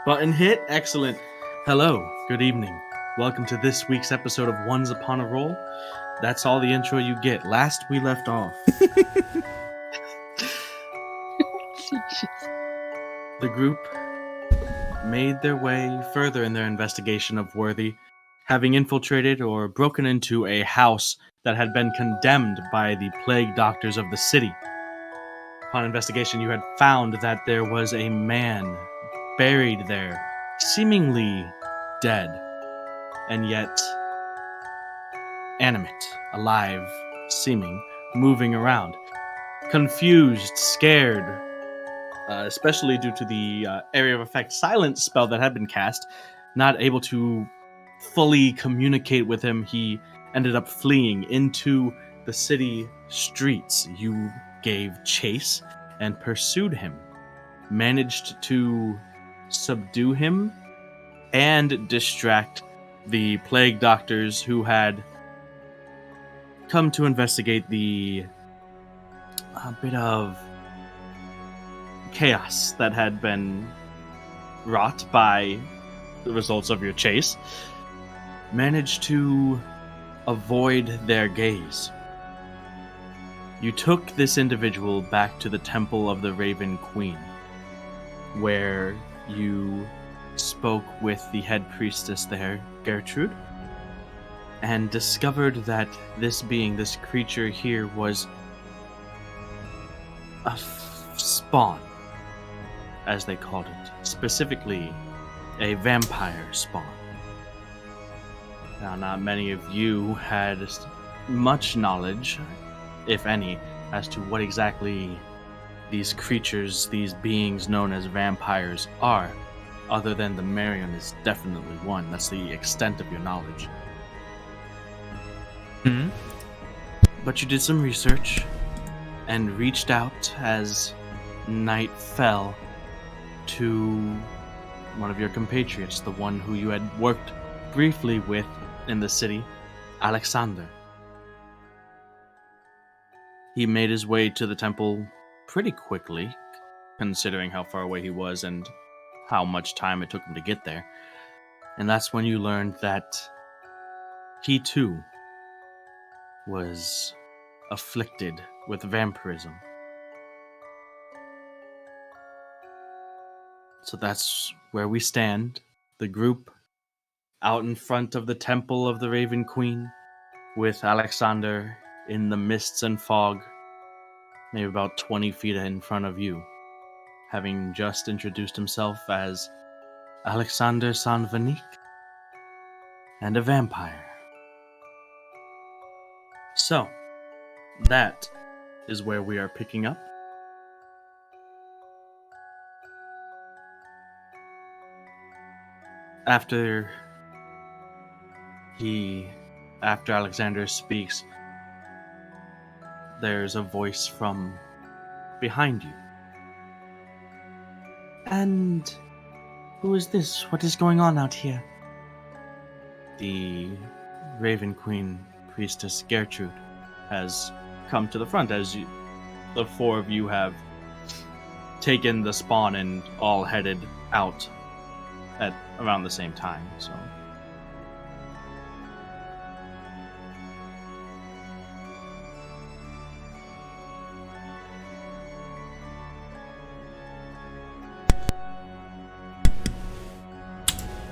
Button hit. Excellent. Hello. Good evening. Welcome to this week's episode of Once Upon a Roll. That's all the intro you get. Last we left off, the group made their way further in their investigation of Worthy, having infiltrated or broken into a house that had been condemned by the plague doctors of the city. Upon investigation, you had found that there was a man buried there, seemingly dead, and yet animate, alive, seeming, moving around. Confused, scared, especially due to the area of effect silence spell that had been cast, not able to fully communicate with him, he ended up fleeing into the city streets. You gave chase and pursued him, managed to subdue him and distract the plague doctors who had come to investigate a bit of chaos that had been wrought by the results of your chase. Managed to avoid their gaze. You took this individual back to the Temple of the Raven Queen, where you spoke with the head priestess there, Gertrude, and discovered that this creature here, was a spawn, as they called it, specifically a vampire spawn. Now, not many of you had much knowledge, if any, as to what exactly these creatures, these beings known as vampires, are, other than the Marion is definitely one. That's the extent of your knowledge. Hmm? But you did some research and reached out as night fell to one of your compatriots, the one who you had worked briefly with in the city, Alexander. He made his way to the temple pretty quickly, considering how far away he was and how much time it took him to get there. And that's when you learned that he too was afflicted with vampirism. So that's where we stand. The group out in front of the Temple of the Raven Queen, with Alexander in the mists and fog, maybe about 20 feet in front of you, having just introduced himself as Alexander San Vinik, and a vampire. So, that is where we are picking up. After Alexander speaks, there's a voice from behind you. And who is this? What is going on out here? The Raven Queen priestess Gertrude has come to the front as the four of you have taken the spawn and all headed out at around the same time. So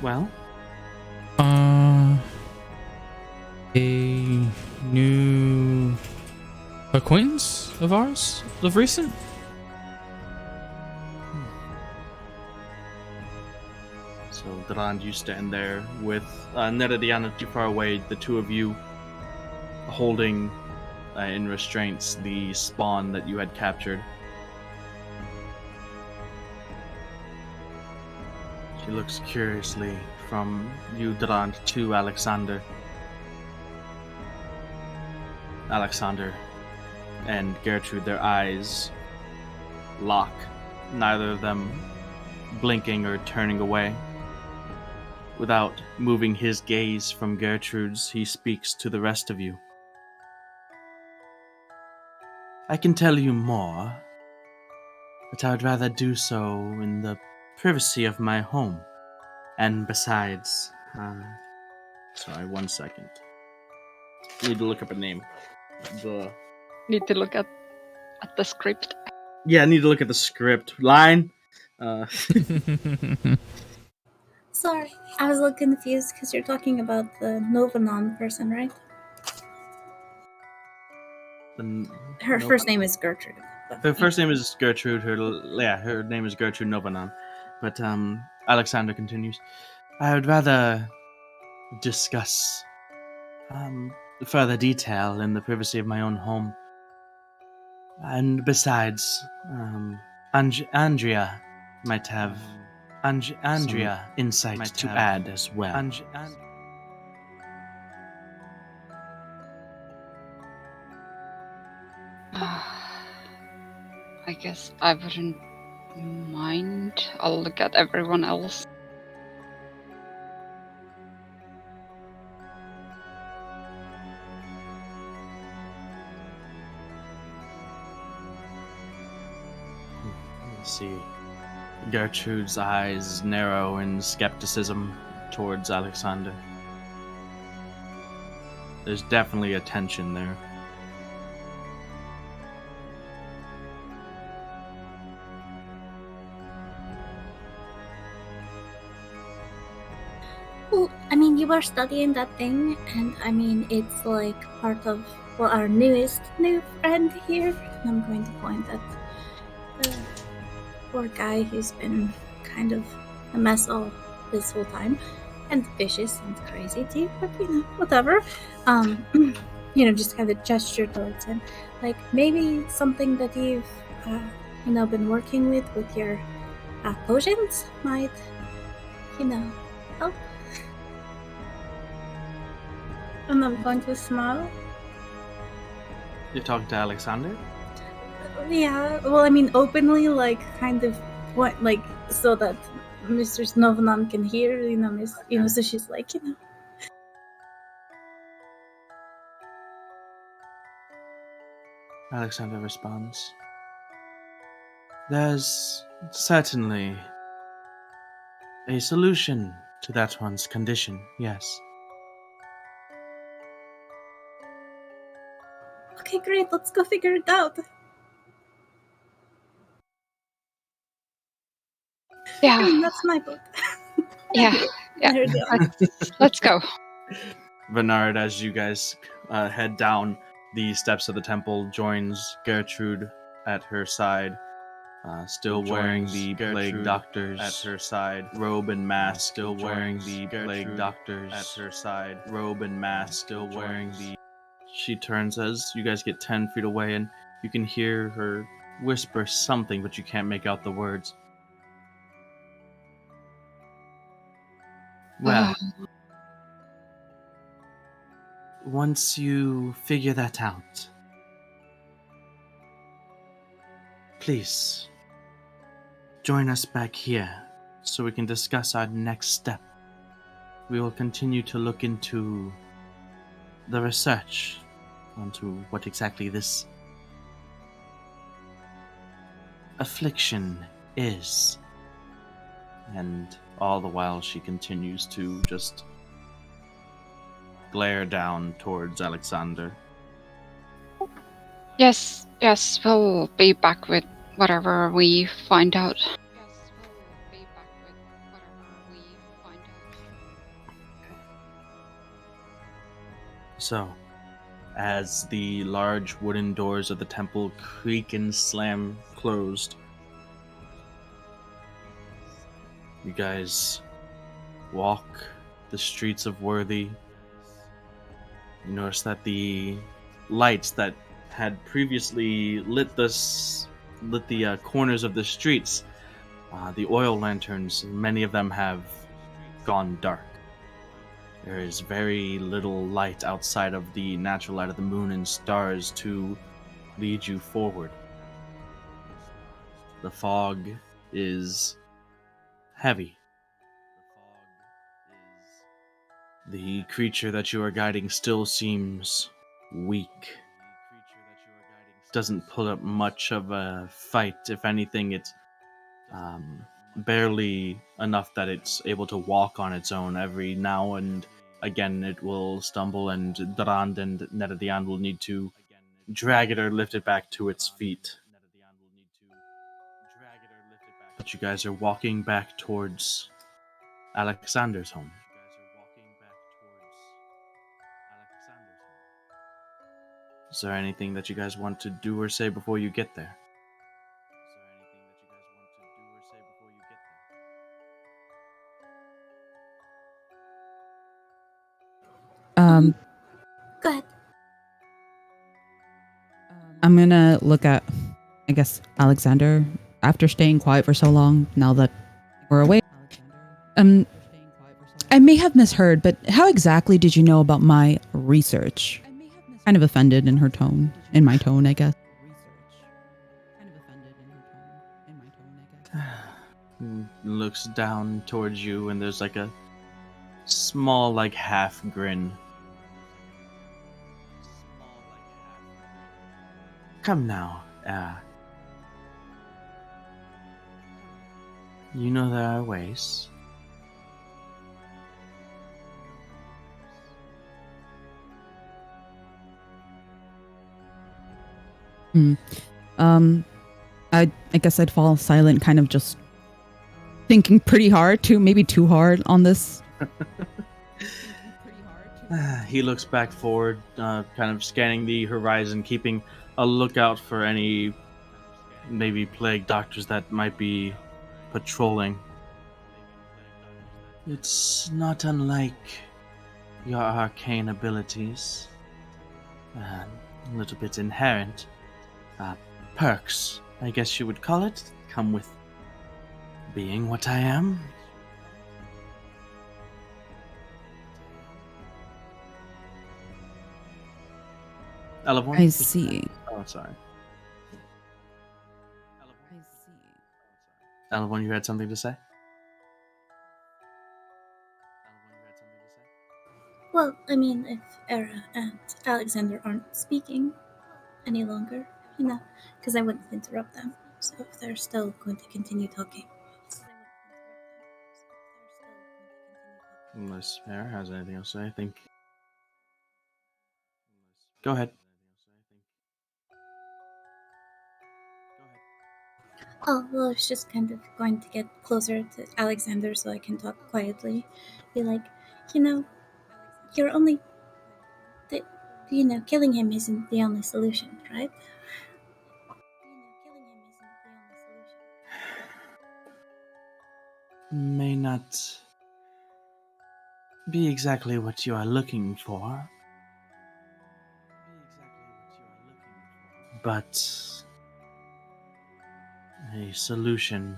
well, a new acquaintance of ours of recent? So Durand, you stand there with Nerediana not too far away, the two of you holding in restraints the spawn that you had captured. She looks curiously from you, Durand, to Alexander. Alexander and Gertrude, their eyes lock, neither of them blinking or turning away. Without moving his gaze from Gertrude's, he speaks to the rest of you. I can tell you more, but I would rather do so in the privacy of my home. And besides, sorry, 1 second. Need to look up a name. Need to look at the script. Yeah, I need to look at the script line. Sorry, I was a little confused because you're talking about the Novanon person, right? Her first name is Gertrude. Her first name is Gertrude. Her name is Gertrude Novanon. But Alexander continues. I would rather discuss further detail in the privacy of my own home. And besides, Andrea might have insight to add as well. I guess I wouldn't mind. I'll look at everyone else. Let's see. Gertrude's eyes narrow in skepticism towards Alexander. There's definitely a tension there. Well, I mean, you were studying that thing, and I mean, it's like part of our new friend here. And I'm going to point at the poor guy who's been kind of a mess all this whole time, and vicious and crazy too. But whatever. Just kind of gesture towards him, like maybe something that you've been working with your potions might help. And I'm going to smile. You talking to Alexander? Yeah, well, I mean, openly, like, kind of, what, like, so that Mr. Snovanon can hear, so she's like, Alexander responds. There's certainly a solution to that one's condition, yes. Okay, great, let's go figure it out. Yeah. I mean, that's my book. Yeah. Let's go. Bernard, as you guys head down the steps of the temple, joins Gertrude at her side, still wearing the plague doctor's at her side robe and mask. Still wearing the plague doctor's at her side robe and mask. Still wearing the. She turns as you guys get 10 feet away, and you can hear her whisper something, but you can't make out the words. Well, once you figure that out, please join us back here so we can discuss our next step. We will continue to look into the research onto what exactly this affliction is. And all the while she continues to just glare down towards Alexander. Yes, we'll be back with whatever we find out. So, as the large wooden doors of the temple creak and slam closed, you guys walk the streets of Worthy. You notice that the lights that had previously lit the corners of the streets, the oil lanterns, many of them have gone dark. There is very little light outside of the natural light of the moon and stars to lead you forward. The fog is heavy. The creature that you are guiding still seems weak. Doesn't put up much of a fight. If anything, it barely enough that it's able to walk on its own. Every now and again, it will stumble, and Durand and Neredian will need to drag it or lift it back to its feet. But you guys are walking back towards Alexander's home. Is there anything that you guys want to do or say before you get there? Go ahead. I'm gonna look at, I guess, Alexander. After staying quiet for so long, now that we're away, I may have misheard, but how exactly did you know about my research? Kind of offended in her tone, in my tone, I guess. Looks down towards you, and there's like a small, like half grin. Come now, you know there are ways. I guess I'd fall silent, kind of just thinking pretty hard, maybe too hard on this. He looks back forward, kind of scanning the horizon, keeping a lookout for any maybe plague doctors that might be patrolling. It's not unlike your arcane abilities. A little bit inherent. Perks, I guess you would call it, come with being what I am. Elevon? I see. Oh, sorry. I see. Elevon, you had something to say? Well, I mean, if Era and Alexander aren't speaking any longer, because I wouldn't interrupt them. So if they're still going to continue talking. Unless Mara has anything else to say, I think. Go ahead. Oh, well, I was just kind of going to get closer to Alexander so I can talk quietly. Be like, you're only. Killing him isn't the only solution, right? May not be exactly what you are looking for, but a solution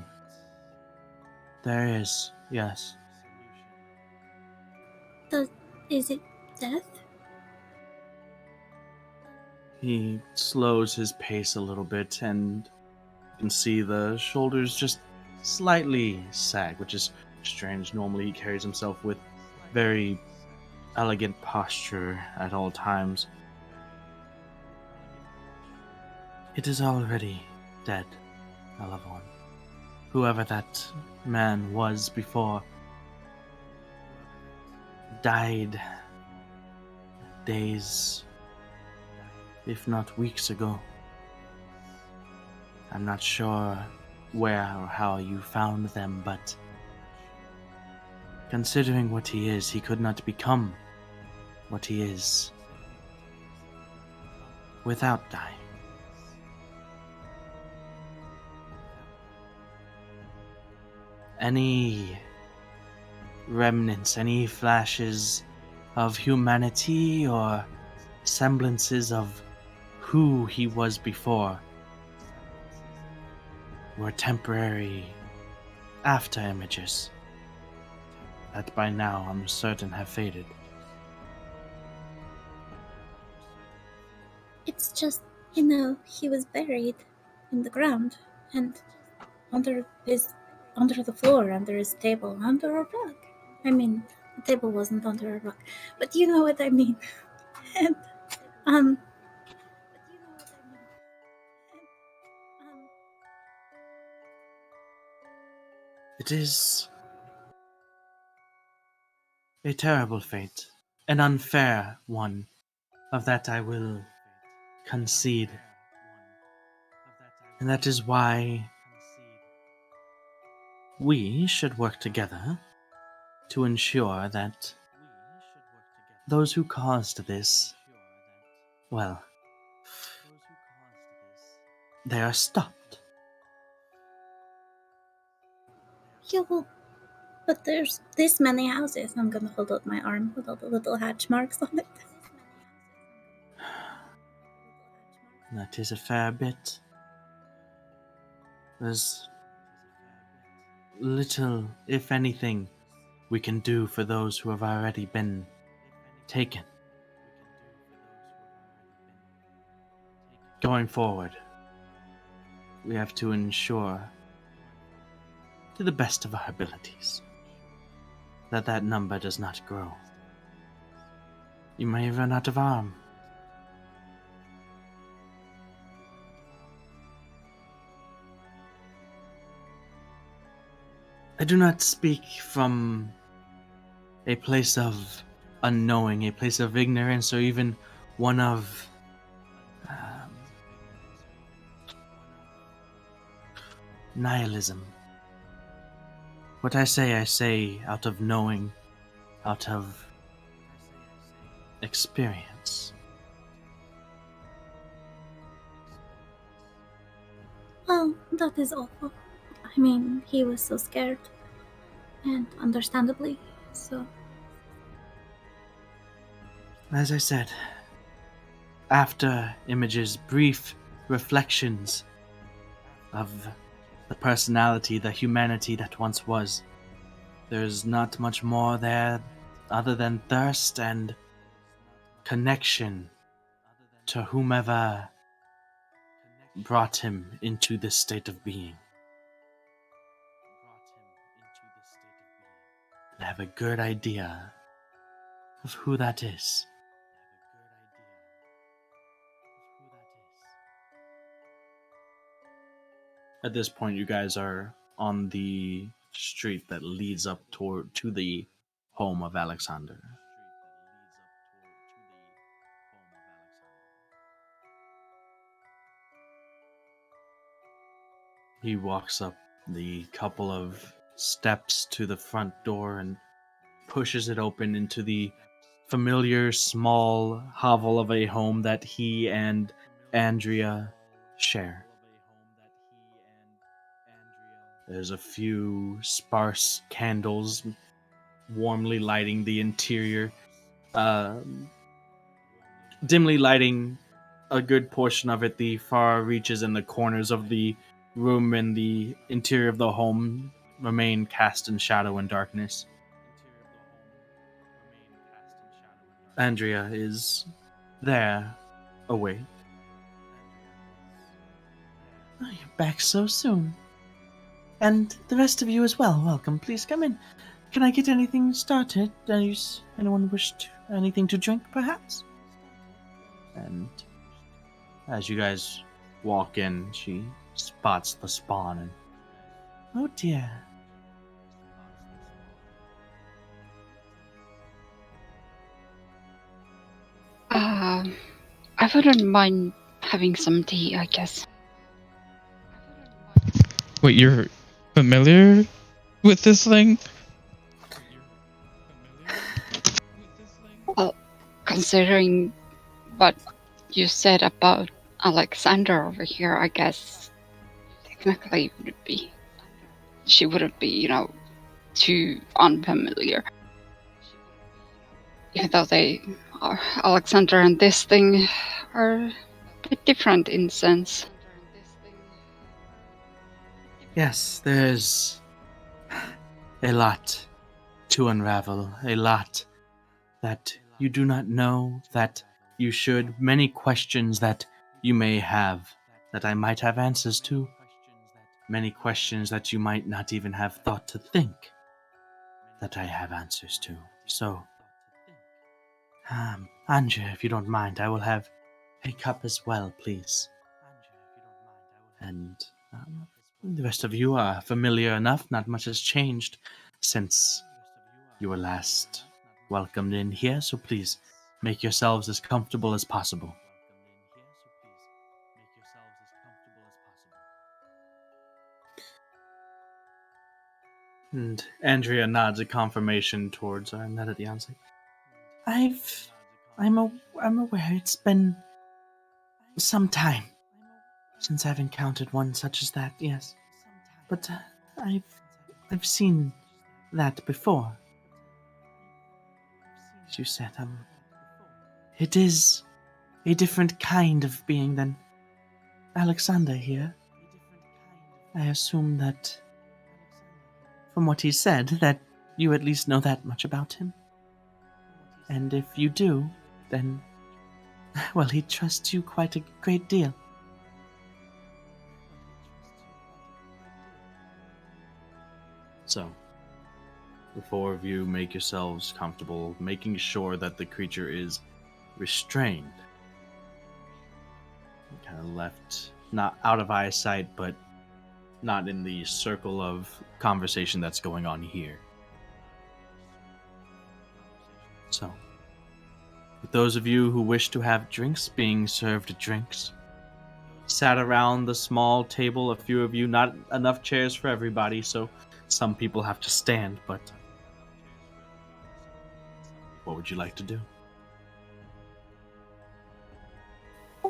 there is, yes. Is it death? He slows his pace a little bit, and you can see the shoulders just slightly sag, which is strange. Normally he carries himself with very elegant posture at all times. It is already dead, Elavon. Whoever that man was before died days, if not weeks ago. I'm not sure where or how you found them, but considering what he is, he could not become what he is without dying. Any remnants, any flashes of humanity or semblances of who he was before were temporary after images that by now I'm certain have faded. It's just, he was buried in the ground and under the floor, under his table, under a rug. I mean, the table wasn't under a rug, but you know what I mean. And, It is a terrible fate, an unfair one. Of that I will concede. And that is why we should work together to ensure that those who caused this, well, they are stopped. Yeah, well, but there's this many houses. I'm gonna hold out my arm with all the little hatch marks on it. That is a fair bit. There's little, if anything, we can do for those who have already been taken. Going forward, we have to ensure, to the best of our abilities, that that number does not grow. You may run out of arm. I do not speak from a place of unknowing, a place of ignorance, or even one of nihilism. What I say out of knowing, out of experience. Well, that is awful. I mean, he was so scared. And understandably so. As I said, after Image's brief reflections of the personality, the humanity that once was, there's not much more there other than thirst and connection to whomever brought him into this state of being. I have a good idea of who that is. At this point, you guys are on the street that leads up to the home of Alexander. He walks up the couple of steps to the front door and pushes it open into the familiar small hovel of a home that he and Andrea share. There's a few sparse candles warmly lighting the interior, dimly lighting a good portion of it. The far reaches and the corners of the room and the interior of the home remain cast in shadow and darkness. Andrea is there, awake. Oh, you're back so soon. And the rest of you as well. Welcome. Please come in. Can I get anything started? Anyone wish anything to drink, perhaps? And as you guys walk in, she spots the spawn and, oh dear. I wouldn't mind having some tea, I guess. Wait, you're familiar with this thing? Well, considering what you said about Alexander over here, I guess technically she wouldn't be, too unfamiliar. Even though Alexander and this thing are a bit different in sense. Yes, there's a lot to unravel, a lot that you do not know, that you should, many questions that you may have, that I might have answers to, many questions that you might not even have thought to think, that I have answers to. So, Andrea, if you don't mind, I will have a cup as well, please. And The rest of you are familiar enough. Not much has changed since you were last welcomed in here, so please make yourselves as comfortable as possible. And Andrea nods a confirmation towards Nedadian. I'm aware it's been some time since I've encountered one such as that. Yes, but I've seen that before. As you said, it is a different kind of being than Alexander here. I assume that, from what he said, that you at least know that much about him. And if you do, then, well, he trusts you quite a great deal. So, the four of you make yourselves comfortable, making sure that the creature is restrained. Kind of left, not out of eyesight, but not in the circle of conversation that's going on here. So, with those of you who wish to have drinks, being served drinks, sat around the small table, a few of you, not enough chairs for everybody, so some people have to stand, but what would you like to do?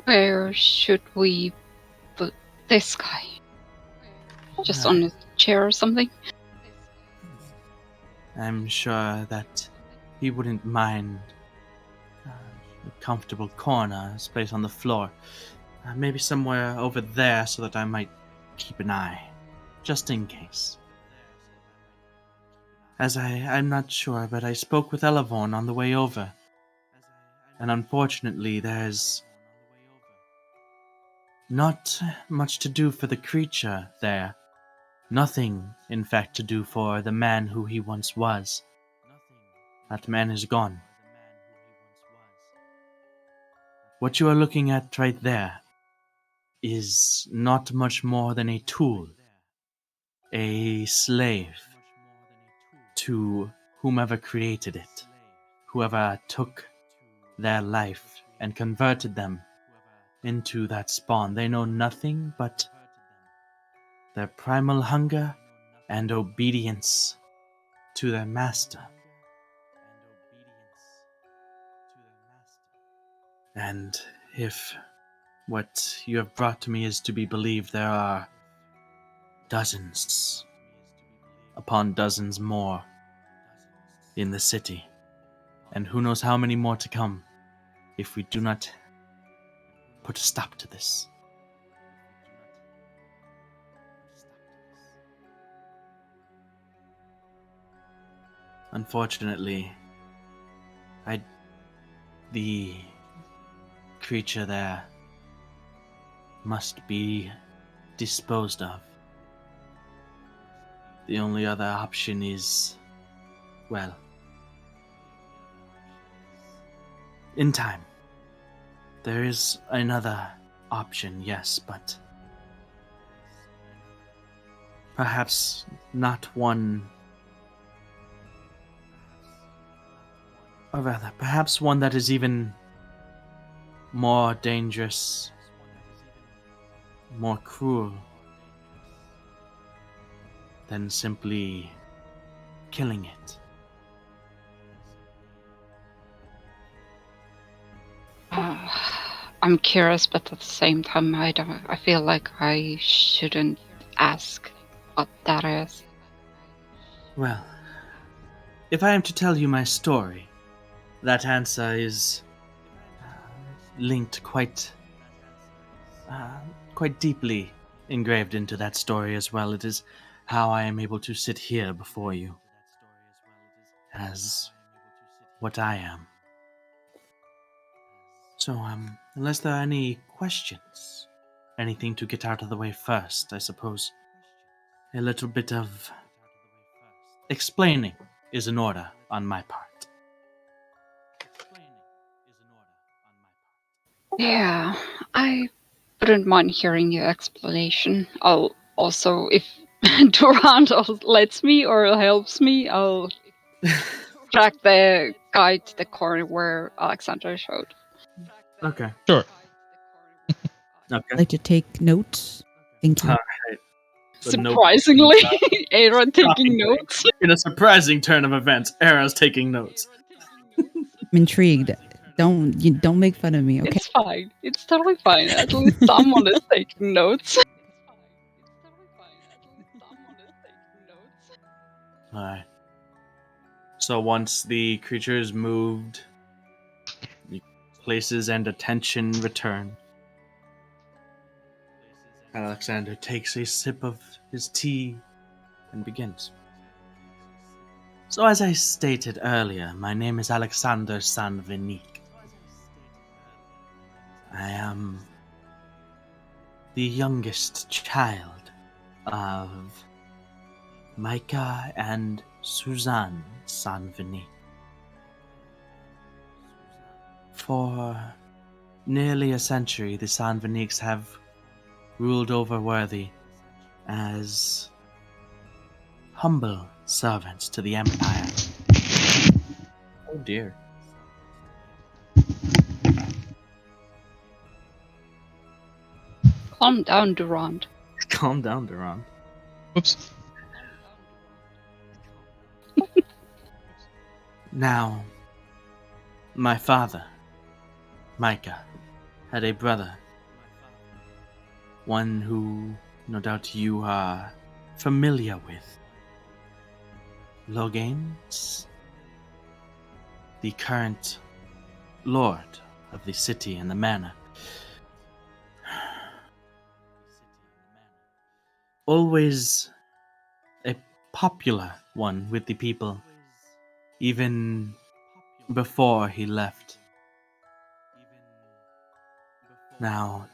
Where should we put this guy? Just on a chair or something? I'm sure that he wouldn't mind a comfortable corner, space on the floor. Maybe somewhere over there so that I might keep an eye, just in case. As I'm not sure, but I spoke with Elevorn on the way over. And unfortunately, there's not much to do for the creature there. Nothing, in fact, to do for the man who he once was. That man is gone. What you are looking at right there is not much more than a tool, a slave to whomever created it, whoever took their life and converted them into that spawn. They know nothing but their primal hunger and obedience to their master. And if what you have brought to me is to be believed, there are dozens upon dozens more in the city, and who knows how many more to come if we do not put a stop to this. Unfortunately, the creature there must be disposed of. The only other option is, well, in time. There is another option, yes, but perhaps not one, or rather, perhaps one that is even more dangerous, more cruel than simply killing it. I'm curious, but at the same time, I feel like I shouldn't ask what that is. Well, if I am to tell you my story, that answer is linked quite deeply engraved into that story as well. It is how I am able to sit here before you as what I am. So, unless there are any questions, anything to get out of the way first, I suppose a little bit of explaining is in order on my part. Yeah, I wouldn't mind hearing your explanation. I'll Also, if Durant lets me or helps me, I'll track the guy to the corner where Alexander showed. Okay. Sure. Okay. I'd like to take notes. Thank you. Alright. The note- Surprisingly, Aaron taking Shockingly. notes. In a surprising turn of events, Era's taking notes. I'm intrigued. Don't make fun of me, okay? It's fine. It's totally fine. At least someone is taking notes. Alright. So once the creature is moved, the places and attention return. Alexander takes a sip of his tea and begins. So as I stated earlier, my name is Alexander San Vinik. I am the youngest child of Micah and Suzanne San Vinik. For nearly a century, the San Viniks have ruled over Worthy as humble servants to the Empire. Oh dear. Calm down, Durant. Calm down, Duran. Whoops. Now, my father, Micah, had a brother. One who, no doubt, you are familiar with. Loganes, the current lord of the city and the manor. Always a popular one with the people, even before he left. Now,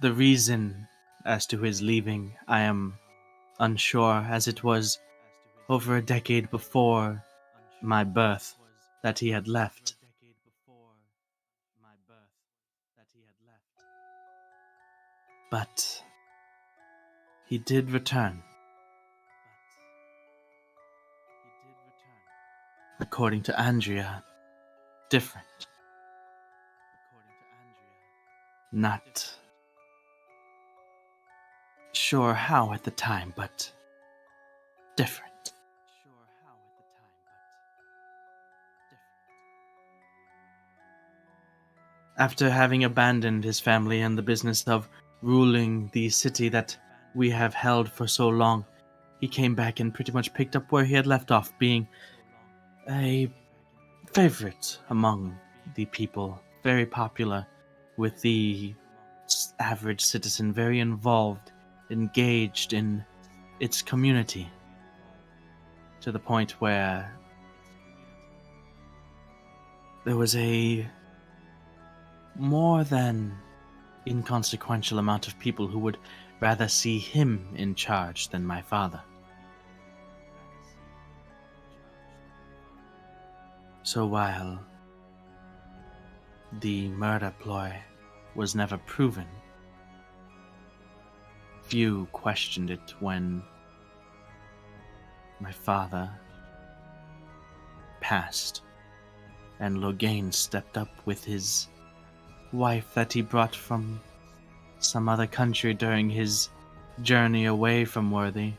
the reason as to his leaving, I am unsure, as it was over a decade before my birth that he had left. But he did return. According to Andrea, different. Not sure how at the time, but different. After having abandoned his family and the business of ruling the city that we have held for so long, he came back and pretty much picked up where he had left off, being a favorite among the people, very popular with the average citizen, very involved, engaged in its community, to the point where there was a more than inconsequential amount of people who would rather see him in charge than my father. So while the murder ploy was never proven, few questioned it when my father passed and Loghain stepped up with his wife that he brought from some other country during his journey away from Worthy,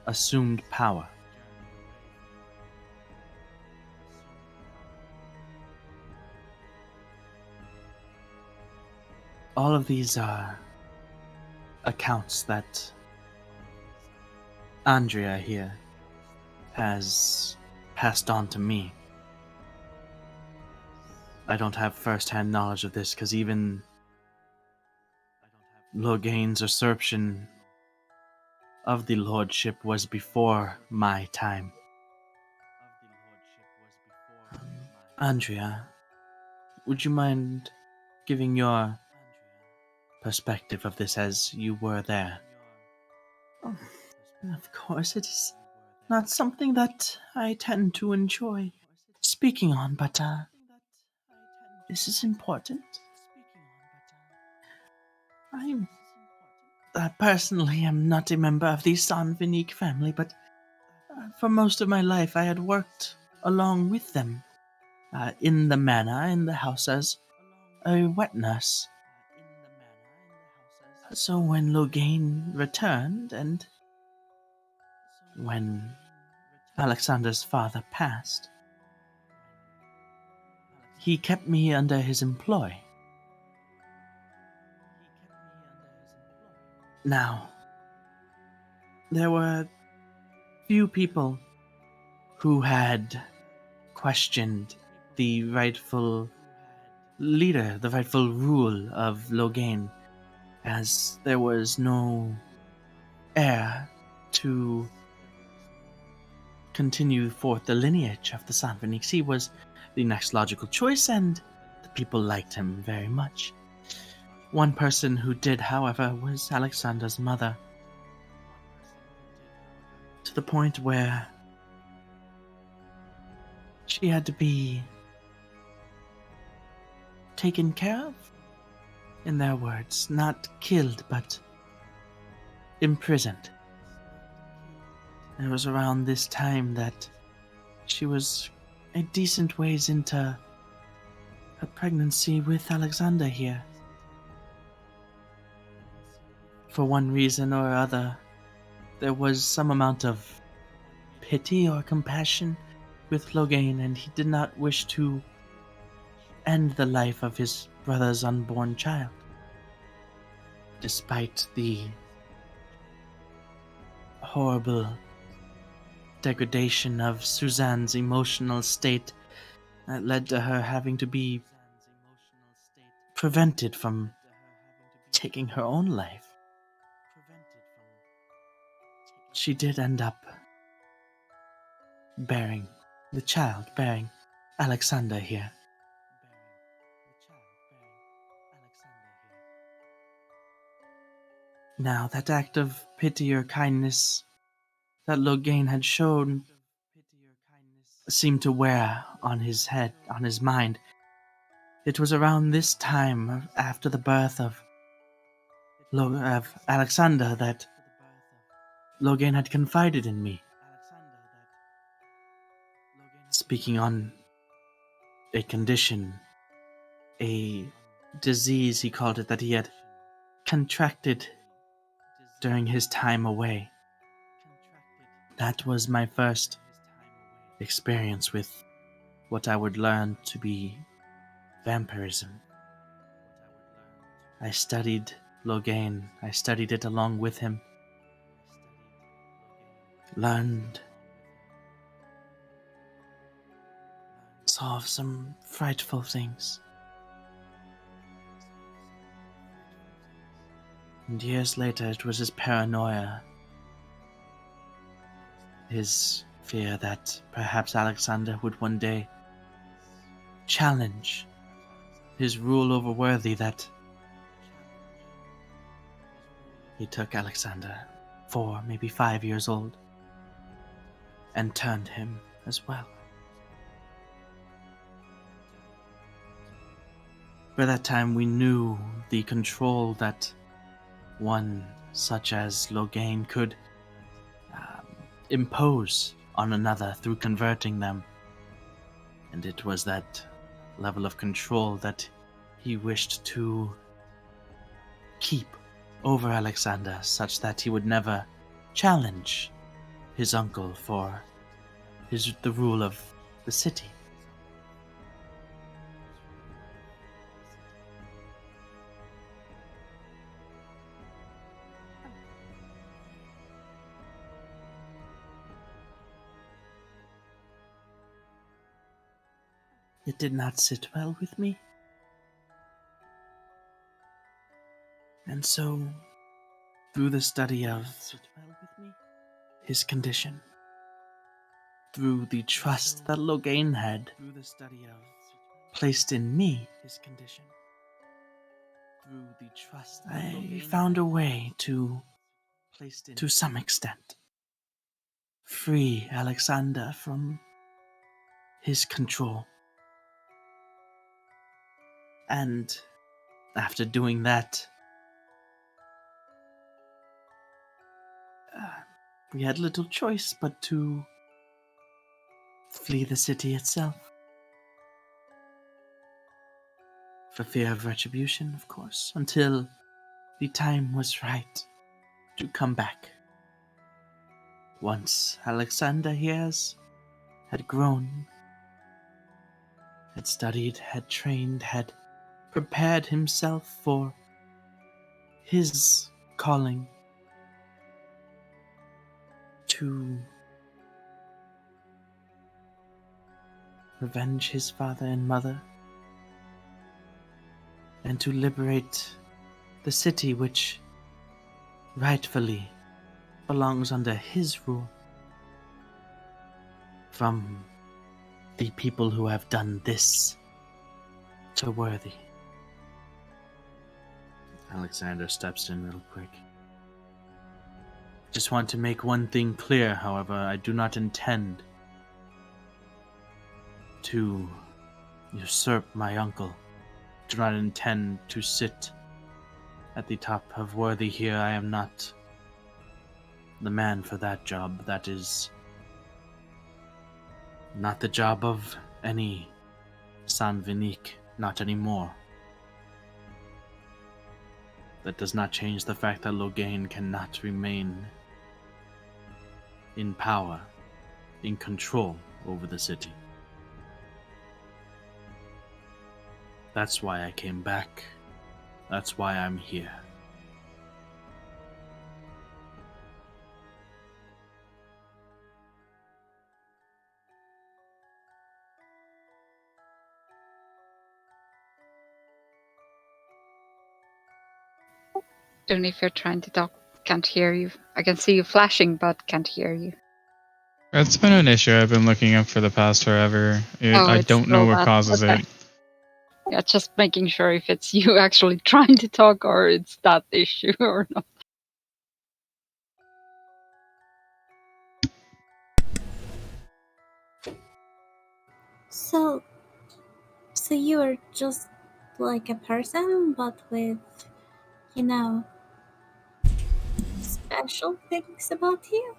assumed power. All of these are accounts that Andrea here has passed on to me. I don't have first-hand knowledge of this because even Loghain's usurpation of the lordship was before my time. Andrea, would you mind giving your perspective of this as you were there? Oh, of course, it is not something that I tend to enjoy speaking on, but this is important. I'm I personally am not a member of the Vinik family, but for most of my life I had worked along with them in the manor, in the house as a wet nurse. So when Loghain returned and when Alexander's father passed, he kept me under his employ. Now, there were few people who had questioned the rightful leader, the rightful rule of Loghain, as there was no heir to continue forth the lineage of the Sanviniks. He was the next logical choice, and the people liked him very much. One person who did, however, was Alexander's mother, to the point where she had to be taken care of, in their words, not killed, but imprisoned. It was around this time that she was a decent ways into her pregnancy with Alexander here. For one reason or other, there was some amount of pity or compassion with Loghain, and he did not wish to end the life of his brother's unborn child. Despite the horrible degradation of Suzanne's emotional state that led to her having to be prevented from taking her own life, she did end up bearing Alexander here. Now, that act of pity or kindness that Loghain had shown seemed to wear on his head, on his mind. It was around this time, after the birth of Alexander, that Loghain had confided in me, speaking on a condition, a disease, he called it, that he had contracted during his time away. That was my first experience with what I would learn to be vampirism. I studied Loghain. I studied it along with him. Learned, saw some frightful things. And years later, it was his paranoia, his fear that perhaps Alexander would one day challenge his rule over Worthy, that he took Alexander, 4, maybe 5 years old, and turned him as well. By that time, we knew the control that one such as Loghain could impose on another through converting them. And it was that level of control that he wished to keep over Alexander, such that he would never challenge his uncle for the rule of the city. It did not sit well with me. And so, through the study of his condition, through the trust that Loghain had placed in me, I found a way to some extent, free Alexander from his control. And after doing that, we had little choice but to flee the city itself. For fear of retribution, of course, until the time was right to come back. Once Alexander here had grown, had studied, had trained, had prepared himself for his calling to revenge his father and mother, and to liberate the city which rightfully belongs under his rule from the people who have done this to Worthy. Alexander steps in real quick. Just want to make one thing clear, however. I do not intend to usurp my uncle. Do not intend to sit at the top of Worthy here. I am not the man for that job. That is not the job of any San Vinik, not anymore. That does not change the fact that Loghain cannot remain in power, in control over the city. That's why I came back. That's why I'm here. Even if you're trying to talk, can't hear you. I can see you flashing, but can't hear you. It's been an issue I've been looking up for the past forever. I It's don't know still what that. causes Okay. it. Yeah, just making sure if it's you actually trying to talk or it's that issue or not. So you are just like a person, but with, you know, special things about you?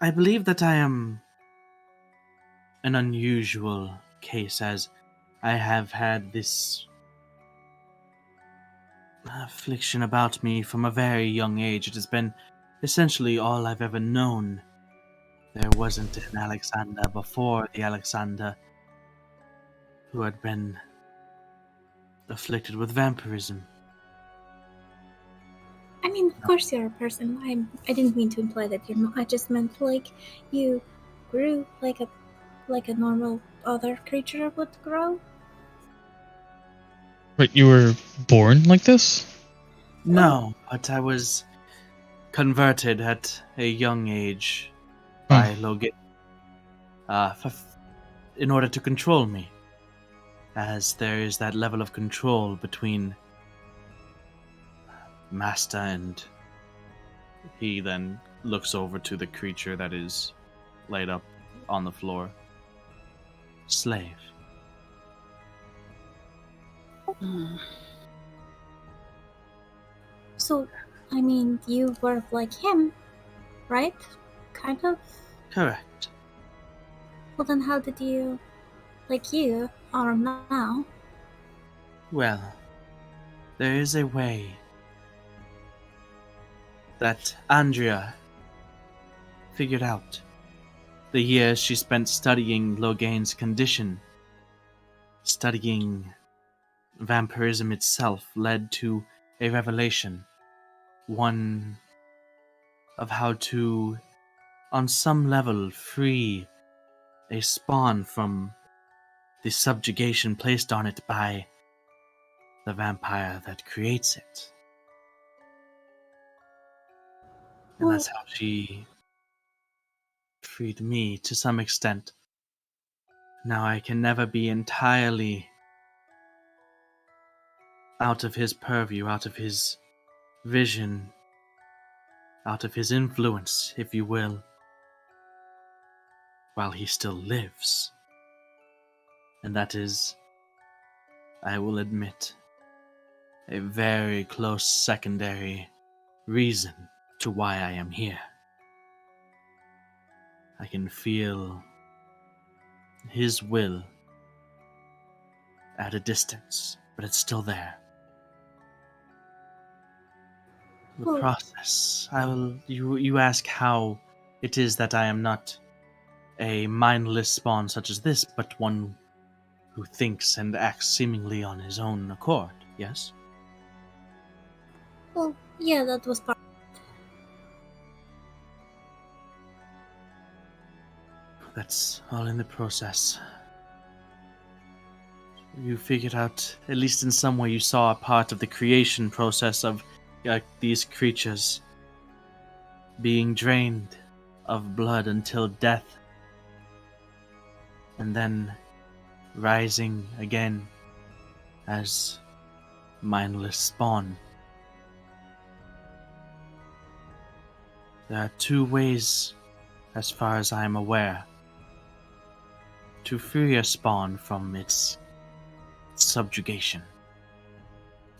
I believe that I am an unusual case, as I have had this affliction about me from a very young age. It has been essentially all I've ever known. There wasn't an Alexander before the Alexander who had been afflicted with vampirism. I mean, of course you're a person. I didn't mean to imply that you're not. I just meant like you grew like a normal other creature would grow. Wait, you were born like this? No, but I was converted at a young age Oh. by Logan in order to control me, as there is that level of control between master and he then looks over to the creature that is laid up on the floor. Slave. So, I mean, you were like him, right? Kind of. Correct. Well, then how did you, like you are now? Well, there is a way that Andrea figured out. The years she spent studying Loghain's condition, studying vampirism itself, led to a revelation. One of how to, on some level, free a spawn from the subjugation placed on it by the vampire that creates it. And Well, that's how she freed me to some extent. Now I can never be entirely out of his purview, out of his vision, out of his influence, if you will, while he still lives. And that is I will admit, a very close secondary reason to why I am here. I can feel his will at a distance, but it's still there. The Oh. process. You ask how it is that I am not a mindless spawn such as this, but one who thinks and acts seemingly on his own accord, yes? Well, yeah, that was part. That's all in the process. You figured out, at least in some way, you saw a part of the creation process of these creatures being drained of blood until death, and then rising again as mindless spawn. There are two ways, as far as I am aware, to free a spawn from its subjugation.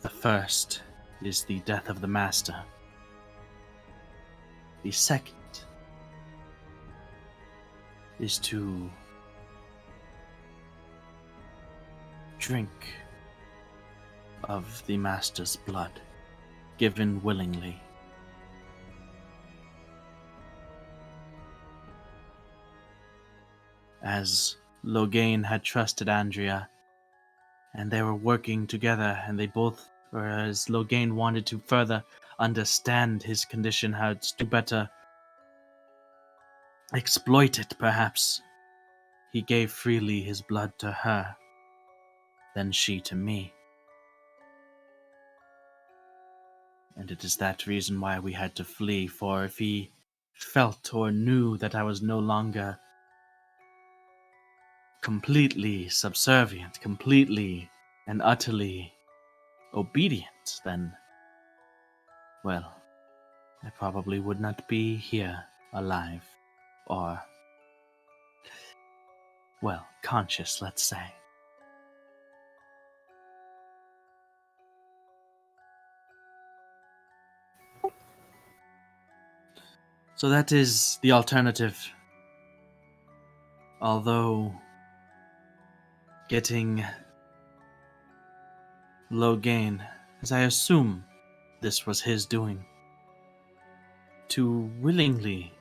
The first is the death of the master. The second is to drink of the master's blood, given willingly. As Loghain had trusted Andrea, and they were working together, and they both, whereas Loghain wanted to further understand his condition, how to better exploit it, perhaps, he gave freely his blood to her, then she to me. And it is that reason why we had to flee, for if he felt or knew that I was no longer completely subservient, completely and utterly obedient, then, well, I probably would not be here alive, or, well, conscious, let's say. So that is the alternative. Although getting Loghain, as I assume this was his doing, to willingly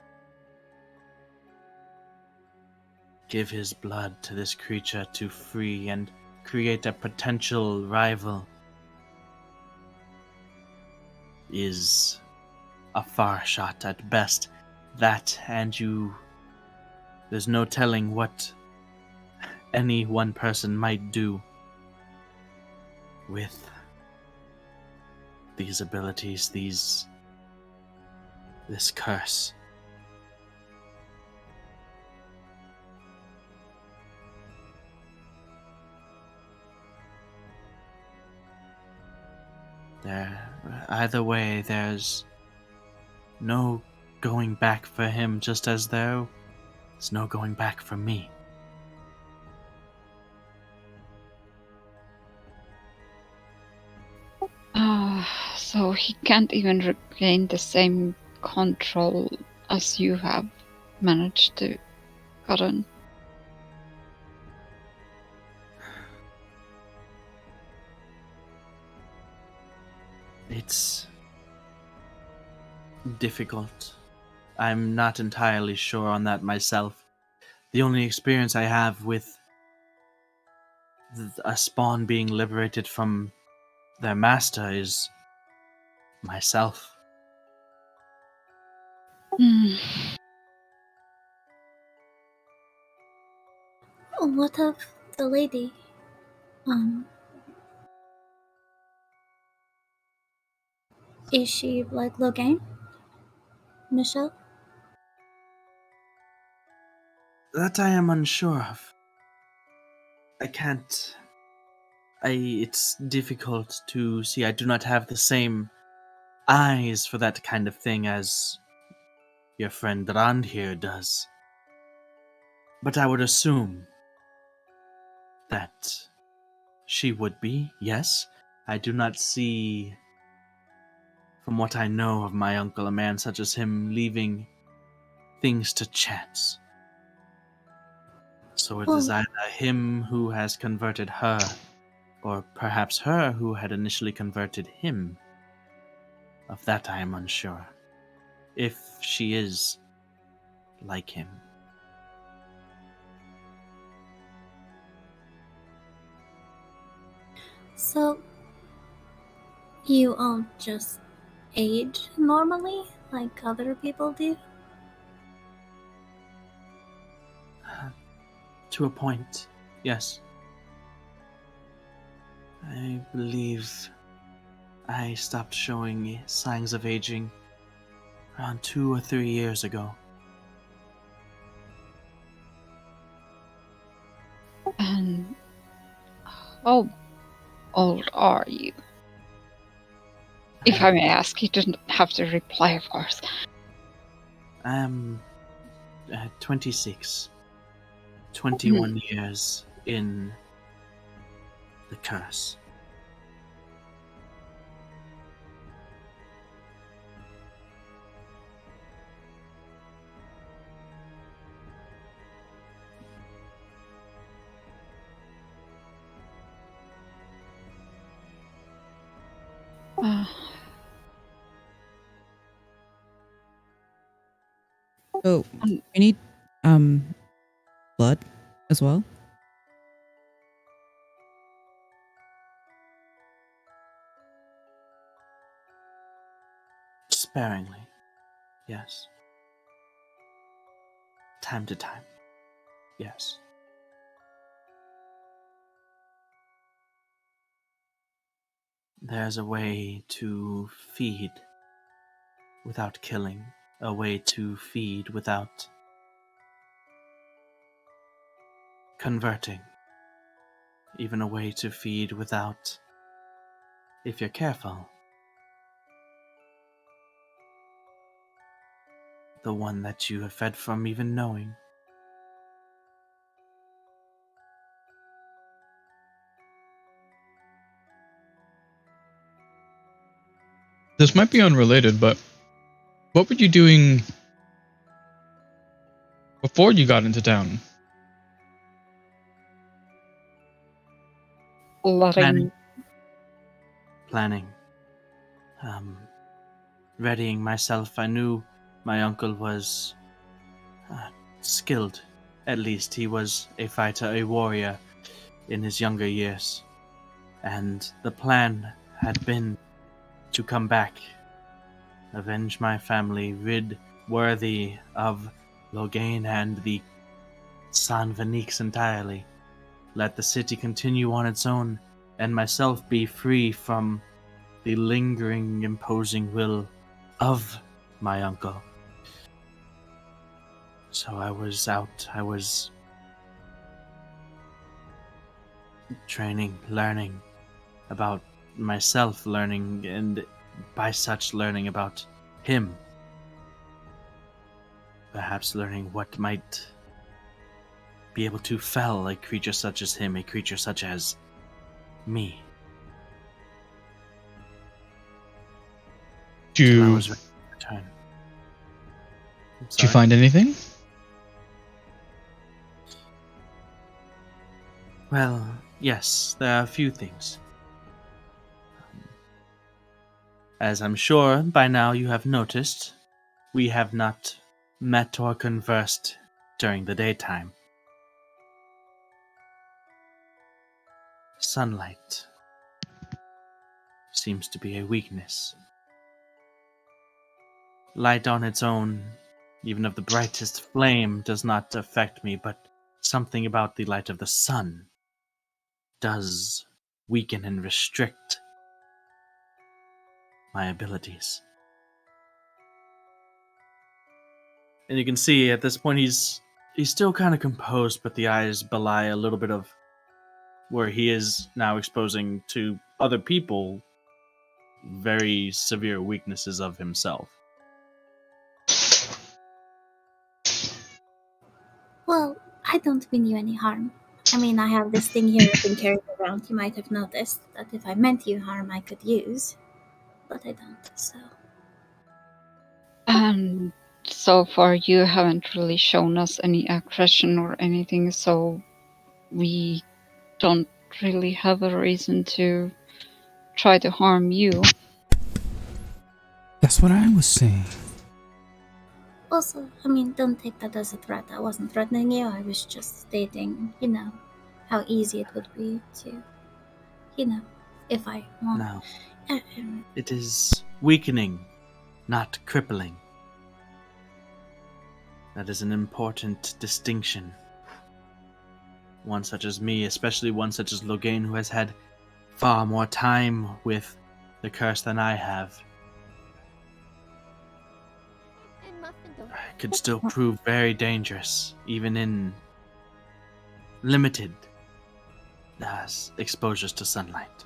give his blood to this creature to free and create a potential rival is a far shot at best. That, and there's no telling what any one person might do with these abilities, this curse. Either way, there's no going back for him, just as there's no going back for me. So he can't even regain the same control as you have managed to gotten. It's difficult. I'm not entirely sure on that myself. The only experience I have with a spawn being liberated from their master is myself. What of the lady? Is she like Loghain? Michelle? That I am unsure of. It's difficult to see. I do not have the same eyes for that kind of thing as your friend Rand here does. But I would assume that She would be, yes. I do not see, from what I know of my uncle, a man such as him leaving things to chance. So it is Well- either him who has converted her, or perhaps her who had initially converted him. Of that I am unsure. If she is like him. So, you all just age normally, like other people do? To a point, yes. I believe I stopped showing signs of aging around 2 or 3 years ago. And how old are you? If I may ask, you didn't have to reply, of course. I am 26. 21 years in the curse. Uh, So we need blood as well. Sparingly, yes. Time to time, yes. There's a way to feed without killing, a way to feed without converting, even a way to feed without, if you're careful, the one that you have fed from even knowing. This might be unrelated, but what were you doing before you got into town? letting Planning. Readying myself. I knew my uncle was skilled. At least he was a fighter, a warrior in his younger years. And the plan had been to come back, avenge my family, rid worthy of Loghain and the San Viniks entirely. Let the city continue on its own, and myself be free from the lingering, imposing will of my uncle. So I was out, I was training, learning about myself, learning, and by such learning about him. Perhaps learning what might be able to fell a creature such as him, a creature such as me. Till I was ready to return. Did you find anything? Well, yes, there are a few things. As I'm sure by now you have noticed, we have not met or conversed during the daytime. Sunlight seems to be a weakness. Light on its own, even of the brightest flame, does not affect me, but something about the light of the sun does weaken and restrict my abilities. And you can see at this point he's still kind of composed, but the eyes belie a little bit of where he is now exposing to other people very severe weaknesses of himself. Well, I don't mean you any harm. I mean, I have this thing here I've been carrying around. You might have noticed that if I meant you harm, I could use, but I don't. So And so far, you haven't really shown us any aggression or anything, so we don't really have a reason to try to harm you. That's what I was saying. also, I mean, don't take that as a threat. I wasn't threatening you. I was just stating, how easy it would be to, if I want. No, Um, it is weakening, not crippling. That is an important distinction. One such as me, especially one such as Logain, who has had far more time with the curse than I have, could still prove very dangerous, even in limited exposures to sunlight.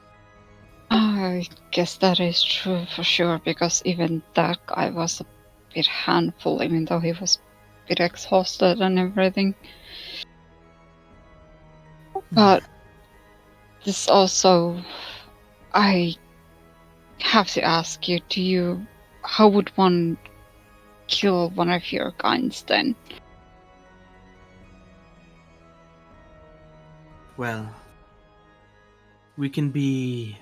I guess that is true for sure, because even that guy was a bit handful, even though he was a bit exhausted and everything. But this also, I have to ask you, how would one kill one of your kinds then? Well, we can be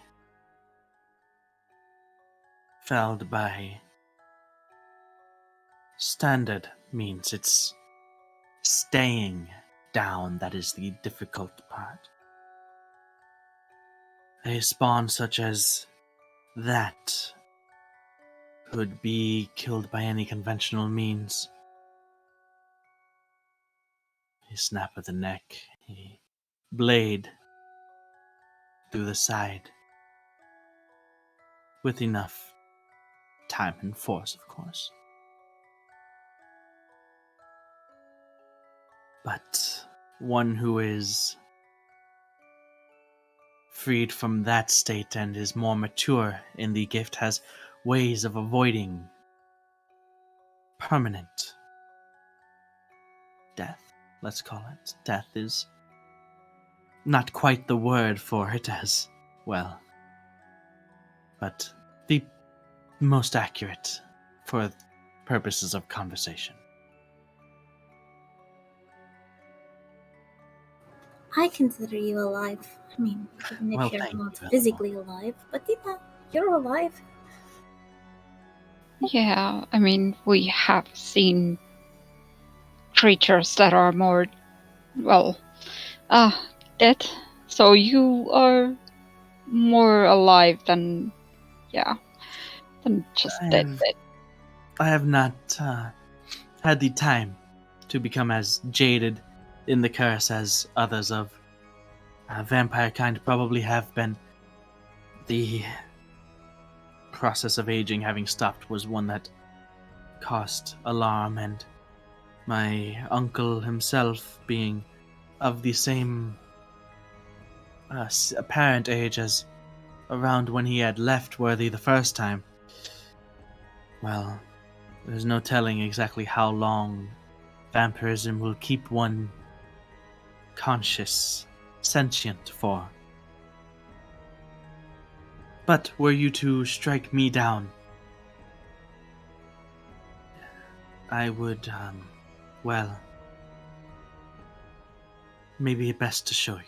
felled by standard means. It's staying down that is the difficult part. A spawn such as that could be killed by any conventional means. A snap of the neck, a blade through the side, with enough time and force, of course. But one who is freed from that state and is more mature in the gift has ways of avoiding permanent death, let's call it. Death is not quite the word for it as well, but the most accurate for purposes of conversation. I consider you alive. I mean, even if Well, you're thank not you. physically alive, but you're alive. Yeah, I mean, we have seen creatures that are more, well, dead. So you are more alive than, than just dead. I have not had the time to become as jaded in the curse as others of vampire kind probably have been. The process of aging having stopped was one that caused alarm, and my uncle himself being of the same apparent age as around when he had left Worthy the first time. Well, there's no telling exactly how long vampirism will keep one conscious, sentient for. But were you to strike me down, I would, well, maybe best to show you.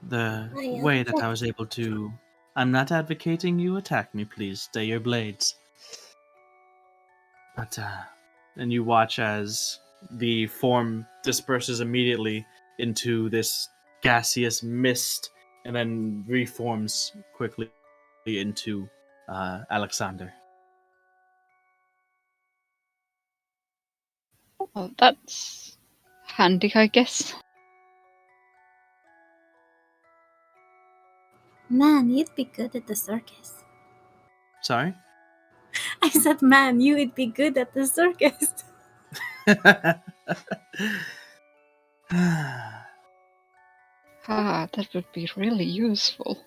The way that I was able to. I'm not advocating you attack me, please. Stay your blades. But, and you watch as the form disperses immediately into this gaseous mist and then reforms quickly into Alexander. Well, that's handy, I guess. Man, you'd be good at the circus. Sorry? I said, man, you would be good at the circus. That would be really useful.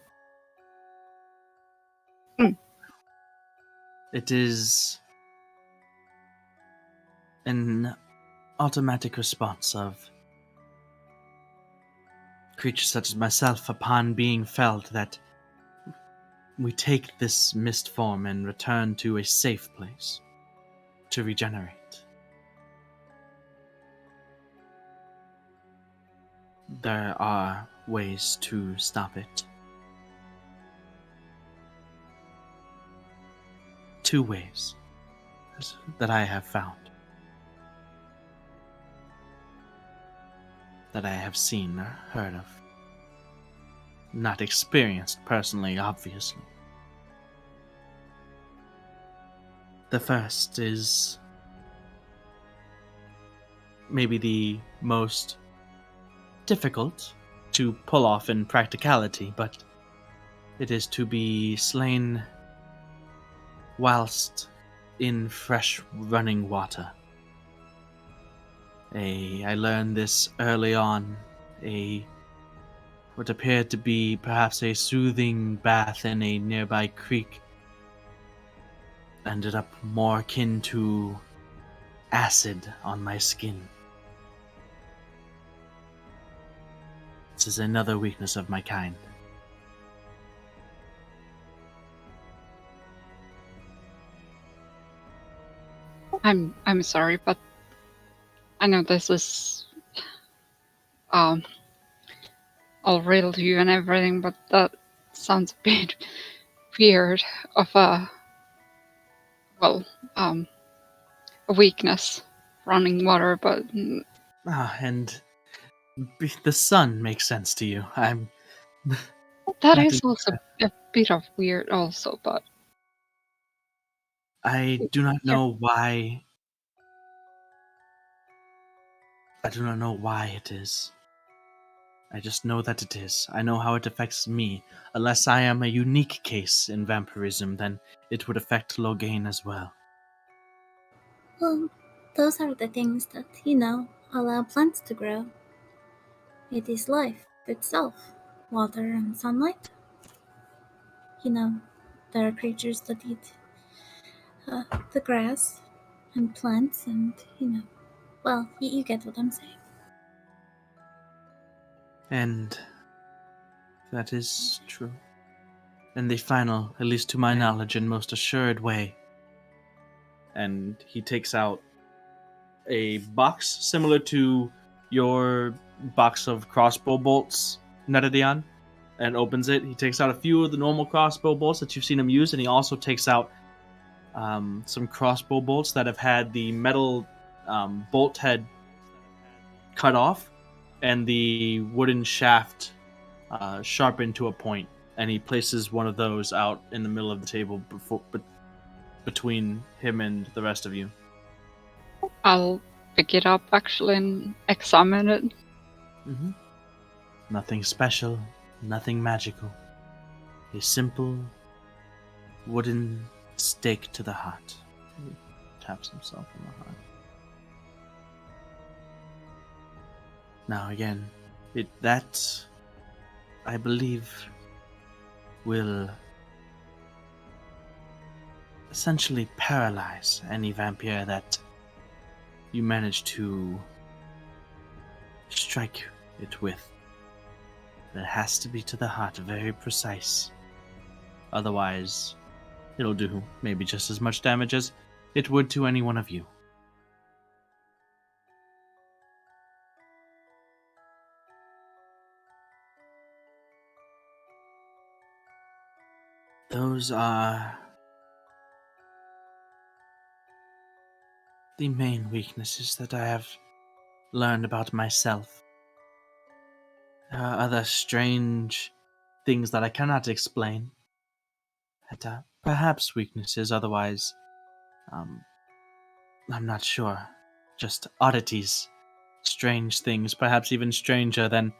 It is an automatic response of creatures such as myself, upon being felled, that we take this mist form and return to a safe place to regenerate. There are ways to stop it. 2 ways that I have found. That I have seen or heard of. Not experienced personally, obviously. The first is maybe the most difficult to pull off in practicality, but it is to be slain whilst in fresh running water. I learned this early on. What appeared to be perhaps a soothing bath in a nearby creek ended up more akin to acid on my skin. This is another weakness of my kind. I'm sorry, but I know this is all riddle to you and everything, but that sounds a bit weird of a weakness, running water, but And the sun makes sense to you. I'm that not is also a bit of weird also, but I do not know why. I do not know why it is. I just know that it is. I know how it affects me. Unless I am a unique case in vampirism, then it would affect Logain as well. Well, those are the things that, allow plants to grow. It is life itself. Water and sunlight. There are creatures that eat the grass and plants and, well, you get what I'm saying. And that is true. And the final, at least to my knowledge, and most assured way. And he takes out a box similar to your box of crossbow bolts, Netadion, and opens it. He takes out a few of the normal crossbow bolts that you've seen him use, and he also takes out some crossbow bolts that have had the metal bolt head cut off and the wooden shaft sharpened to a point. And he places one of those out in the middle of the table between him and the rest of you. I'll pick it up actually and examine it. Mm-hmm. Nothing special, nothing magical. A simple wooden stake to the heart. He taps himself on the heart. Now again, that I believe will essentially paralyze any vampire that you manage to strike it with. It has to be to the heart, very precise. Otherwise, it'll do maybe just as much damage as it would to any one of you. Those are the main weaknesses that I have learned about myself. There are other strange things that I cannot explain. That perhaps weaknesses, otherwise, I'm not sure. Just oddities, strange things, perhaps even stranger than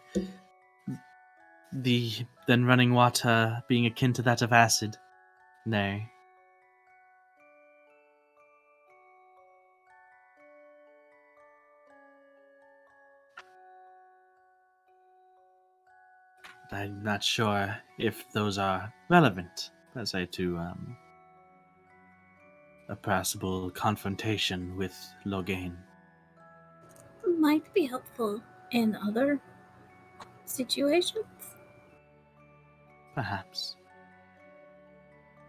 running water being akin to that of acid. Nay. I'm not sure if those are relevant, per se, to a possible confrontation with Logain. Might be helpful in other situations? Perhaps.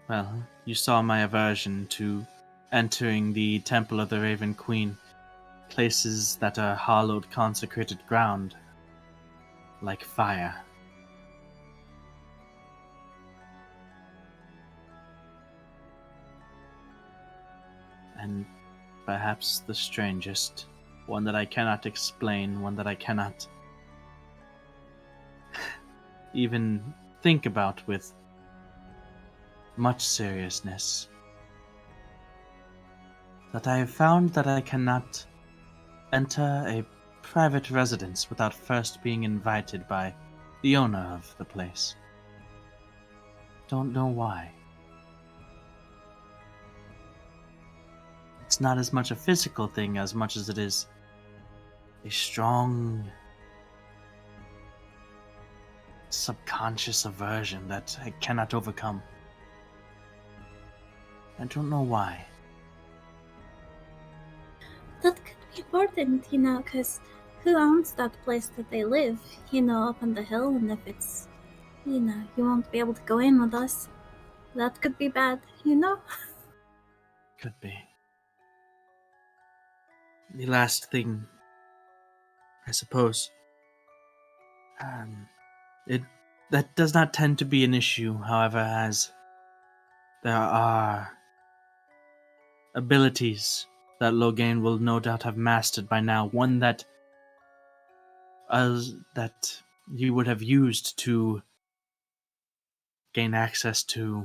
Well, you saw my aversion to entering the Temple of the Raven Queen, places that are hallowed, consecrated ground, like fire. And perhaps the strangest, one that I cannot explain, one that I cannot even think about with much seriousness, that I have found that I cannot enter a private residence without first being invited by the owner of the place. Don't know why. It's not as much a physical thing as much as it is a strong subconscious aversion that I cannot overcome. I don't know why. That could be important, because who owns that place that they live, up on the hill, and if it's, you won't be able to go in with us. That could be bad, Could be. The last thing, I suppose. It that does not tend to be an issue, however, as there are abilities that Logain will no doubt have mastered by now. One that you would have used to gain access to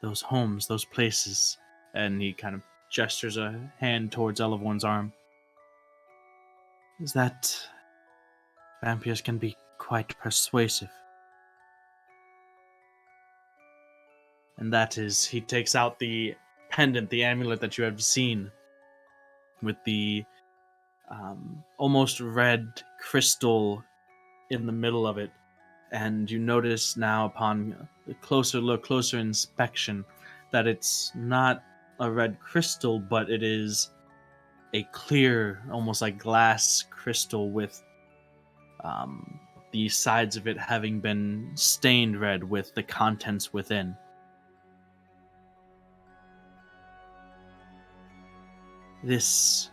those homes, those places. And he kind of gestures a hand towards Elevorn's arm. Is that vampires can be quite persuasive. And that is, he takes out the pendant, the amulet that you have seen, with the almost red crystal in the middle of it. And you notice now, upon a closer look, closer inspection, that it's not a red crystal, but it is a clear, almost like glass crystal with the sides of it having been stained red with the contents within. This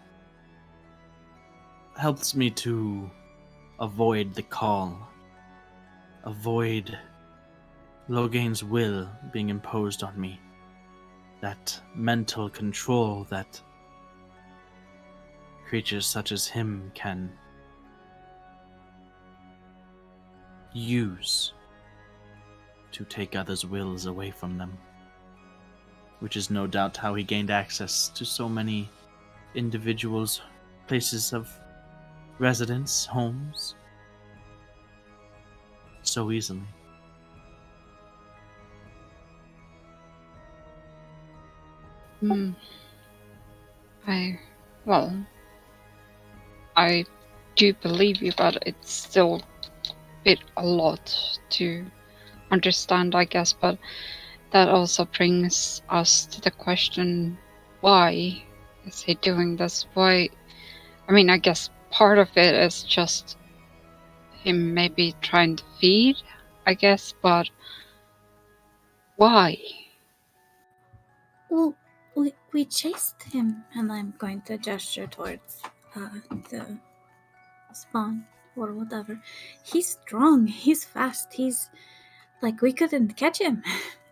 helps me to avoid the call, avoid Logain's will being imposed on me, that mental control that creatures such as him can use to take others' wills away from them, which is no doubt how he gained access to so many individuals' places of residence, homes, so easily. I do believe you, but it's still a lot to understand, I guess. But that also brings us to the question, why is he doing this? Why? I mean, I guess part of it is just him maybe trying to feed, I guess, but why? Well, we chased him, and I'm going to gesture towards the spawn or whatever. He's strong, he's fast, he's like, we couldn't catch him,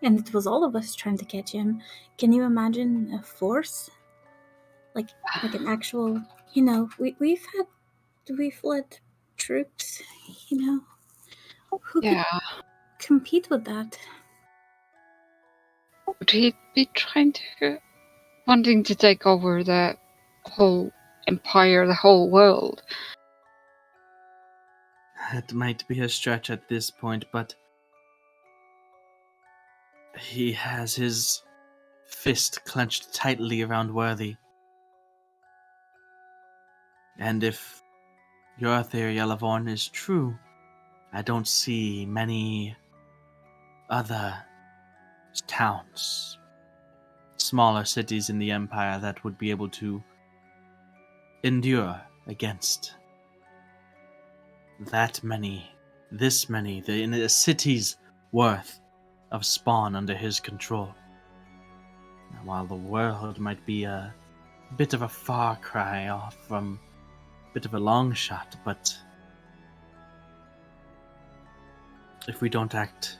and it was all of us trying to catch him. Can you imagine a force? Like an actual, we've led troops, who could compete with that? Would he be wanting to take over the whole empire, the whole world? It might be a stretch at this point, but he has his fist clenched tightly around Worthy. And if your theory, Elevorn, is true, I don't see many other towns, smaller cities in the Empire that would be able to endure against this many, in a city's worth of spawn under his control. Now, while the world might be a bit of a far cry off from a bit of a long shot, but if we don't act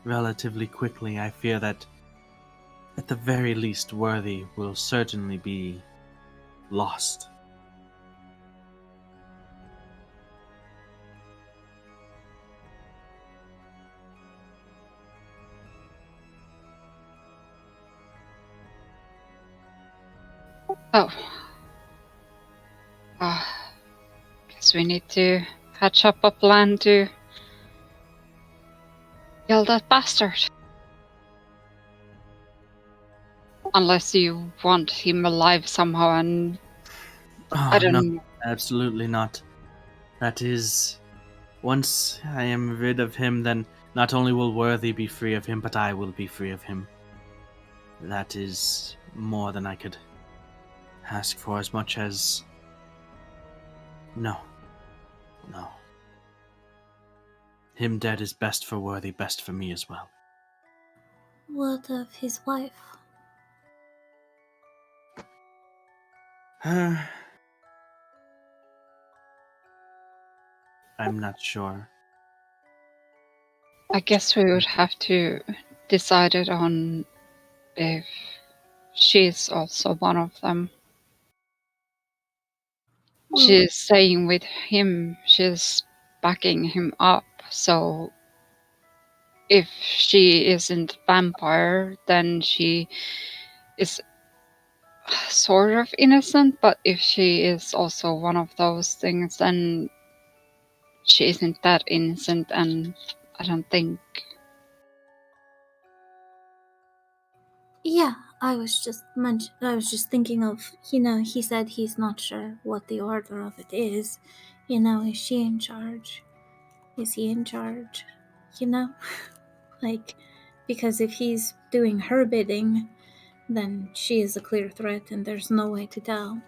relatively quickly, I fear that at the very least Worthy will certainly be lost. Oh. Guess we need to hatch up a plan to kill that bastard. Unless you want him alive somehow, and I Oh, don't no, know. absolutely not. That is, once I am rid of him, then not only will Worthy be free of him, but I will be free of him. That is more than I could ask for, as much as... No. Him dead is best for Worthy, best for me as well. What of his wife? I'm not sure. I guess we would have to decide it on if she's also one of them. Well, She's staying with him, she's backing him up, so if she isn't vampire, then she is sort of innocent, but if she is also one of those things, then she isn't that innocent, and I don't think... yeah, I was just thinking of, he said he's not sure what the order of it is. Is she in charge? Is he in charge? Like, because if he's doing her bidding, then she is a clear threat and there's no way to tell.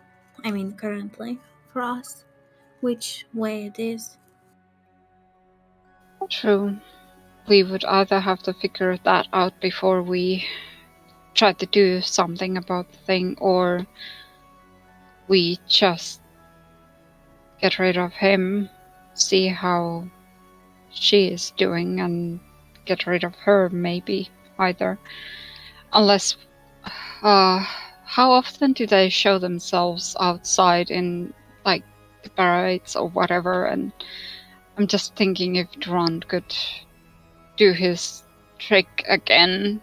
I mean, currently, for us, which way it is. True. We would either have to figure that out before we try to do something about the thing, or we just get rid of him, see how she is doing, and get rid of her, maybe, either. Unless... how often do they show themselves outside in, like, the parades or whatever? And I'm just thinking if Durand could do his trick again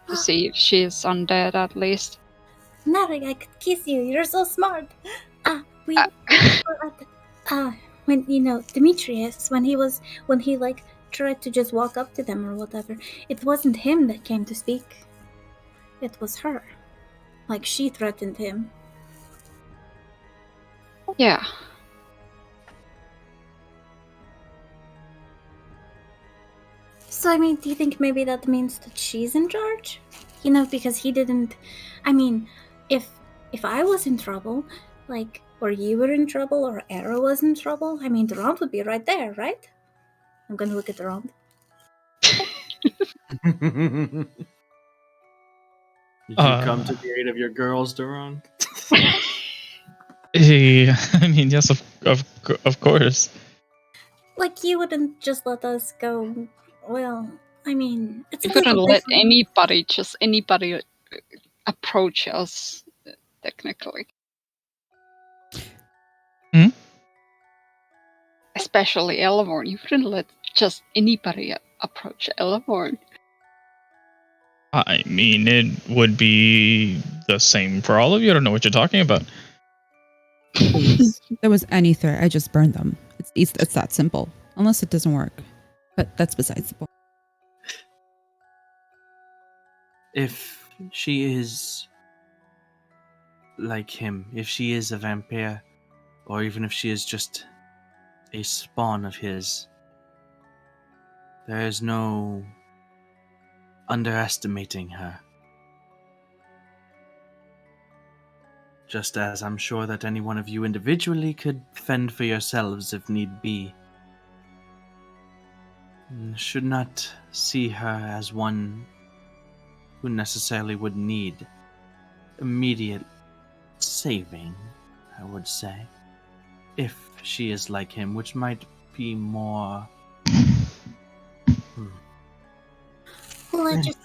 to see if she's undead at least. Nari, I could kiss you. You're so smart. We were at when Demetrius, when he like tried to just walk up to them or whatever. It wasn't him that came to speak. It was her. Like, she threatened him. Yeah. So, I mean, do you think maybe that means that she's in charge? Because he didn't... I mean, if I was in trouble, like, or you were in trouble, or Era was in trouble, I mean, Durand would be right there, right? I'm gonna look at Durand. Did you come to the aid of your girls, Durand? I mean, yes, of course. Like, you wouldn't just let us go... Well, I mean, it's a We couldn't little let different. anybody approach us, technically. Hmm? Especially Elevorn. You wouldn't let just anybody approach Elevorn. I mean, it would be the same for all of you. I don't know what you're talking about. If there was any threat, I just burned them. It's that simple. Unless it doesn't work. But that's besides the point. If she is like him, if she is a vampire, or even if she is just a spawn of his, there is no underestimating her. just as I'm sure that any one of you individually could fend for yourselves if need be. Should not see her as one who necessarily would need immediate saving, I would say. If she is like him, which might be more... Well, I just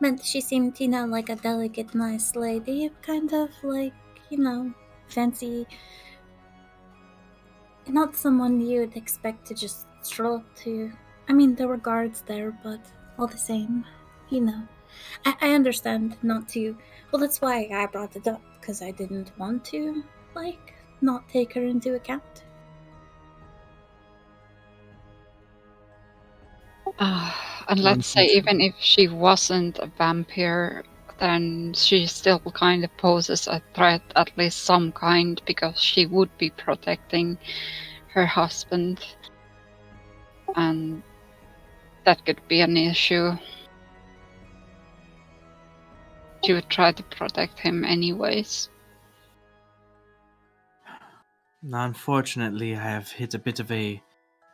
meant she seemed, like a delicate, nice lady. Kind of like, fancy. Not someone you'd expect to just stroll up to. I mean, there were guards there, but all the same, I understand not to. Well, that's why I brought it up, because I didn't want to, not take her into account. And let's say even if she wasn't a vampire, then she still kind of poses a threat, at least some kind, because she would be protecting her husband. And that could be an issue. She would try to protect him anyways. Unfortunately, I have hit a bit of a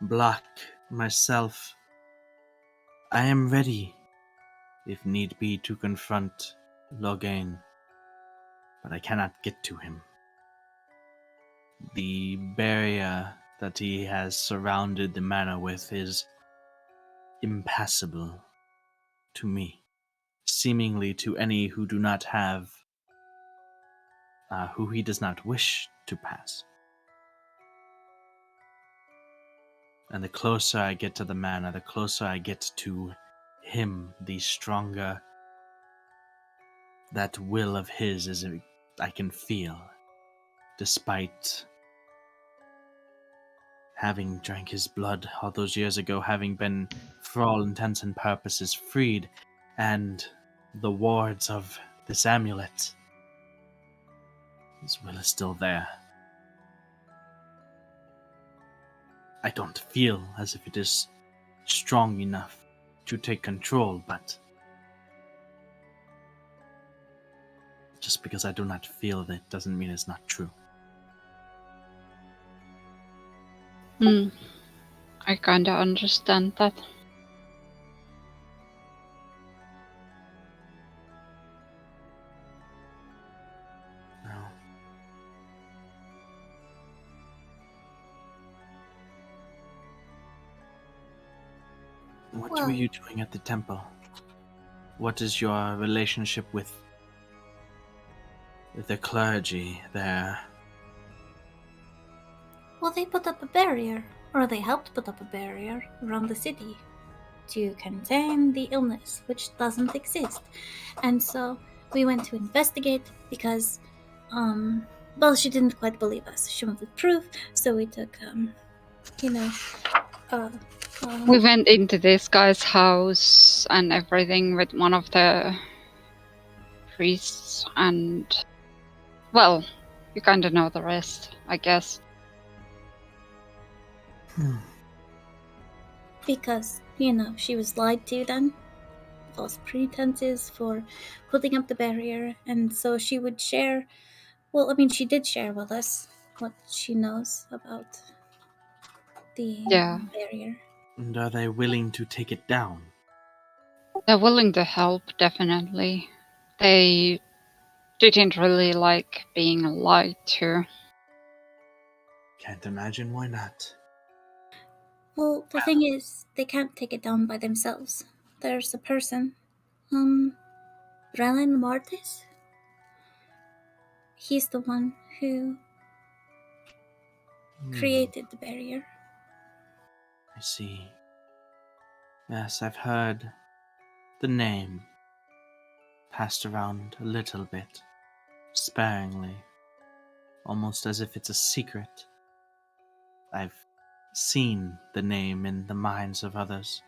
block myself. I am ready, if need be, to confront Logain, but I cannot get to him. The barrier that he has surrounded the manor with is impassable to me, seemingly to any who do not have, who he does not wish to pass. And the closer I get to the manor, the closer I get to him, the stronger that will of his is I can feel, despite having drank his blood all those years ago, having been, for all intents and purposes, freed, and the wards of this amulet. His will is still there. I don't feel as if it is strong enough to take control, but just because I do not feel that doesn't mean it's not true. I kinda understand that. No. What were you doing at the temple? What is your relationship with the clergy there? Well, they put up a barrier, or they helped put up a barrier around the city to contain the illness, which doesn't exist. And so we went to investigate because, she didn't quite believe us. She wanted proof, so we took, We went into this guy's house and everything with one of the priests, and, well, you kinda know the rest, I guess. Because, she was lied to then. False pretenses for putting up the barrier, and so she would share. Well, I mean, she did share with us what she knows about the barrier. And are they willing to take it down? They're willing to help, definitely. They didn't really like being lied to. Can't imagine why not. Well, the thing is, they can't take it down by themselves. There's a person, Brelan Martis. He's the one who created the barrier. I see. Yes, I've heard the name passed around a little bit, sparingly, almost as if it's a secret. I've seen the name in the minds of others.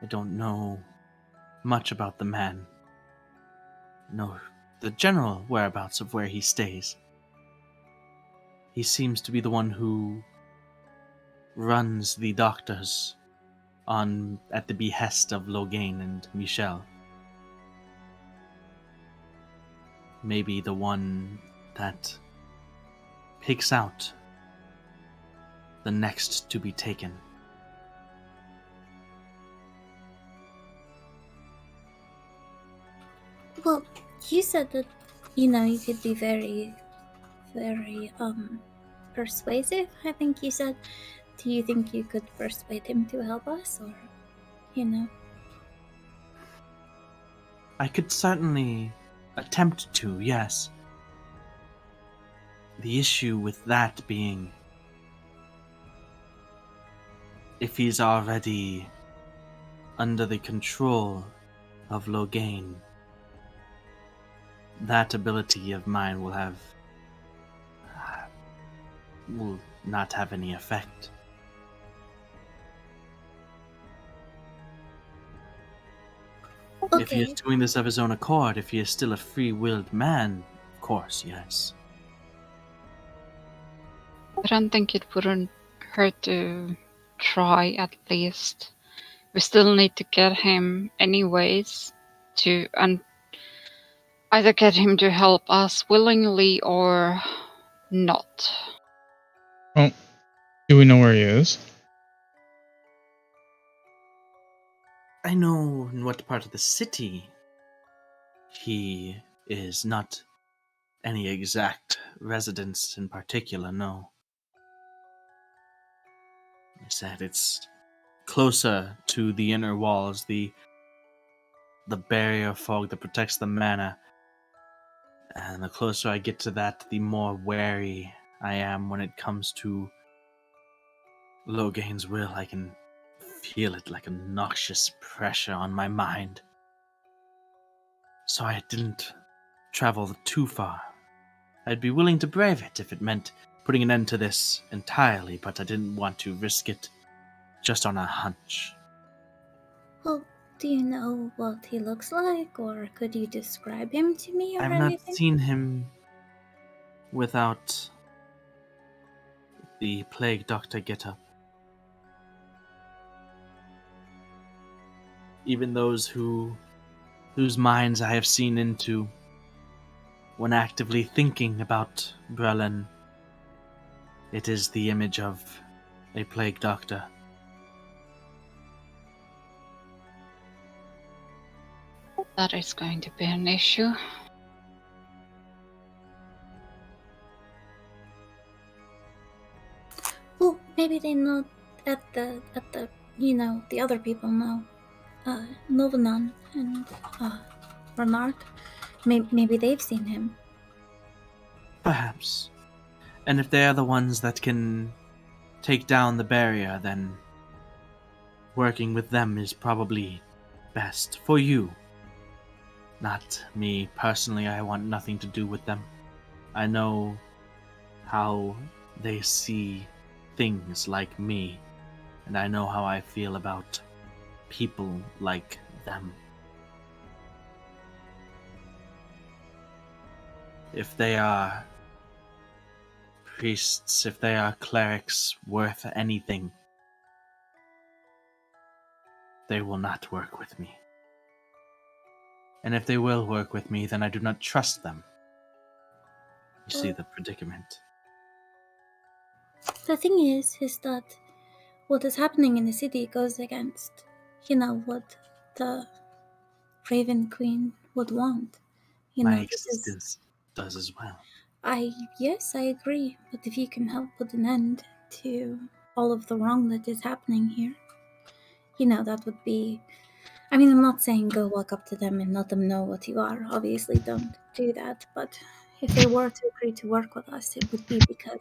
I don't know much about the man. No, the general whereabouts of where he stays. He seems to be the one who runs the doctors at the behest of Logain and Michel. Maybe the one that picks out the next to be taken. Well, you said that, you could be very, very, persuasive, I think you said. Do you think you could persuade him to help us, or, I could certainly attempt to, yes. The issue with that being, if he's already under the control of Logain, that ability of mine will not have any effect. If he is Okay. doing this of his own accord, if he is still a free-willed man, of course, yes. I don't think it wouldn't hurt to try at least. We still need to get him anyways and either get him to help us willingly or not. Well, do we know where he is? I know in what part of the city he is, not any exact residence in particular, no. I said it's closer to the inner walls, the barrier fog that protects the manor. And the closer I get to that, the more wary I am when it comes to Logain's will. I can feel it like a noxious pressure on my mind. So I didn't travel too far. I'd be willing to brave it if it meant putting an end to this entirely, but I didn't want to risk it just on a hunch. Well, do you know what he looks like, or could you describe him to me or I've anything? not seen him without the plague doctor getup. Even those whose minds I have seen into when actively thinking about Brelin, it is the image of a plague doctor. That is going to be an issue. Well, maybe they know at the the other people know. Novenan and Bernard. Maybe they've seen him. Perhaps. And if they are the ones that can take down the barrier, then working with them is probably best for you. Not me personally, I want nothing to do with them. I know how they see things like me, and I know how I feel about people like them. If they are priests, if they are clerics worth anything, they will not work with me. And if they will work with me, then I do not trust them. You see the predicament. The thing is that what is happening in the city goes against, what the Raven Queen would want. My This is. existence does as well. Yes, I agree. But if you can help put an end to all of the wrong that is happening here, that would be. I mean, I'm not saying go walk up to them and let them know what you are. Obviously, don't do that. But if they were to agree to work with us, it would be because,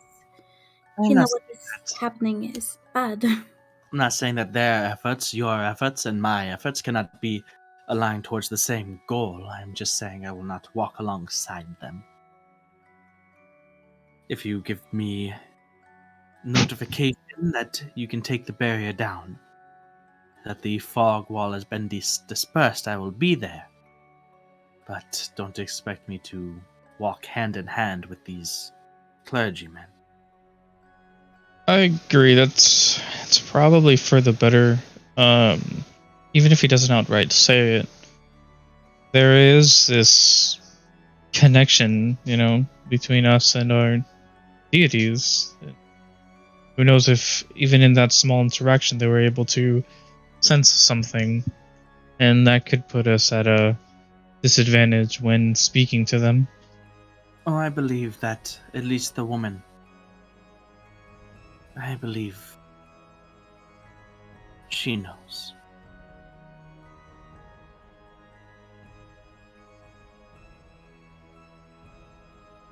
what is happening is bad. I'm not saying that their efforts, your efforts, and my efforts cannot be aligned towards the same goal. I'm just saying I will not walk alongside them. If you give me notification that you can take the barrier down, that the fog wall has been dispersed, I will be there. But don't expect me to walk hand in hand with these clergymen. I agree. It's probably for the better even if he doesn't outright say it, there is this connection, between us and our deities. Who knows if even in that small interaction they were able to sense something, and that could put us at a disadvantage when speaking to them. Oh, I believe that at least the woman. I believe she knows.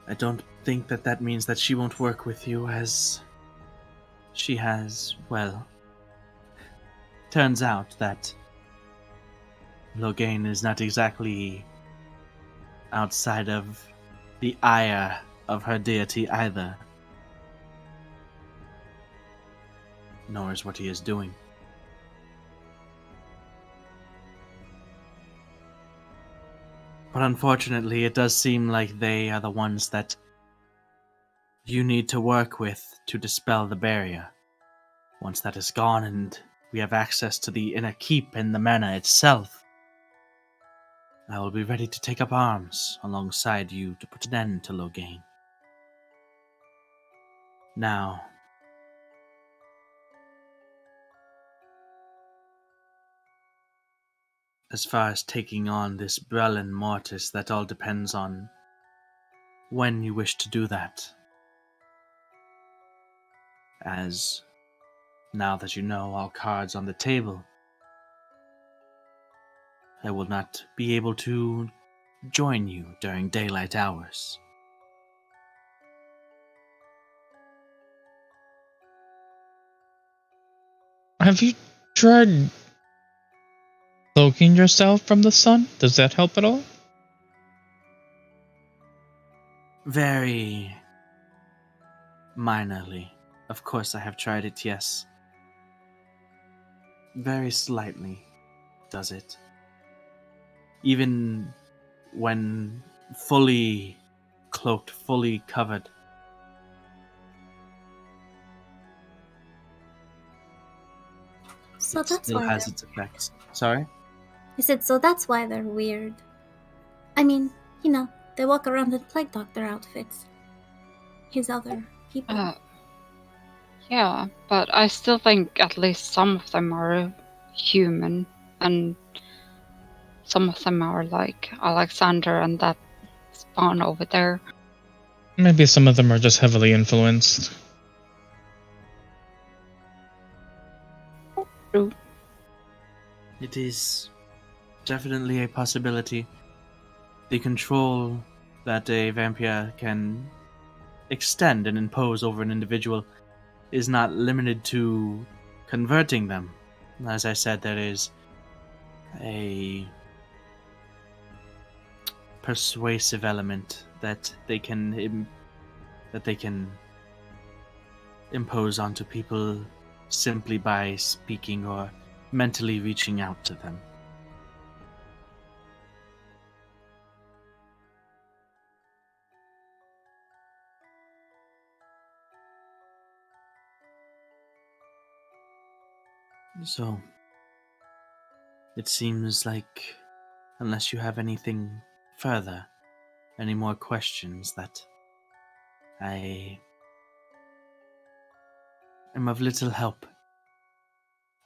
I don't think that means that she won't work with you, as she has, well, turns out that Logain is not exactly outside of the ire of her deity either, nor is what he is doing. But unfortunately, it does seem like they are the ones that you need to work with to dispel the barrier. Once that is gone and we have access to the inner keep and the manor itself, I will be ready to take up arms alongside you to put an end to Logain. Now, as far as taking on this Brelin Mortis, that all depends on when you wish to do that. As now that you know all cards on the table, I will not be able to join you during daylight hours. Have you tried cloaking yourself from the sun? Does that help at all? Very minorly. Of course I have tried it, yes. Very slightly does it. Even when fully cloaked, fully covered. So It that's still why has they're its effects. Sorry? I said, so that's why they're weird. I mean, you know, they walk around in plague doctor outfits. His other people. Yeah, but I still think at least some of them are human, and some of them are like Alexander and that spawn over there. Maybe some of them are just heavily influenced. True. It is definitely a possibility. The control that a vampire can extend and impose over an individual is not limited to converting them. As I said, there is a persuasive element that they can impose onto people simply by speaking or mentally reaching out to them. So, it seems like, unless you have anything further, any more questions, that I am of little help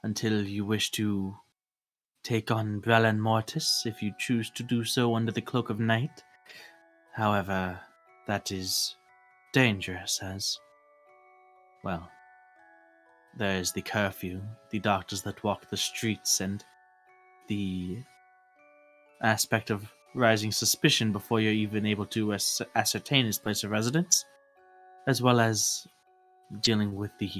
until you wish to take on Brelan Mortis, if you choose to do so under the cloak of night. However, that is dangerous, as, well, there is the curfew, the doctors that walk the streets, and the aspect of rising suspicion before you're even able to ascertain his place of residence, as well as dealing with the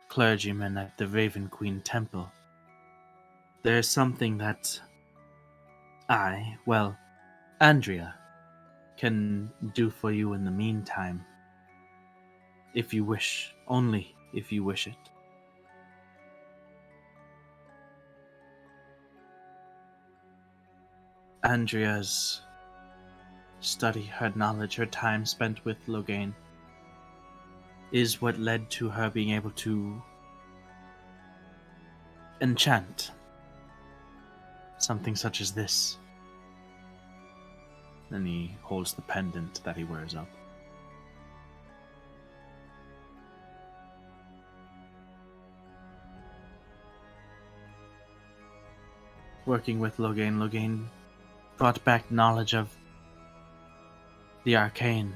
clergyman at the Raven Queen Temple. There is something that Andrea, can do for you in the meantime. If you wish, only if you wish it. Andrea's study, her knowledge, her time spent with Logain is what led to her being able to enchant something such as this. And he holds the pendant that he wears up. Working with Loghain brought back knowledge of the arcane.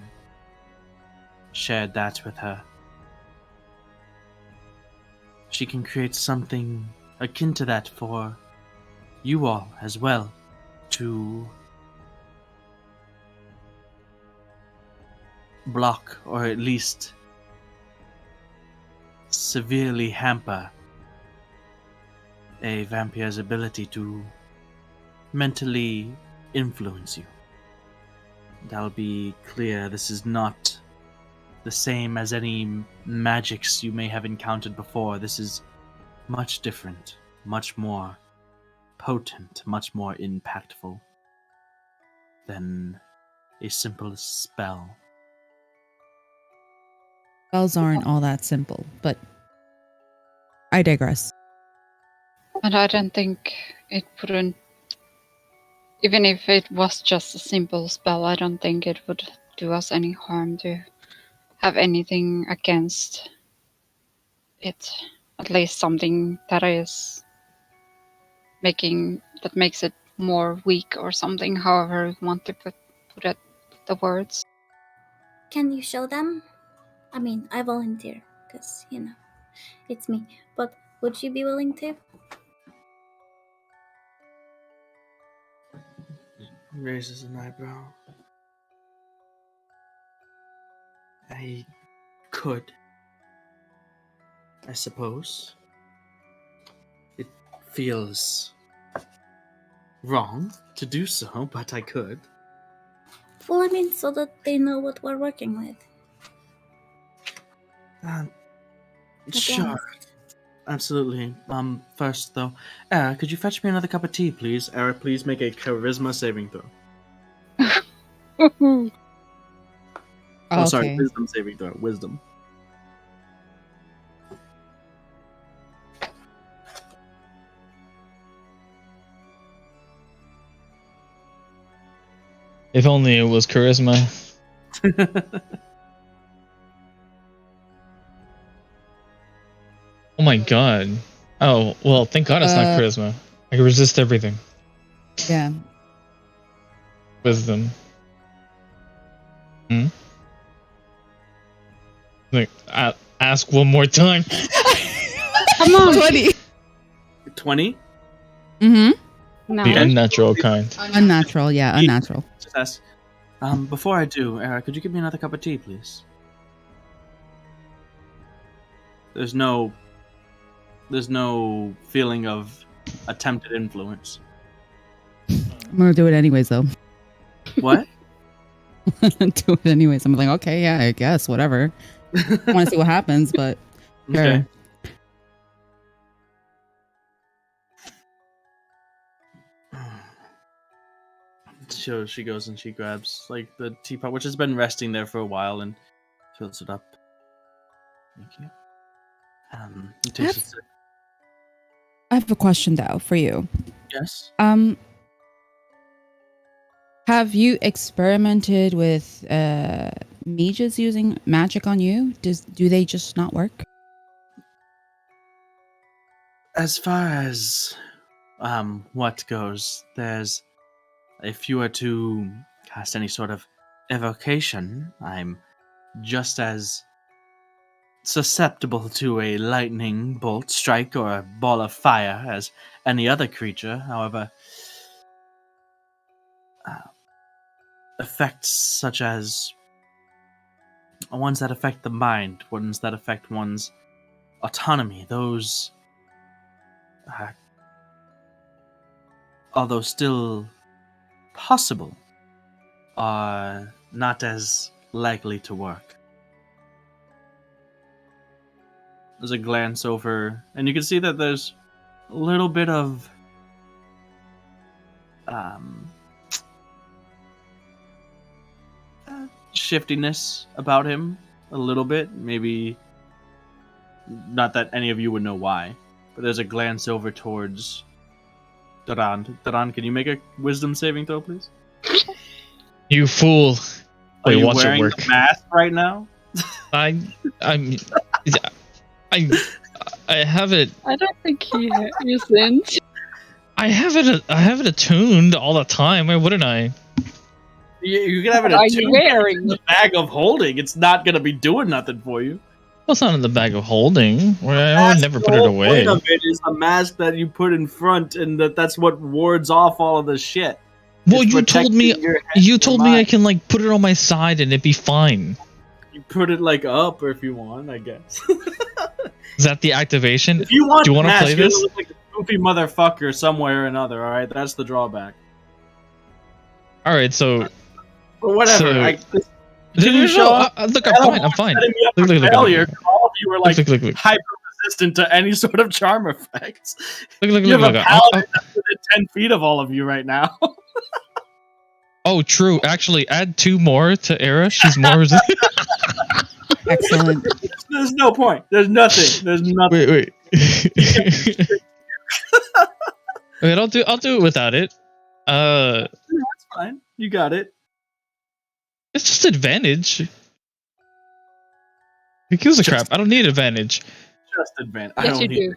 Shared that with her. She can create something akin to that for you all as well, to block or at least severely hamper a vampire's ability to mentally influence you. And I'll be clear, this is not the same as any magics you may have encountered before. This is much different, much more potent, much more impactful than a simple spell. Spells aren't all that simple, but I digress. And I don't think it wouldn't, even if it was just a simple spell, I don't think it would do us any harm to have anything against it. At least something that makes it more weak or something, however you want to put it, the words. Can you show them? I mean, I volunteer, because, it's me. But would you be willing to? Raises an eyebrow. I could, I suppose. It feels wrong to do so, but I could. Well, I mean, so that they know what we're working with. Sure. Against. Absolutely. First though, Era, could you fetch me another cup of tea, please? Era, please make a charisma saving throw. Oh, sorry, Okay. wisdom saving throw. Wisdom. If only it was charisma. Oh my god. Oh, well, thank god it's not charisma. I can resist everything. Yeah. Wisdom. Like, ask one more time. Come on! 20. 20? Mm-hmm. No. The unnatural kind. Unnatural, yeah, unnatural. Just ask. Before I do, Era, could you give me another cup of tea, please? There's no feeling of attempted influence. I'm gonna do it anyways, though. What? Do it anyways. I'm like, okay, yeah, I guess, whatever. I want to see what happens, but Okay. So she goes and she grabs like the teapot, which has been resting there for a while, and fills it up. Thank you. It takes a sip. I have a question though for you. Yes. Have you experimented with mages using magic on you? Do they just not work? As far as what goes, there's if you were to cast any sort of evocation, I'm just as susceptible to a lightning bolt strike or a ball of fire as any other creature. However, effects such as ones that affect the mind, ones that affect one's autonomy, those, although still possible, are not as likely to work. There's a glance over, and you can see that there's a little bit of shiftiness about him, a little bit. Maybe not that any of you would know why, but there's a glance over towards Daran. Daran, can you make a wisdom saving throw, please? You fool. Are Wait, you watch it wearing work. the mask right now? I'm I have it. I don't think he isn't. I have it attuned all the time. Why wouldn't I? You can have it What are you attuned, but it's wearing? in the bag of holding. It's not gonna be doing nothing for you. Well, it's not in the bag of holding. I would That's never the put it whole away. Point of it is a mask that you put in front, and that's what wards off all of the shit. Well, It's you told me protecting your head you and told your me I mind. can like put it on my side and it'd be fine. You put it like up, or if you want, I guess. Is that the activation? If you want, Do you the want to mask, play you're this? gonna look like a goofy motherfucker somewhere or another. All right, that's the drawback. All right, so But whatever. So- Can you show up? look, I'm fine. I'm fine. Setting me up Look, for look, look, failure. look, 'Cause all of you were like look. hyper resistant to any sort of charm effects. Look, You have a look. paladin that's within 10 feet of all of you right now. Oh, true. Actually, add 2 more to Era. She's more resistant. Excellent. There's no point. There's nothing. There's nothing. Wait. Wait, I'll do it without it. That's fine. You got it. It's just advantage. Who gives a crap? I don't need advantage. Just advantage. I Yes, don't you need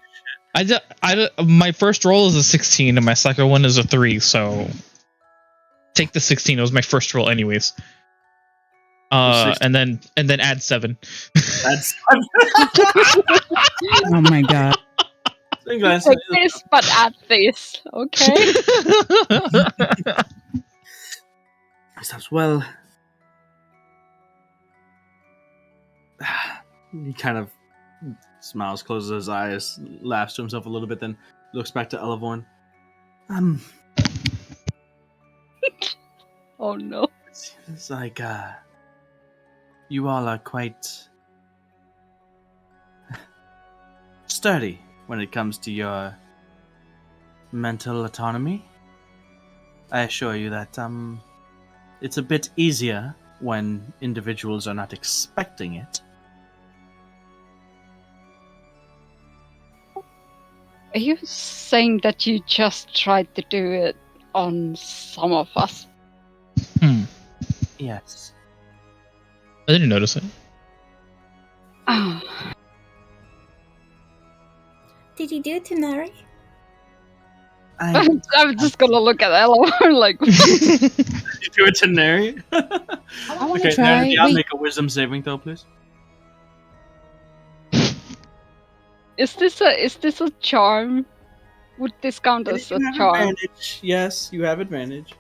do. My first roll is a 16 and my second one is a 3, so take the 16. It was my first roll anyways. And then add 7. That's Oh my god. Take this, but add this, okay? Stops. Well, he kind of smiles, closes his eyes, laughs to himself a little bit, then looks back to Elevorn. Oh no. It's like, you all are quite sturdy when it comes to your mental autonomy. I assure you that, it's a bit easier when individuals are not expecting it. Are you saying that you just tried to do it on some of us? Yes. I didn't notice it. Ah, Did you do it to Nari? I'm just gonna look at Ella like, You do it to Neri? I want to Okay, try. Neri, I'll Wait, make a wisdom saving throw, please. is this a charm? Would this count as a You have charm? advantage. Yes, you have advantage.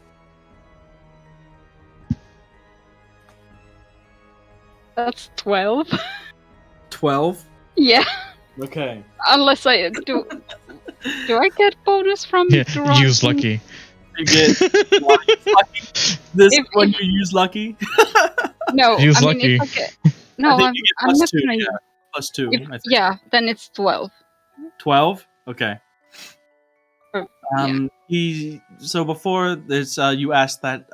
That's 12. 12? Yeah, Okay. unless I do. Do I get bonus from Yeah, drawing? use lucky. You get lucky. This If- when you use lucky? No, Use I mean lucky. it's okay. No, I think I'm you get I'm plus not 2. gonna. Yeah, plus 2. If, I think. yeah, then it's 12. 12? Okay. Yeah. He so before this you asked that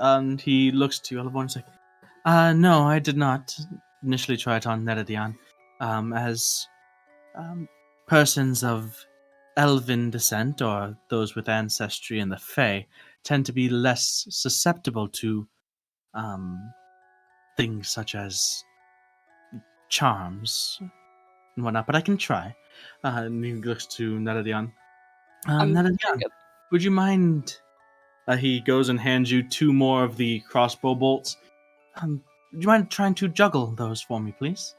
he looks to you, Elevorn, and is like, no, I did not initially try it on Neredian. As persons of elven descent or those with ancestry in the Fae tend to be less susceptible to things such as charms and whatnot, but I can try. And he looks to Neredian. Neredian, would you mind? He goes and hands you 2 more of the crossbow bolts. Would you mind trying to juggle those for me, please?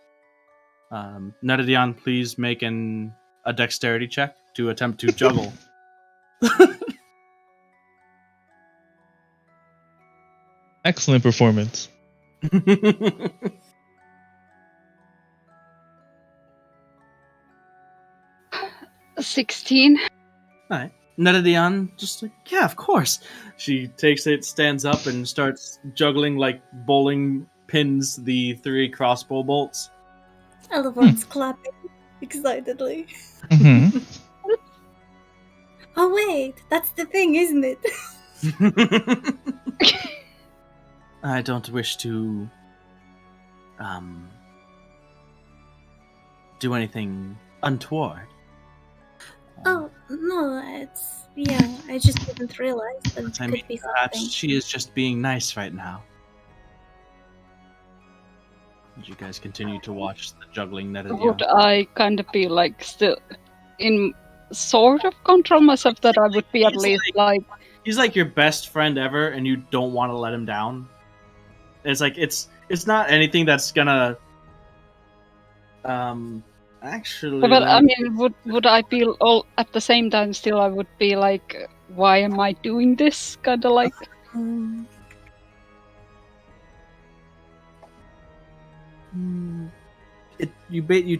Neredian, please make a dexterity check to attempt to juggle. Excellent performance. 16. Alright. Neredian, just like, yeah, of course. She takes it, stands up, and starts juggling like bowling pins the 3 crossbow bolts. Elevorn's clapping excitedly. Mm-hmm. Oh wait, that's the thing, isn't it? I don't wish to do anything untoward. Oh, no, I just didn't realize that it I could mean, be perhaps something. she is just being nice right now. Did you guys continue to watch the juggling net of the Would I kind of be like still in sort of control myself that I would be at He's least like He's like your best friend ever, and you don't want to let him down. It's like it's not anything that's gonna actually but let I me mean would I be all at the same time still I would be like why am I doing this kind of like Mm, you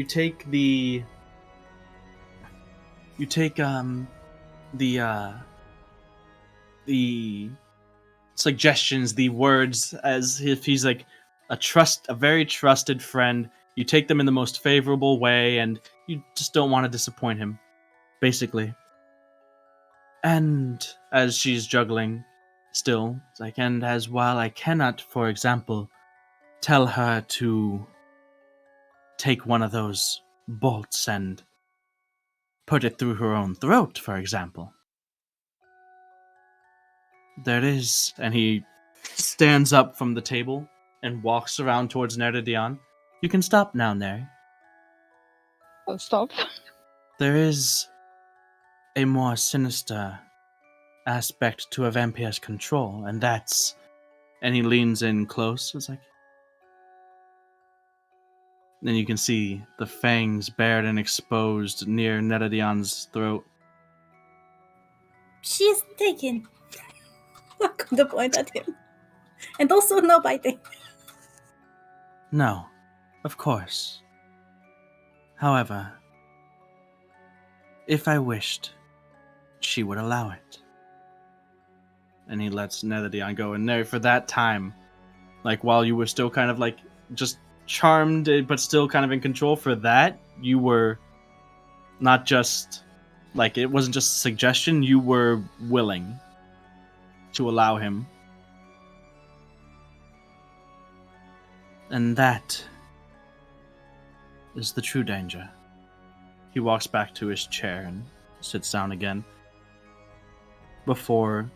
take the the the suggestions, the words, as if he's like a very trusted friend. You take them in the most favorable way, and you just don't want to disappoint him, basically. And as she's juggling, still, it's like, and as while I cannot, for example, tell her to take one of those bolts and put it through her own throat, for example. There is, and he stands up from the table and walks around towards Nerdidion. You can stop now, Neri. stop? There is a more sinister aspect to a vampire's control, and that's. And he leans in close. It's like. Then you can see the fangs bared and exposed near Netadion's throat. she's taken. I'm going to point at him. And also no biting. No, of course. However, if I wished, she would allow it. And he lets Netherdion go. And there, for that time, like while you were still kind of like just charmed, but still kind of in control, for that, you were not just like it wasn't just a suggestion, you were willing to allow him. And that is the true danger. He walks back to his chair and sits down again before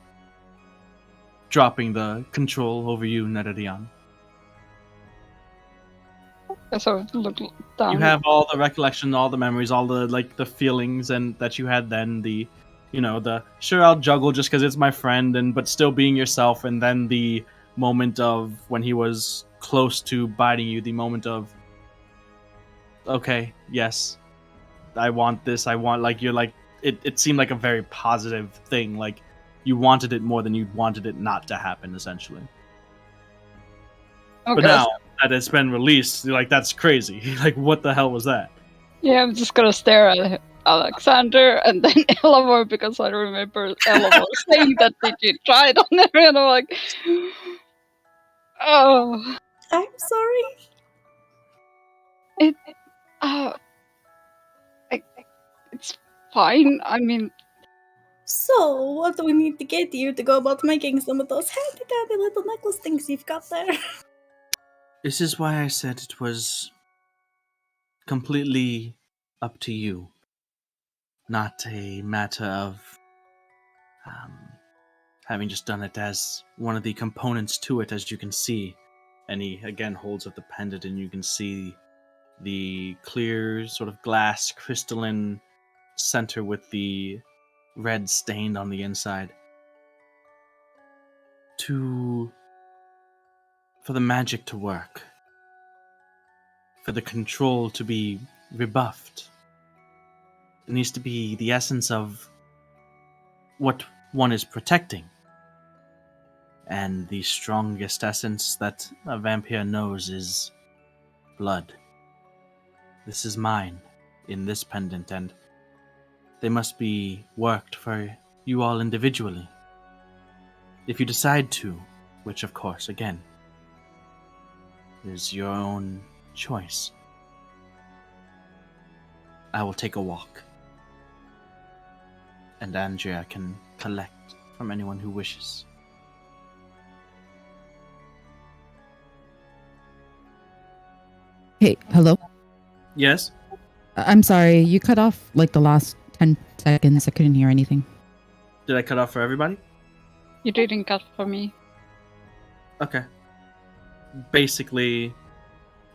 dropping the control over you, Netadion. So look down. You have all the recollection, all the memories, all the like the feelings and that you had then, the sure I'll juggle just because it's my friend, and but still being yourself, and then the moment of when he was close to biting you, the moment of okay, yes, I want this, I want, like, you're like it seemed like a very positive thing, like you wanted it more than you wanted it not to happen, essentially. Okay. But now that it's been released, you're like, that's crazy. Like, what the hell was that? Yeah, I'm just gonna stare at Alexander and then Elavor because I remember Elavor saying that did you try it on there and I'm like oh I'm sorry. uh, it's fine. I mean So, what do we need to get you to go about making some of those handy-dandy little necklace things you've got there? This is why I said it was completely up to you, not a matter of having just done it as one of the components to it, as you can see. And he again holds up the pendant, and you can see the clear, sort of glass, crystalline center with the red stained on the inside. For the magic to work, for the control to be rebuffed, it needs to be the essence of what one is protecting. And the strongest essence that a vampire knows is blood. This is mine in this pendant, and they must be worked for you all individually. If you decide to, which of course, again, is your own choice, I will take a walk. And Andrea can collect from anyone who wishes. Hey, hello. Yes? I'm sorry, you cut off like the last 10 seconds. I couldn't hear anything. Did I cut off for everybody? You didn't cut for me. Okay. Basically,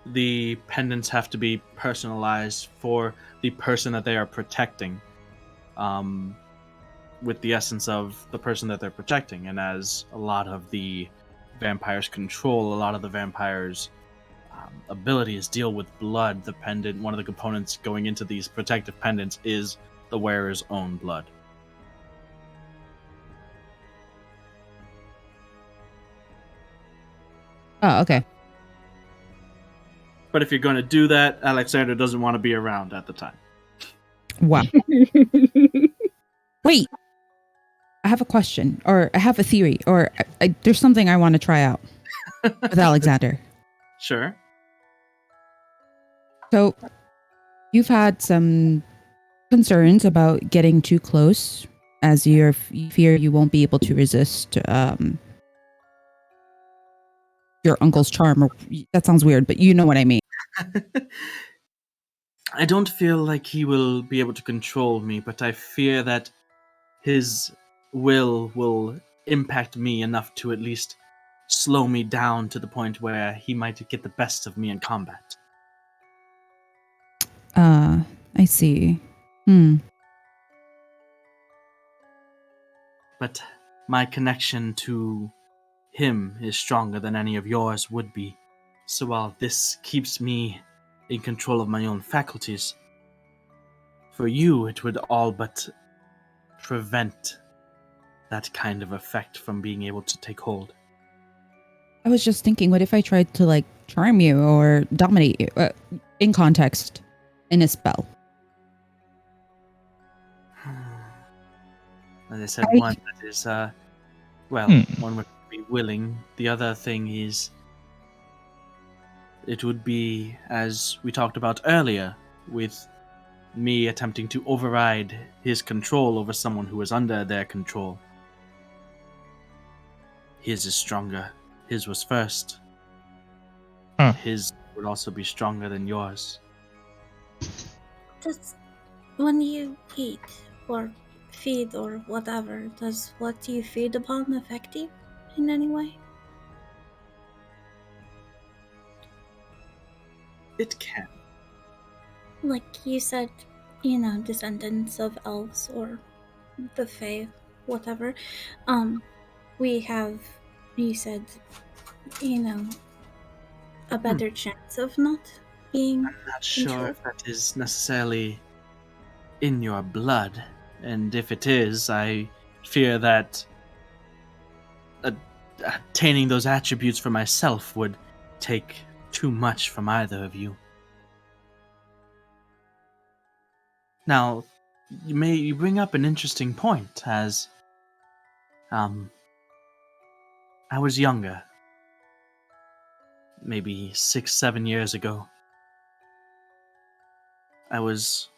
the pendants have to be personalized for the person that they are protecting, with the essence of the person that they're protecting. And as a lot of the vampires control, a lot of the vampires' abilities deal with blood, the pendant, one of the components going into these protective pendants is the wearer's own blood. Oh, okay. But if you're going to do that, Alexander doesn't want to be around at the time. Wow. Wait. I have a question, or I have a theory, or there's something I want to try out with Alexander. Sure. So, you've had some concerns about getting too close, as you fear you won't be able to resist your uncle's charm. Or that sounds weird, but you know what I mean. I don't feel like he will be able to control me, but I fear that his will impact me enough to at least slow me down to the point where he might get the best of me in combat. I see. But my connection to him is stronger than any of yours would be. So while this keeps me in control of my own faculties, for you it would all but prevent that kind of effect from being able to take hold. I was just thinking, what if I tried to like charm you or dominate you in context in a spell? As I said, one that is, one would be willing. The other thing is, it would be, as we talked about earlier, with me attempting to override his control over someone who is under their control. His is stronger. His was first. His would also be stronger than yours. Does when you eat or feed or whatever, does what you feed upon affect you in any way? It can. Like you said, descendants of elves or the fae, whatever. We have, you said, a better chance of not being I'm not sure controlled. if that is necessarily in your blood, and if it is, I fear that attaining those attributes for myself would take too much from either of you. Now, you bring up an interesting point, as I was younger, maybe 6-7 years ago. I was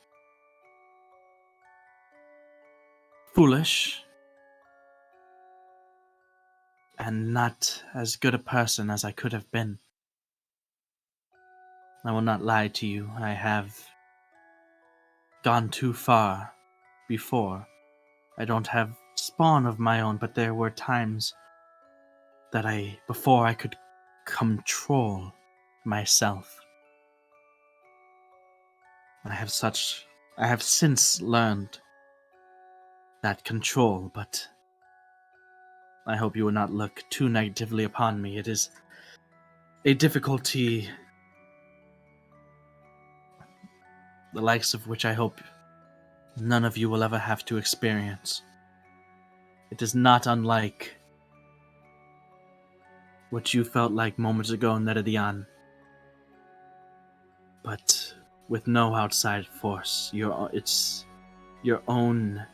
foolish and not as good a person as I could have been. I will not lie to you, I have gone too far before. I don't have spawn of my own, but there were times that before I could control myself. I have since learned that control, but I hope you will not look too negatively upon me. It is a difficulty the likes of which I hope none of you will ever have to experience. It is not unlike what you felt like moments ago in Neredian, but with no outside force. It's your own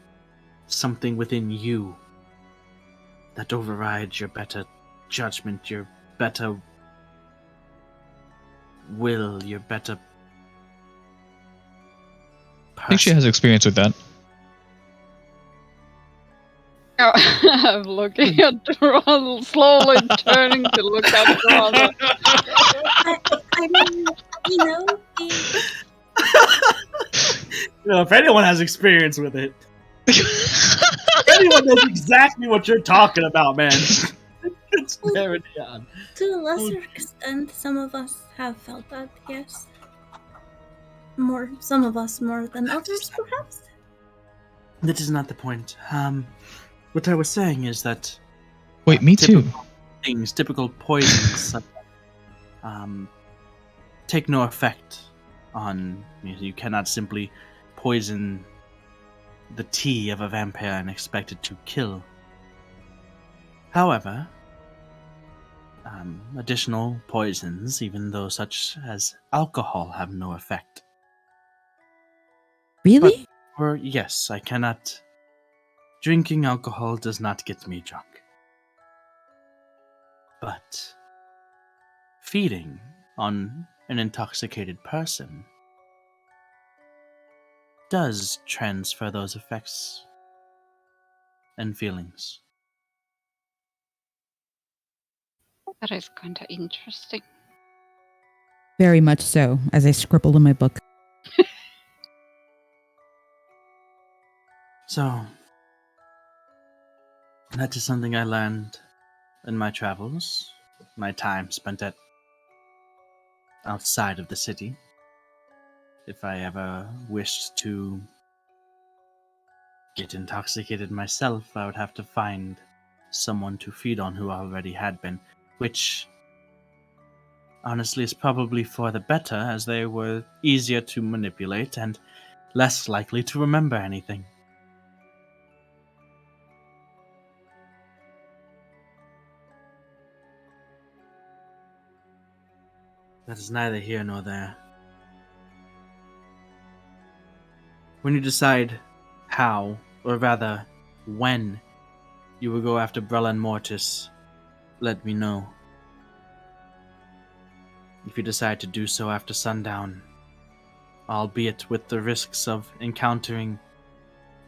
something within you that overrides your better judgment, your better will, your better person. I think she has experience with that. I'm looking at Ronald, slowly turning to look at Ronald. I mean, No, if anyone has experience with it, anyone knows exactly what you're talking about, man. It's Meridian. To a lesser extent, some of us have felt that, yes. Some of us more than others, perhaps. That is not the point. What I was saying is that Wait, me too. typical poisons, take no effect on. You cannot simply poison the tea of a vampire and expect it to kill. However, additional poisons, even though such as alcohol, have no effect. Really? Or yes, I cannot. Drinking alcohol does not get me drunk. But feeding on an intoxicated person does transfer those effects and feelings. That is kind of interesting. Very much so, as I scribbled in my book. So, that is something I learned in my travels, my time spent outside of the city. If I ever wished to get intoxicated myself, I would have to find someone to feed on who already had been, which honestly is probably for the better, as they were easier to manipulate and less likely to remember anything. That is neither here nor there. When you decide how, or rather when, you will go after Brella and Mortis, let me know. If you decide to do so after sundown, albeit with the risks of encountering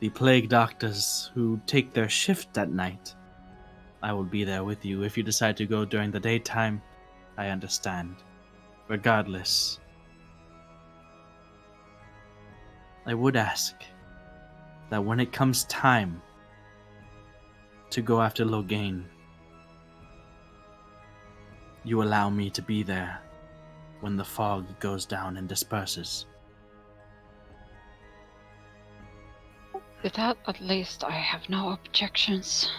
the plague doctors who take their shift at night, I will be there with you. If you decide to go during the daytime, I understand. Regardless, I would ask that when it comes time to go after Logain, you allow me to be there when the fog goes down and disperses. To that, at least, I have no objections.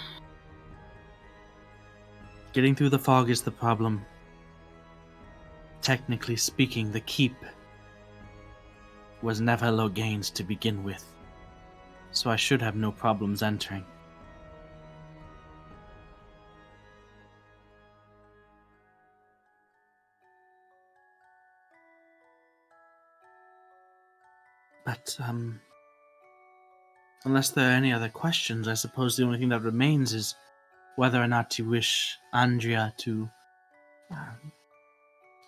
Getting through the fog is the problem. Technically speaking, the keep was never Logain's to begin with, so I should have no problems entering. But, unless there are any other questions, I suppose the only thing that remains is whether or not you wish Andrea to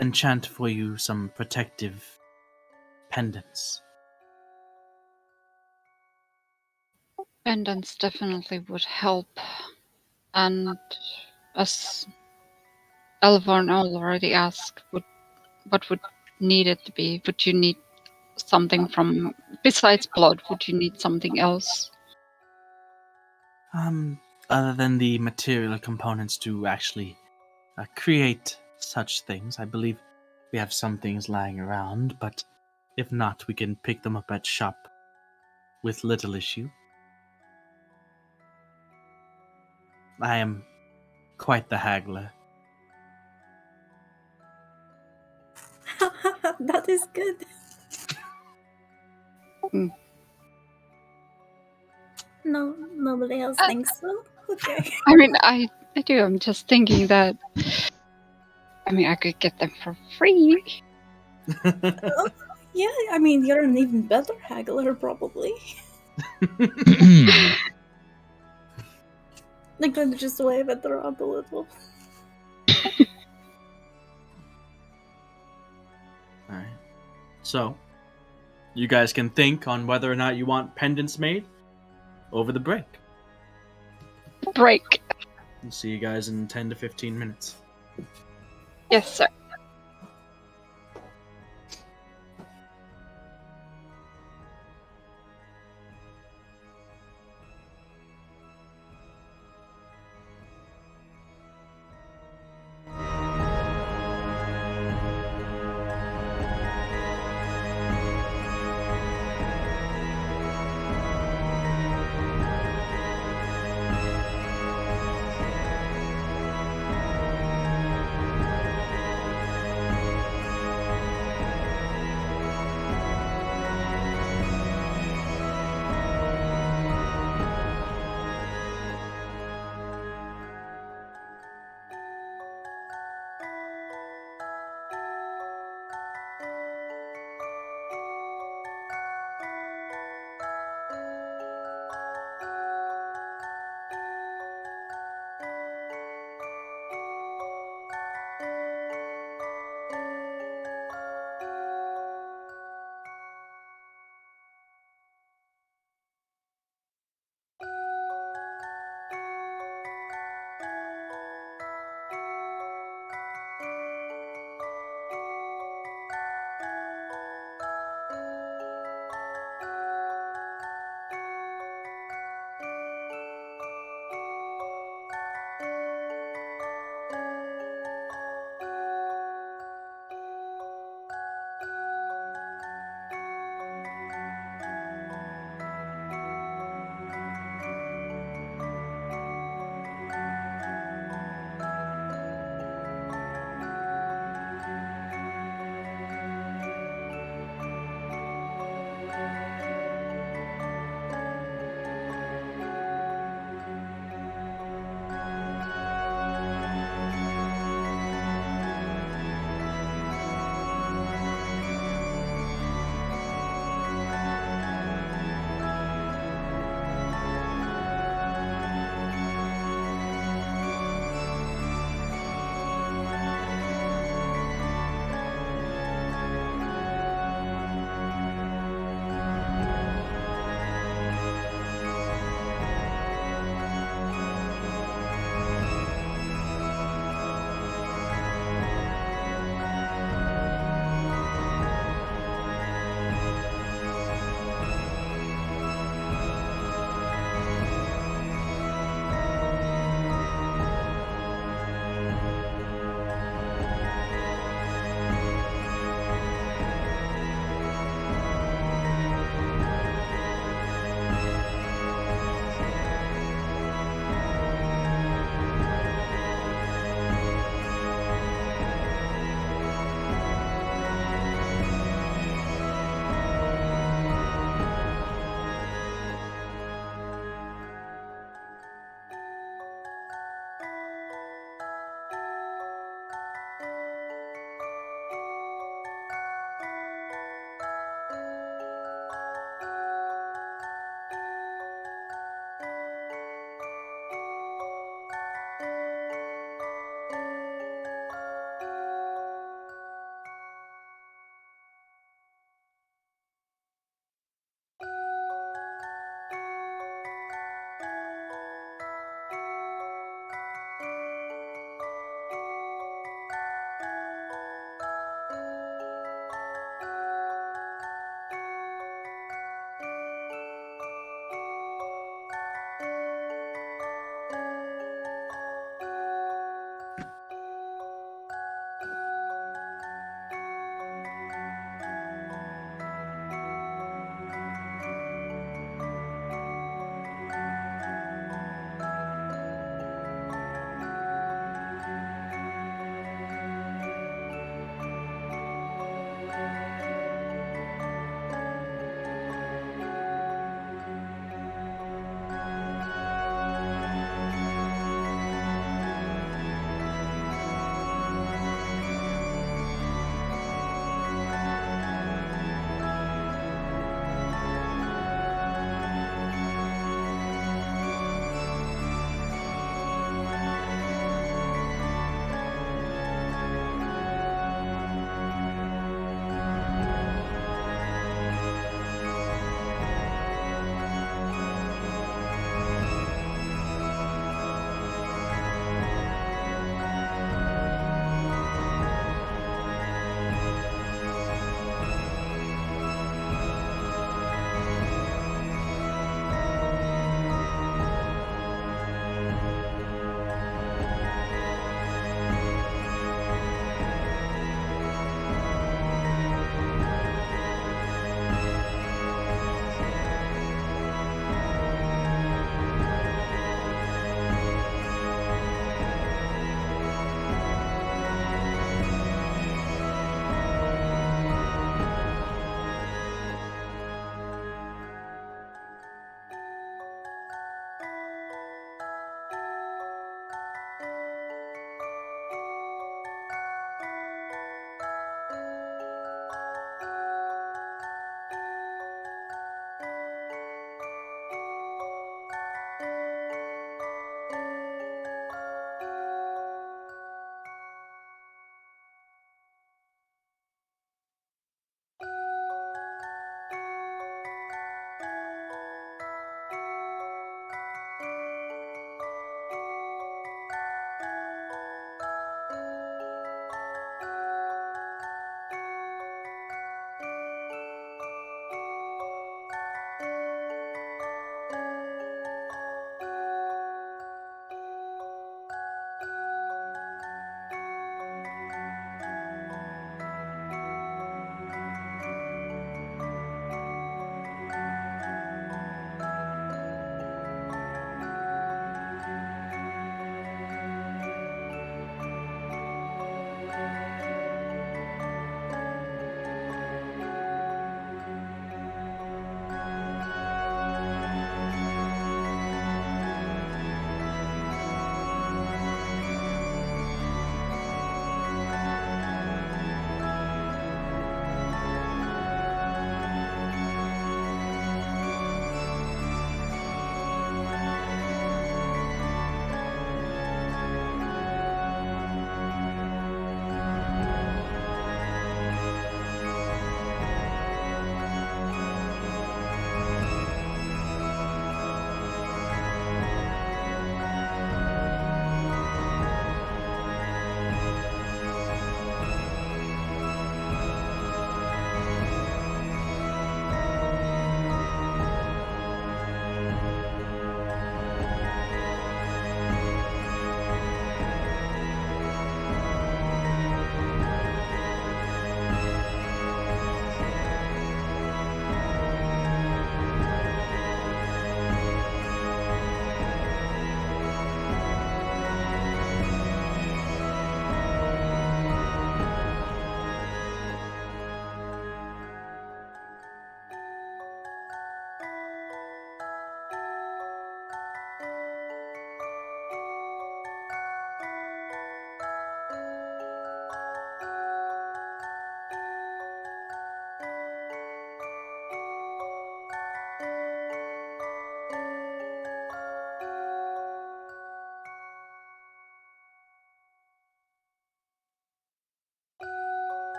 enchant for you some protective pendants. Pendants definitely would help. And as Elvarn already asked, what would need it to be? Would you need something from, besides blood, would you need something else? Other than the material components to actually create such things, I believe we have some things lying around, but if not, we can pick them up at shop with little issue. I am quite the haggler. That is good. No, nobody else thinks so. Okay. I mean, I do. I'm just thinking that. I mean, I could get them for free. Oh, yeah, I mean, you're an even better haggler, probably. I'm going to just wave it around a little. Alright. So, you guys can think on whether or not you want pendants made over the break. Break. I'll see you guys in 10 to 15 minutes. Yes, sir.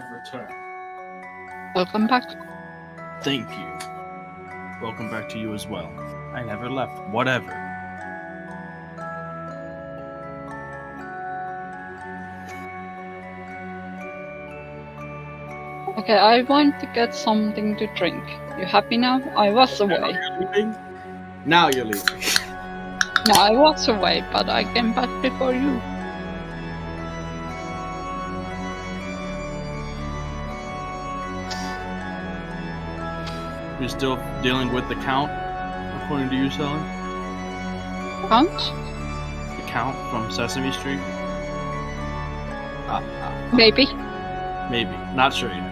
have returned. Welcome back. Thank you. Welcome back to you as well. I never left. Whatever. Okay, I want to get something to drink. You happy now? I was away. You're leaving? Now you're leaving. No, I was away, but I came back before you. You're still dealing with the Count, according to you, Cele? Count? The Count from Sesame Street? Maybe. Maybe. Not sure yet.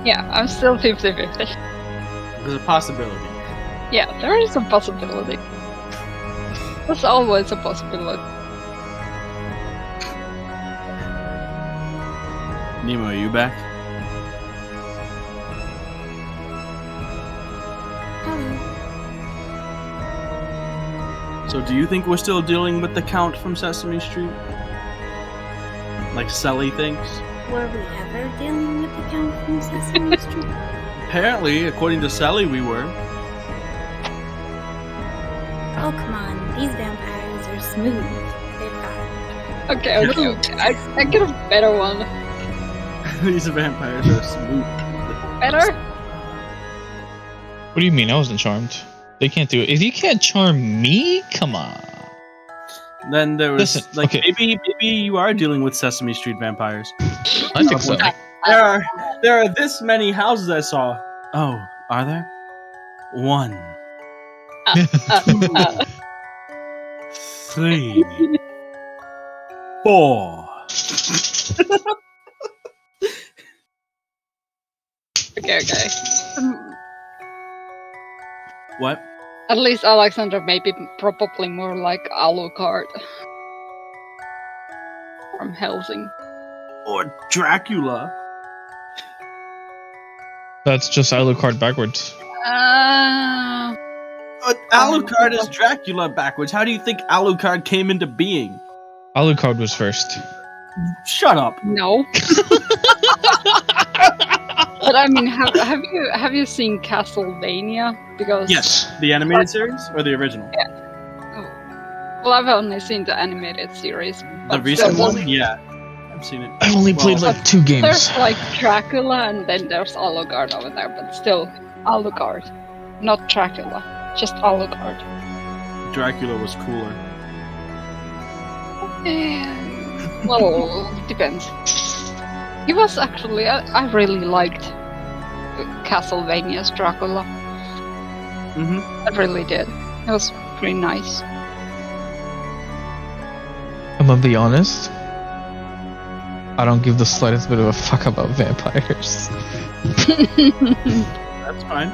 Yeah, I'm still 50-50. There's a possibility. Yeah, there is a possibility. There's always a possibility. Nimue, are you back? Hello. So do you think we're still dealing with the Count from Sesame Street? Like Cele thinks? Were we ever dealing with the Count from Sesame Street? Apparently, according to Cele, we were. Oh, come on. These vampires are smooth. They've got Okay. I get a better one. These vampires are smooth. Better? What do you mean? I wasn't charmed. They can't do it. If you can't charm me, come on. Then there was Listen, like okay. maybe you are dealing with Sesame Street vampires. I think so. There are this many houses I saw. Oh, are there? 1, 3, 4. Okay. What? At least Alexander may be probably more like Alucard from Helsing. Or Dracula? That's just Alucard backwards. Alucard is Dracula backwards. How do you think Alucard came into being? Alucard was first. Shut up. No. But I mean, have you seen Castlevania? Because Yes. The animated series or the original? well, I've only seen the animated series. The but recent there's- one? Yeah. I've seen it. I only played Well, like 2 games. There's like Dracula and then there's Alucard over there, but still Alucard, not Dracula, just Alucard. Dracula was cooler. Well, depends. He was actually, I really liked Castlevania's Dracula. Mm-hmm. I really did. It was pretty nice. I'm gonna be honest. I don't give the slightest bit of a fuck about vampires. That's fine.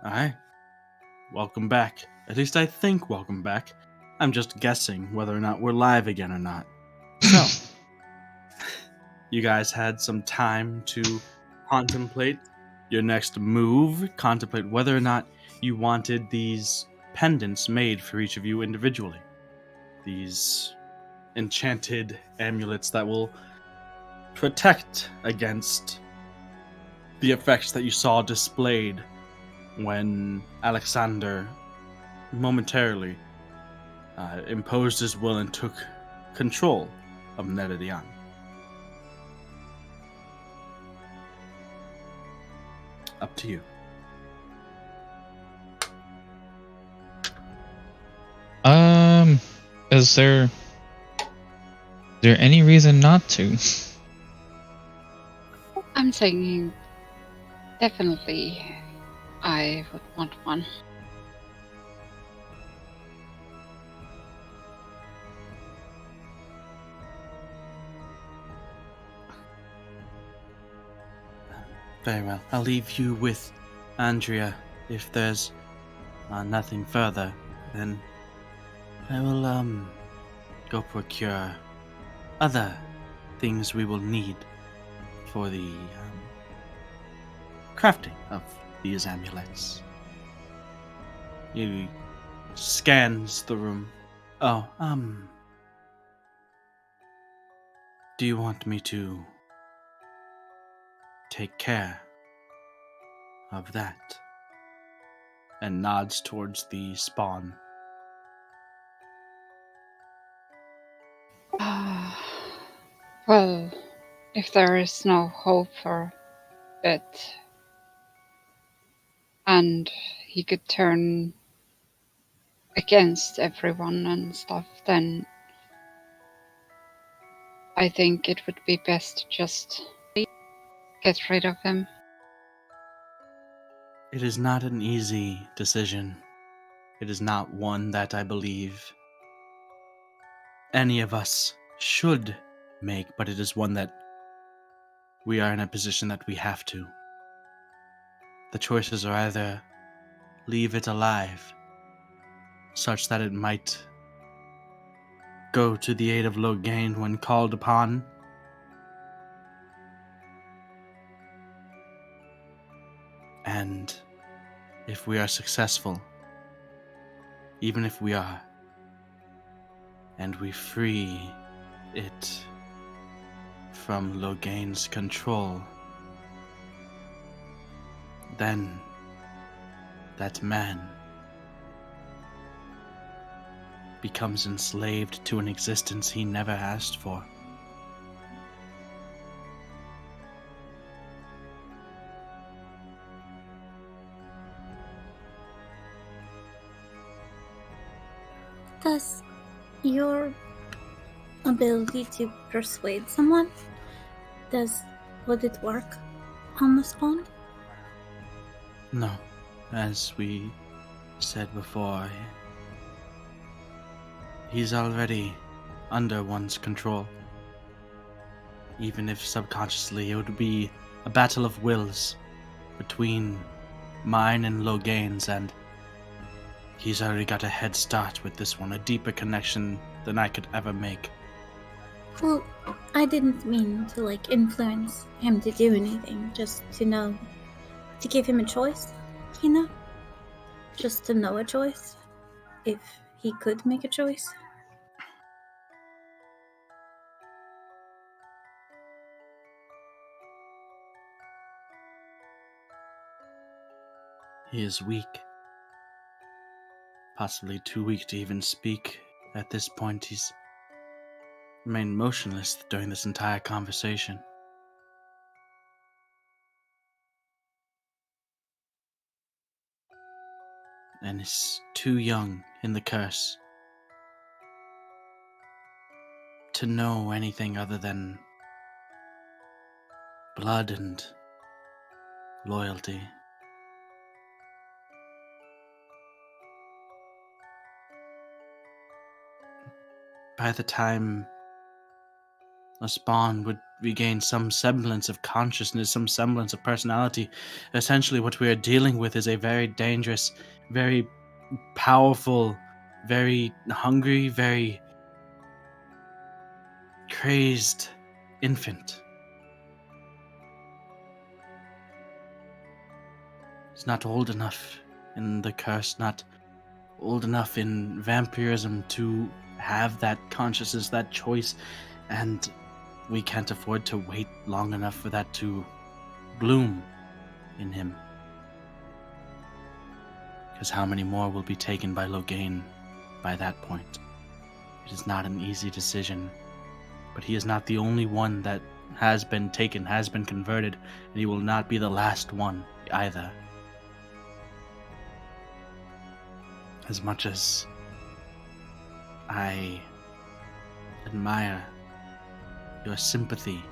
Alright. Welcome back. At least I think welcome back. I'm just guessing whether or not we're live again or not. So, you guys had some time to contemplate your next move, contemplate whether or not you wanted these pendants made for each of you individually. These enchanted amulets that will protect against the effects that you saw displayed when Alexander momentarily imposed his will and took control of Neredian. Up to you. Is there any reason not to? I'm saying definitely I would want one. Very well. I'll leave you with Andrea. If there's nothing further, then I will go procure other things we will need for the crafting of these amulets. He scans the room. Oh, do you want me to take care of that? And nods towards the spawn. Well, if there is no hope for it, and he could turn against everyone and stuff, then I think it would be best to just get rid of him. It is not an easy decision. It is not one that I believe any of us should make, but it is one that we are in a position that we have to. The choices are either leave it alive, such that it might go to the aid of Logain when called upon, and if we are successful, even if we are, and we free it from Logain's control, then that man becomes enslaved to an existence he never asked for. Does your ability to persuade someone, would it work on the spawn? No, as we said before, he's already under one's control. Even if subconsciously, it would be a battle of wills between mine and Logain's, and he's already got a head start with this one, a deeper connection than I could ever make. Well, I didn't mean to influence him to do anything, just to know, to give him a choice, just to know a choice, if he could make a choice. He is weak. Possibly too weak to even speak at this point. He's remained motionless during this entire conversation. And is too young in the curse to know anything other than blood and loyalty. By the time a spawn would regain some semblance of consciousness, some semblance of personality. Essentially, what we are dealing with is a very dangerous, very powerful, very hungry, very crazed infant. He's not old enough in the curse, not old enough in vampirism to have that consciousness, that choice, and we can't afford to wait long enough for that to bloom in him. Because how many more will be taken by Logain by that point? It is not an easy decision, but he is not the only one that has been taken, has been converted, and he will not be the last one either. As much as I admire your sympathy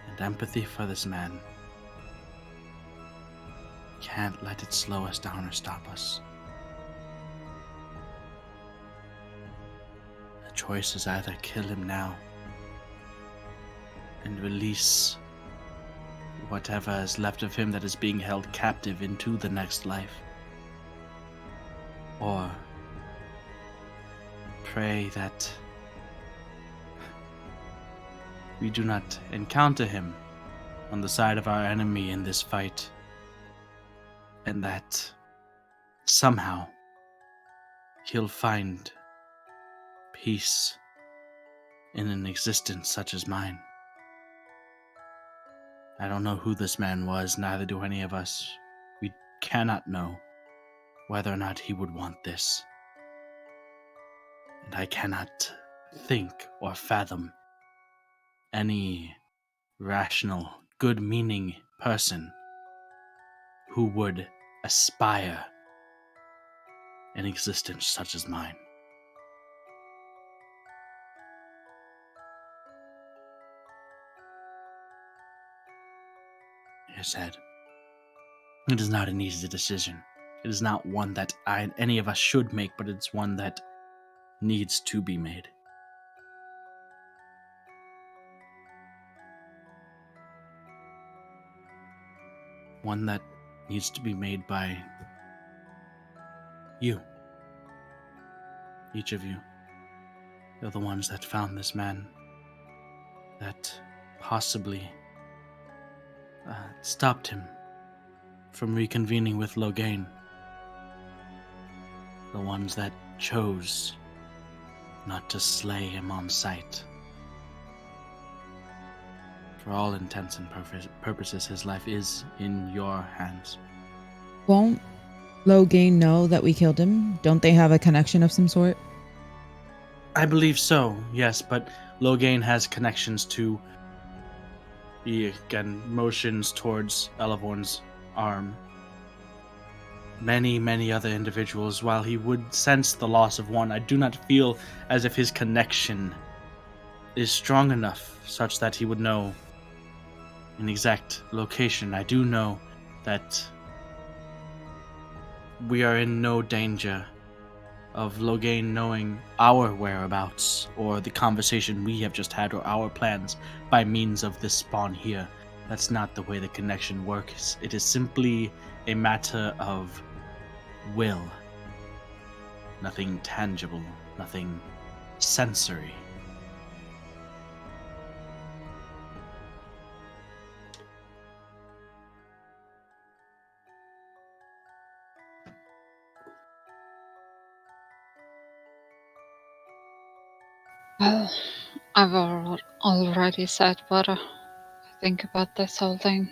and empathy for this man, can't let it slow us down or stop us. The choice is either kill him now and release whatever is left of him that is being held captive into the next life, or pray that we do not encounter him on the side of our enemy in this fight, and that somehow he'll find peace in an existence such as mine. I don't know who this man was, neither do any of us. We cannot know whether or not he would want this. And I cannot think or fathom any rational, good-meaning person who would aspire an existence such as mine. I said, it is not an easy decision. It is not one that any of us should make, but it's one that needs to be made. One that needs to be made by you. Each of you. You're the ones that found this man, that possibly stopped him from reconvening with Logain. The ones that chose not to slay him on sight. For all intents and purposes, his life is in your hands. Won't Logain know that we killed him? Don't they have a connection of some sort? I believe so, yes, but Logain has connections to... He again motions towards Elevorn's arm. Many other individuals. While he would sense the loss of one, I do not feel as if his connection is strong enough such that he would know an exact location. I do know that we are in no danger of Logain knowing our whereabouts or the conversation we have just had or our plans by means of this spawn here. That's not the way the connection works. It is simply a matter of will. Nothing tangible, nothing sensory. Well, I've already said what I think about this whole thing.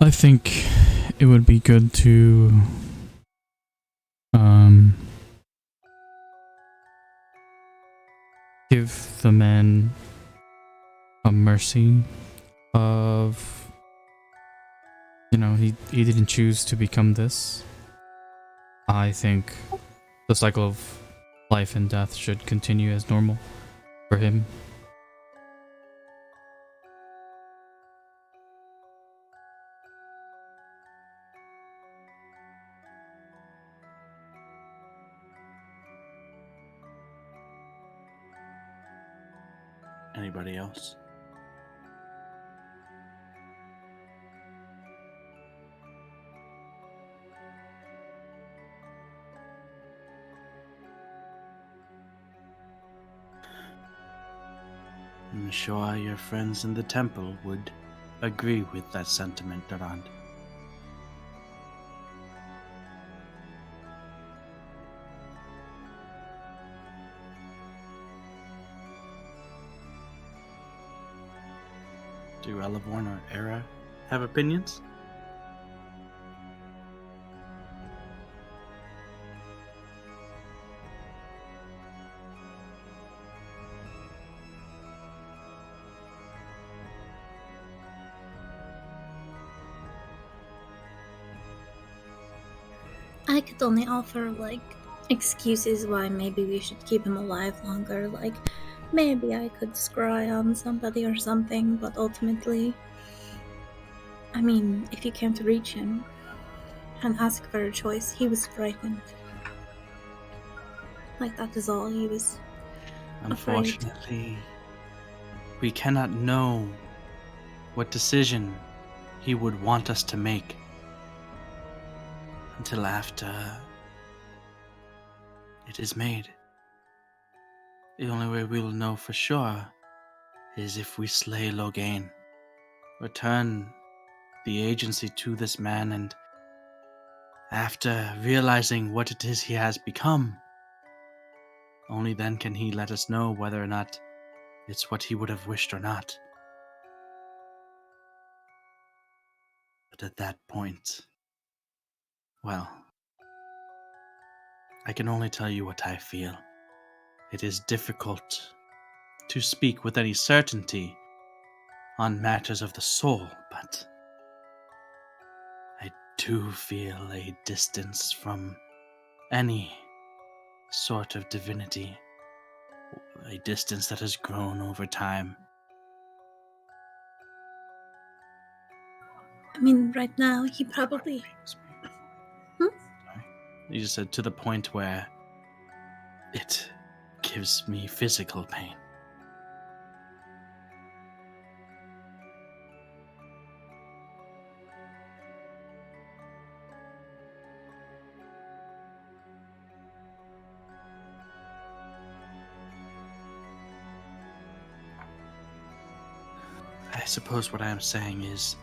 I think it would be good to give the man a mercy of, you know, he didn't choose to become this. I think the cycle of life and death should continue as normal for him. Anybody else? I'm sure your friends in the temple would agree with that sentiment, Durand. Do Elevorn or Era have opinions? I could only offer, like, excuses why maybe we should keep him alive longer. Like, maybe I could scry on somebody or something, but ultimately, I mean, if you came to reach him and ask for a choice, he was frightened. Like, that is all. He was afraid. Unfortunately, we cannot know what decision he would want us to make until after it is made. The only way we will know for sure is if we slay Logain, return the agency to this man, and after realizing what it is he has become, only then can he let us know whether or not it's what he would have wished or not. But at that point, well, I can only tell you what I feel. It is difficult to speak with any certainty on matters of the soul, but I do feel a distance from any sort of divinity, a distance that has grown over time. I mean, right now, he probably. You just said to the point where it gives me physical pain. I suppose what I am saying is,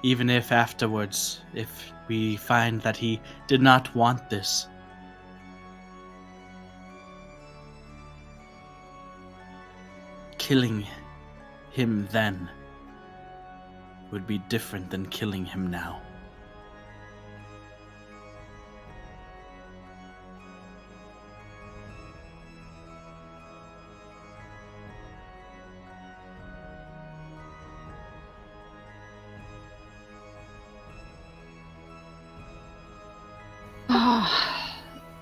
even if afterwards, if we find that he did not want this, killing him then would be different than killing him now.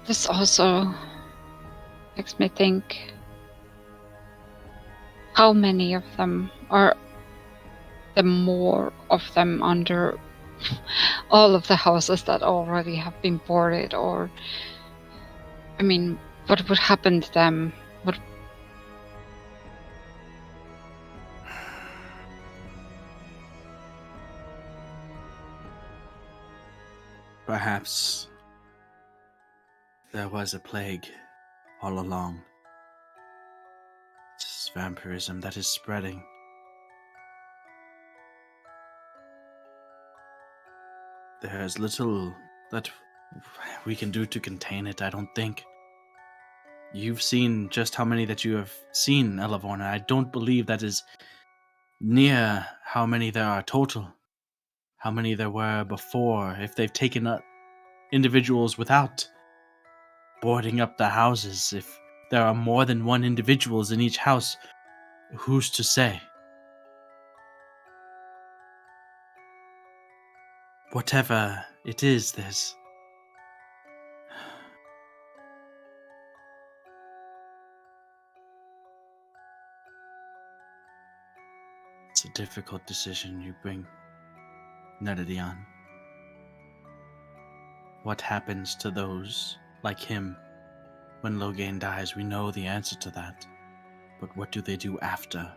This also makes me think, how many of them are the more of them under all of the houses that already have been boarded? Or, I mean, what would happen to them? What? Perhaps there was a plague all along. It's vampirism that is spreading. There is little that we can do to contain it, I don't think. You've seen just how many that you have seen, Elevorn, and I don't believe that is near how many there are total. How many there were before, if they've taken individuals without boarding up the houses. If there are more than one individuals in each house, who's to say? Whatever it is, it's a difficult decision you bring, Neredion. What happens to those like him when Logain dies? We know the answer to that. But what do they do after?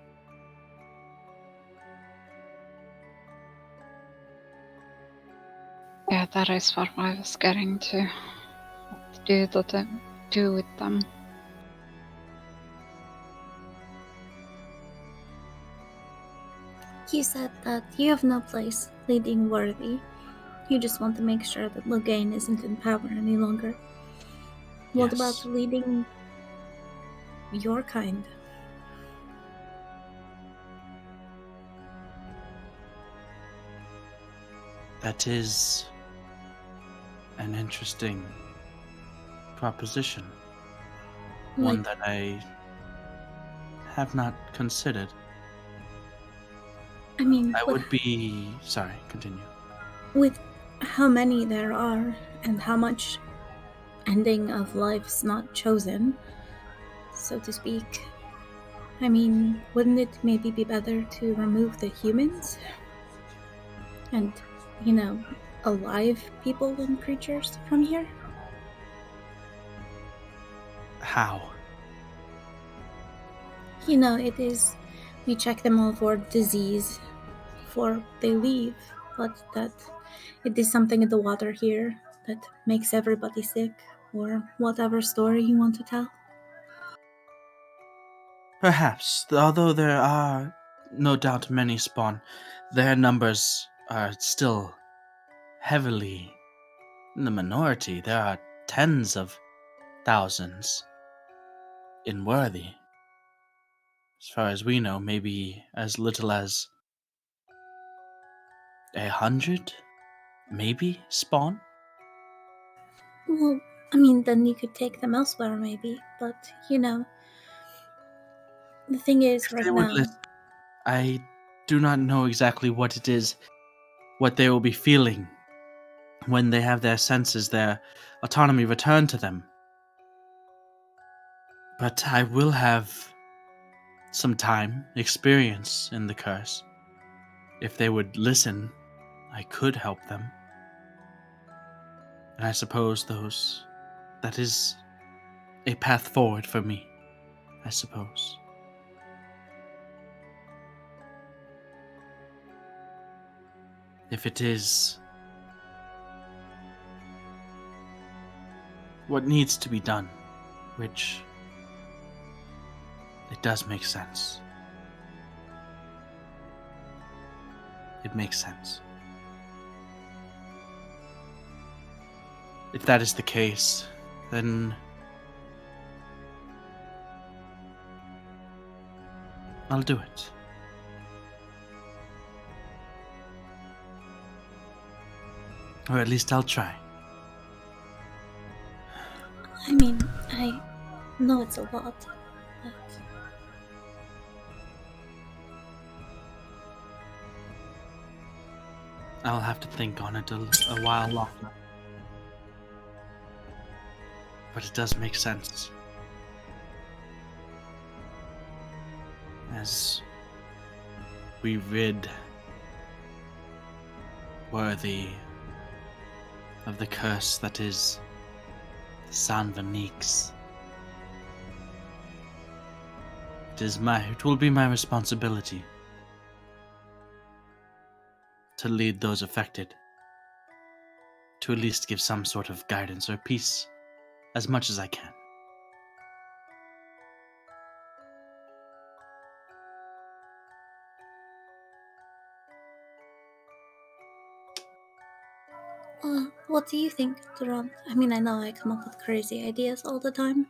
Yeah, that is what I was getting to. What do with them? You said that you have no place leading worthy. You just want to make sure that Loghain isn't in power any longer. What Yes. about leading your kind? That is an interesting proposition. One Like, that I have not considered. I mean, I would be... Sorry, continue. with how many there are and how much ending of life's not chosen, so to speak. I mean, wouldn't it maybe be better to remove the humans? And, alive people and creatures from here? How? It is. We check them all for disease before they leave, but that it is something in the water here that makes everybody sick, or whatever story you want to tell. Perhaps, although there are no doubt many spawn, their numbers are still heavily in the minority. There are tens of thousands in Worthy. As far as we know, maybe as little as 100, maybe, spawn? Well, I mean, then you could take them elsewhere, maybe, but, the thing is, If right they would now, listen, I do not know exactly what it is, what they will be feeling when they have their senses, their autonomy returned to them. But I will have some time, experience in the curse. If they would listen, I could help them. And I suppose that is a path forward for me, I suppose. If it is what needs to be done, which it does make sense. It makes sense. If that is the case, then I'll do it. Or at least I'll try. I mean, I know it's a lot, but I'll have to think on it a while longer. But it does make sense. As we rid Worthy of the curse that is San Vinik's. It will be my responsibility to lead those affected, to at least give some sort of guidance or peace, as much as I can. what do you think, Duran? I mean, I know I come up with crazy ideas all the time.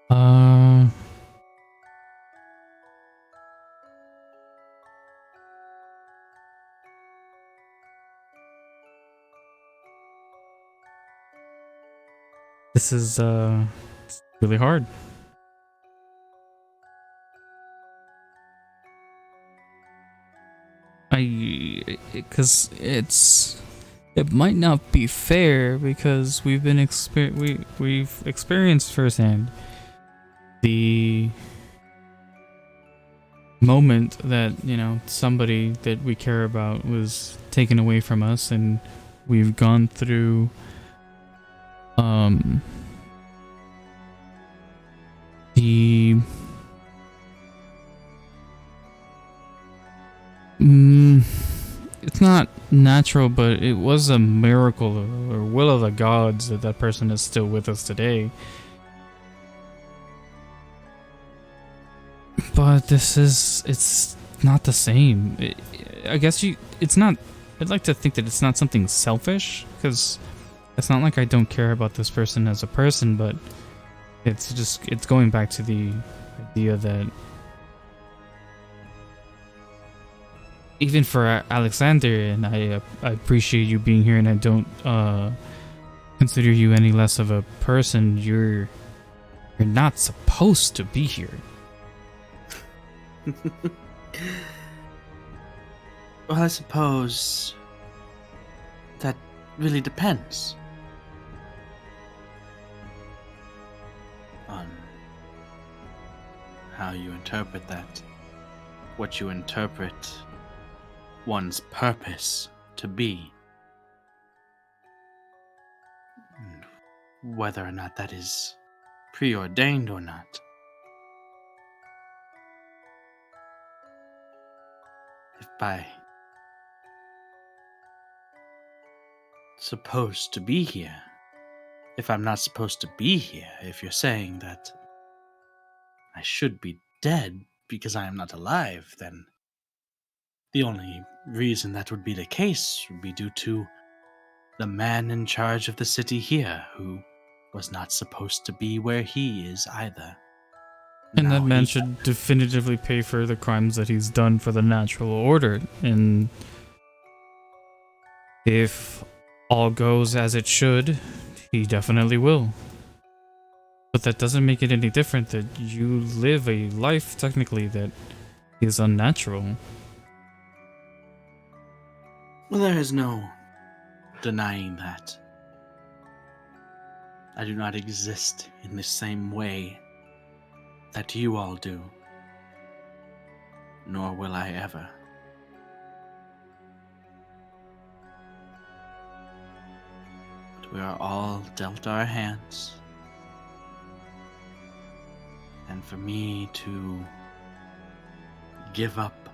um, this is really hard. Because it might not be fair because we've experienced firsthand the moment that, somebody that we care about was taken away from us, and we've gone through the it's not natural, but it was a miracle or will of the gods that that person is still with us today. But it's not the same. I guess it's not, I'd like to think that it's not something selfish, because it's not like I don't care about this person as a person, but it's going back to the idea that even for Alexander, and I appreciate you being here, and I don't consider you any less of a person, you're not supposed to be here. Well, I suppose that really depends on how you interpret that, what you interpret one's purpose to be, and whether or not that is preordained or not. If by supposed to be here, if I'm not supposed to be here, if you're saying that I should be dead because I am not alive, then the only reason that would be the case would be due to the man in charge of the city here, who was not supposed to be where he is either. And that Now man he- should definitively pay for the crimes that he's done for the natural order. And if all goes as it should, he definitely will. But that doesn't make it any different that you live a life, technically, that is unnatural. Well, there is no denying that. I do not exist in the same way that you all do, nor will I ever. But we are all dealt our hands, and for me to give up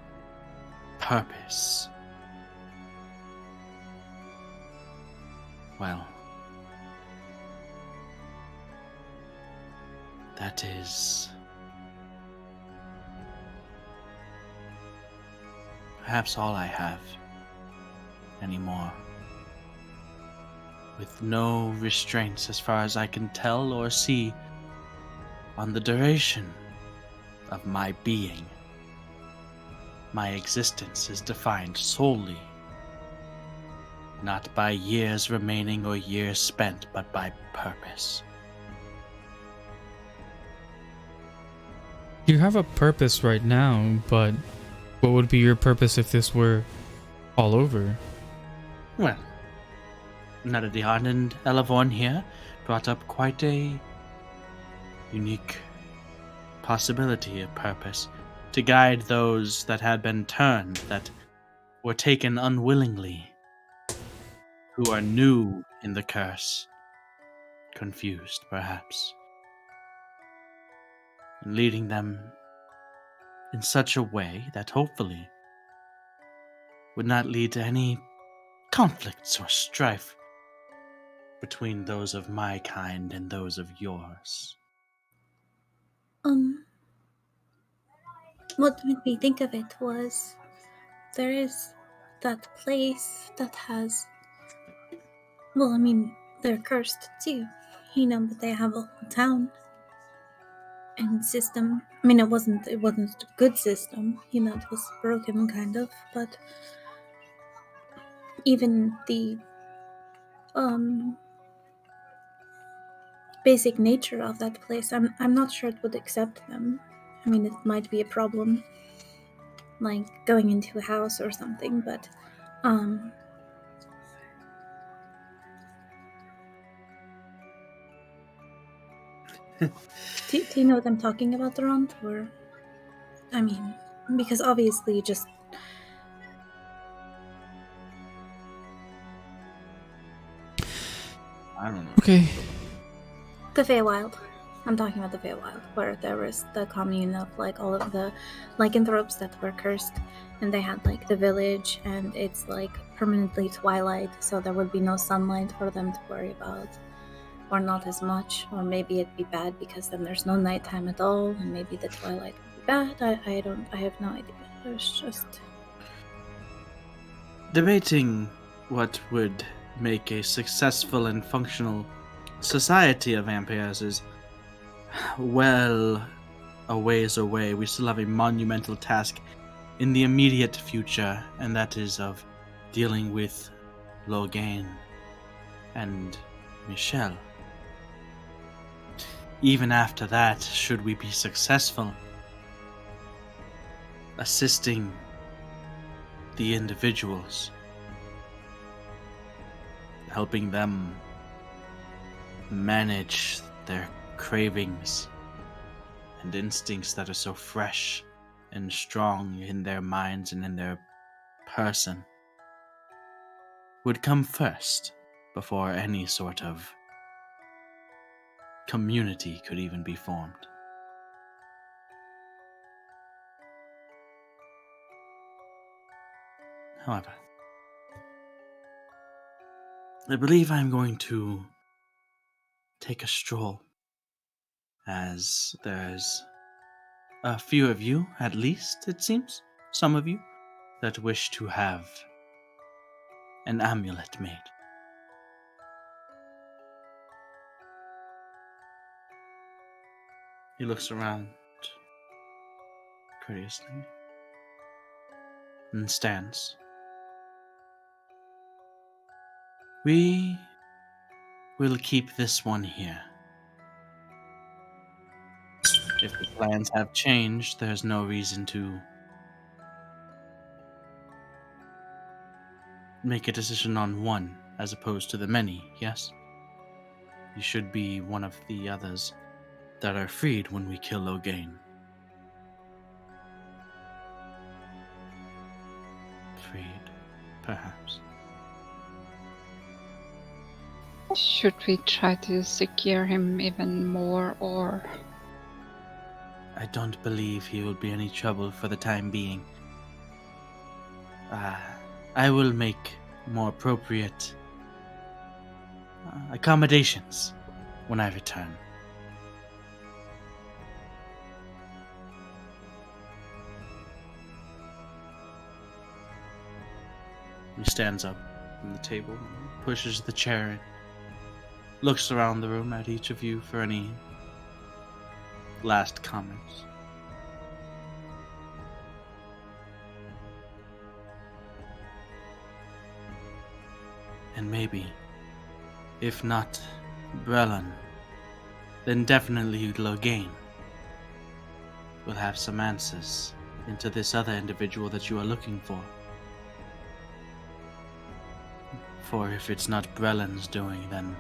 purpose, well, that is perhaps all I have anymore. With no restraints as far as I can tell or see on the duration of my being. My existence is defined solely not by years remaining or years spent, but by purpose. You have a purpose right now, but what would be your purpose if this were all over? Well, Naradian and Elavorn here brought up quite a unique possibility of purpose to guide those that had been turned, that were taken unwillingly, who are new in the curse, confused perhaps, and leading them in such a way that hopefully would not lead to any conflicts or strife between those of my kind and those of yours. What made me think of it was there is that place that has, well, I mean, they're cursed too, but they have a whole town and system. I mean, it wasn't a good system, it was broken kind of, but even the basic nature of that place, I'm not sure it would accept them. I mean, it might be a problem, like going into a house or something, but do you know what I'm talking about, Ront? Or, I mean, Because obviously just I don't know. Okay. the Feywild. I'm talking about the Feywild, where there was the commune of like all of the lycanthropes that were cursed, and they had like the village, and it's like permanently twilight, so there would be no sunlight for them to worry about, or not as much, or maybe it'd be bad because then there's no nighttime at all, and maybe the twilight would be bad. I have no idea. There's just Debating what would make a successful and functional society of vampires is well a ways away. We still have a monumental task in the immediate future, and that is of dealing with Logain and Michelle. Even after that, should we be successful assisting the individuals, helping them manage their cravings and instincts that are so fresh and strong in their minds and in their person, would come first before any sort of community could even be formed. However, I believe I'm going to take a stroll, as there's a few of you, at least, it seems, some of you, that wish to have an amulet made. He looks around courteously and stands. We will keep this one here. If the plans have changed, there's no reason to make a decision on one as opposed to the many, yes? You should be one of the others that are freed when we kill Logain. Freed, perhaps. Should we try to secure him even more, or I don't believe he will be any trouble for the time being. I will make more appropriate accommodations when I return. He stands up from the table, pushes the chair in, looks around the room at each of you for any last comments. And maybe, if not Brelan, then definitely Logain will have some answers into this other individual that you are looking for. For if it's not Brelan's doing, then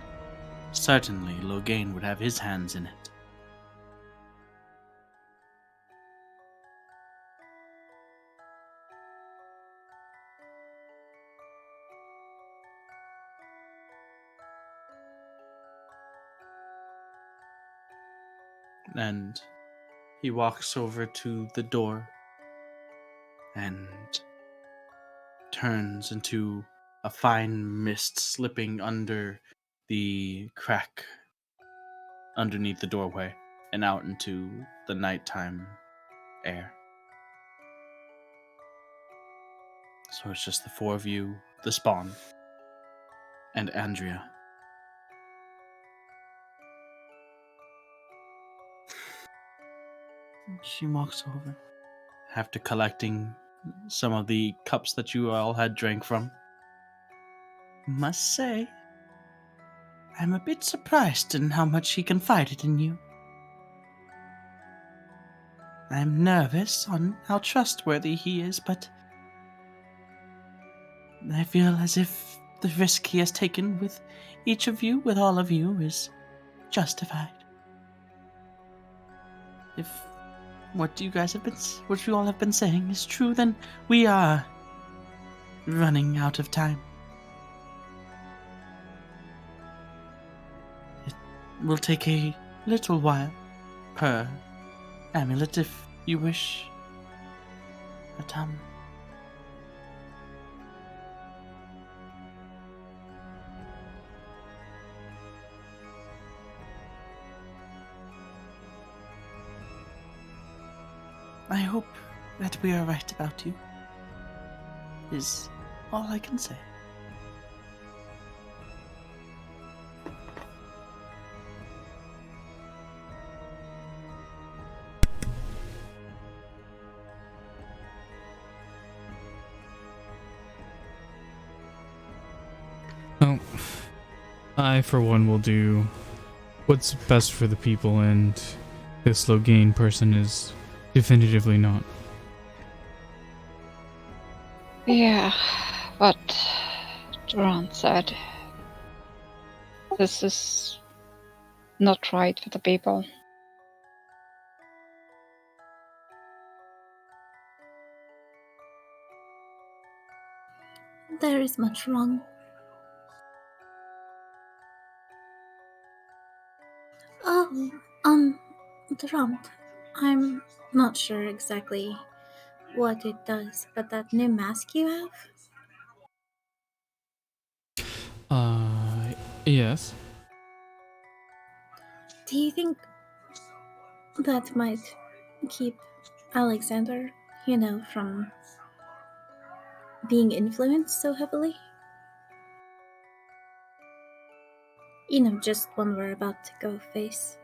certainly Logain would have his hands in it. And he walks over to the door and turns into a fine mist slipping under the crack underneath the doorway and out into the nighttime air. So it's just the four of you, the spawn, and Andrea. She walks over, after collecting some of the cups that you all had drank from. Must say, I'm a bit surprised in how much he confided in you. I'm nervous on how trustworthy he is, but I feel as if the risk he has taken with each of you, with all of you, is justified. If what you all have been saying is true, then we are running out of time. It will take a little while per amulet if you wish. But I hope that we are right about you, is all I can say. Well, I, for one, will do what's best for the people, and this Logain person is definitively not. Yeah, but Duran said this is not right for the people. There is much wrong. Oh, Durant, I'm not sure exactly what it does, but that new mask you have? Yes. Do you think that might keep Alexander, from being influenced so heavily? Just when we're about to go face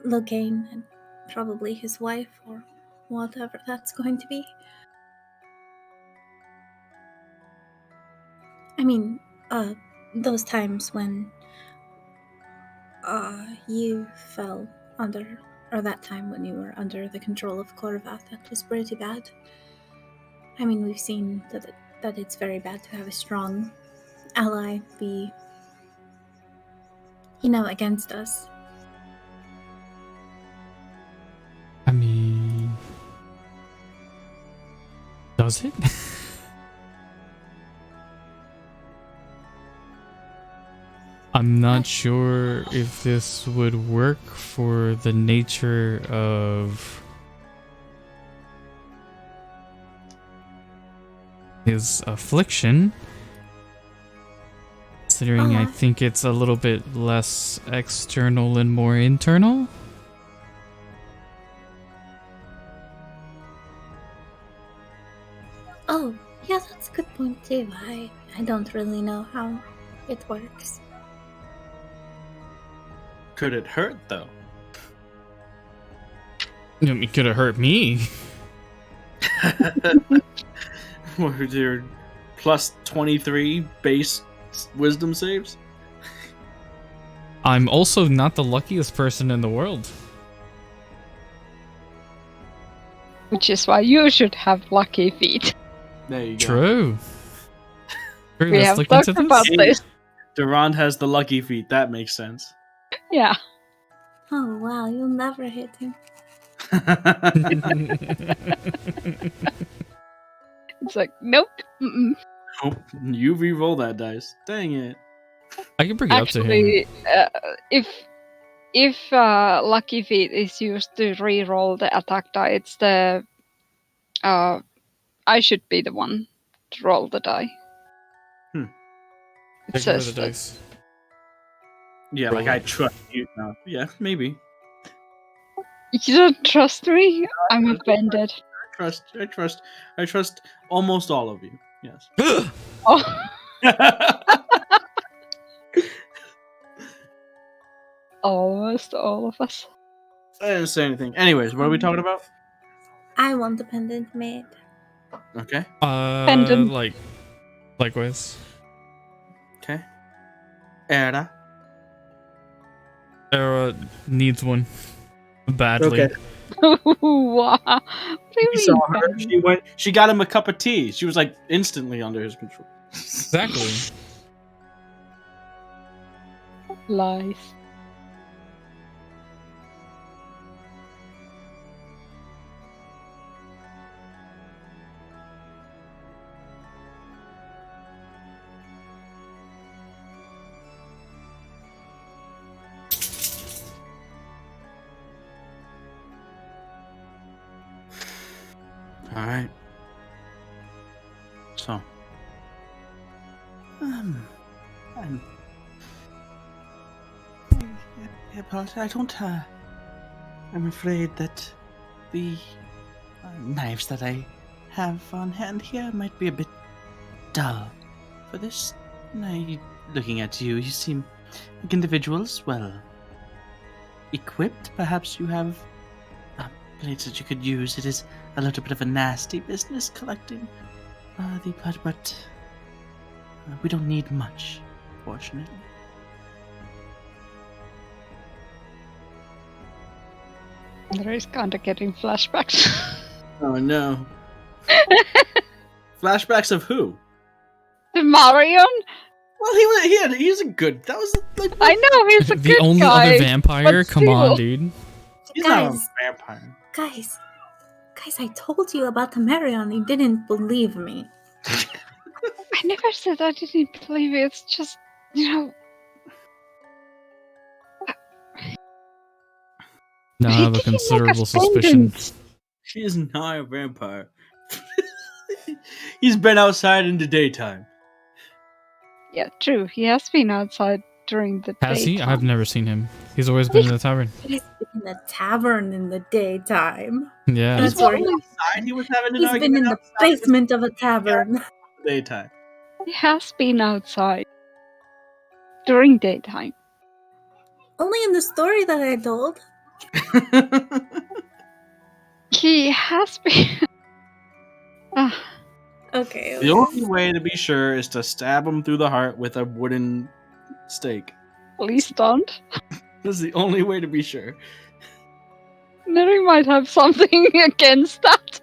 Logain and probably his wife or whatever that's going to be. I mean, those times when you fell under, or that time when you were under the control of Korvat, that was pretty bad. I mean, we've seen that it's very bad to have a strong ally be, against us. I mean, does it? I'm not sure if this would work for the nature of his affliction, considering I think it's a little bit less external and more internal. Oh, yeah, that's a good point too. I don't really know how it works. Could it hurt though? It could have hurt me. Were your plus 23 base wisdom saves? I'm also not the luckiest person in the world. Which is why you should have lucky feet. There you go. True. True, We let's have look talked into about this. this. Durand has the lucky feet. That makes sense. Yeah. Oh wow, you'll never hit him. It's like, nope. Mm-mm. Oh, you re-roll that dice. Dang it. I can bring it up to him. Actually, if lucky feet is used to re-roll the attack die, it's the I should be the one to roll the die. Hmm. It Take one of says the that. dice. Yeah, Roll like I it. trust you now. Yeah, maybe. You don't trust me? I'm offended. I trust almost all of you. Yes. Oh, almost all of us. I didn't say anything. Anyways, what are we talking about? I want the pendant made. Okay. Pendant. Likewise. Okay. Era. Era needs one badly. Okay. Wow. What do you He saw mean, her. pendant? She got him a cup of tea. She was like instantly under his control. Exactly. Lies. All right. So, I'm, I apologize. I don't. I'm afraid that the knives that I have on hand here might be a bit dull for this. Looking at you, you seem like individuals well equipped. Perhaps you have blades that you could use. It is a little bit of a nasty business collecting the blood, but we don't need much, fortunately. Andre's kinda getting flashbacks. Oh no. Flashbacks of who? To Marion? Well, he's a good. That was like I know, he's a The good only guy. other vampire? but Come on, still. dude. he's not a Guys. vampire. Guys, I told you about the Marion. You didn't believe me. I never said I didn't believe it. It's just, Now I he have a didn't make considerable us suspicion. pendants. She is not a vampire. He's been outside in the daytime. Yeah, true. He has been outside during the Has he? daytime. I've never seen him. He's always been in the tavern. He's been in the tavern in the daytime. Yeah. That's where Outside, he was having an he's been argument in the outside basement of a tavern. in the daytime. He has been outside during daytime. Only in the story that I told. He has been. Okay. The only way to be sure is to stab him through the heart with a wooden stake. Please don't. That's the only way to be sure. Neri might have something against that.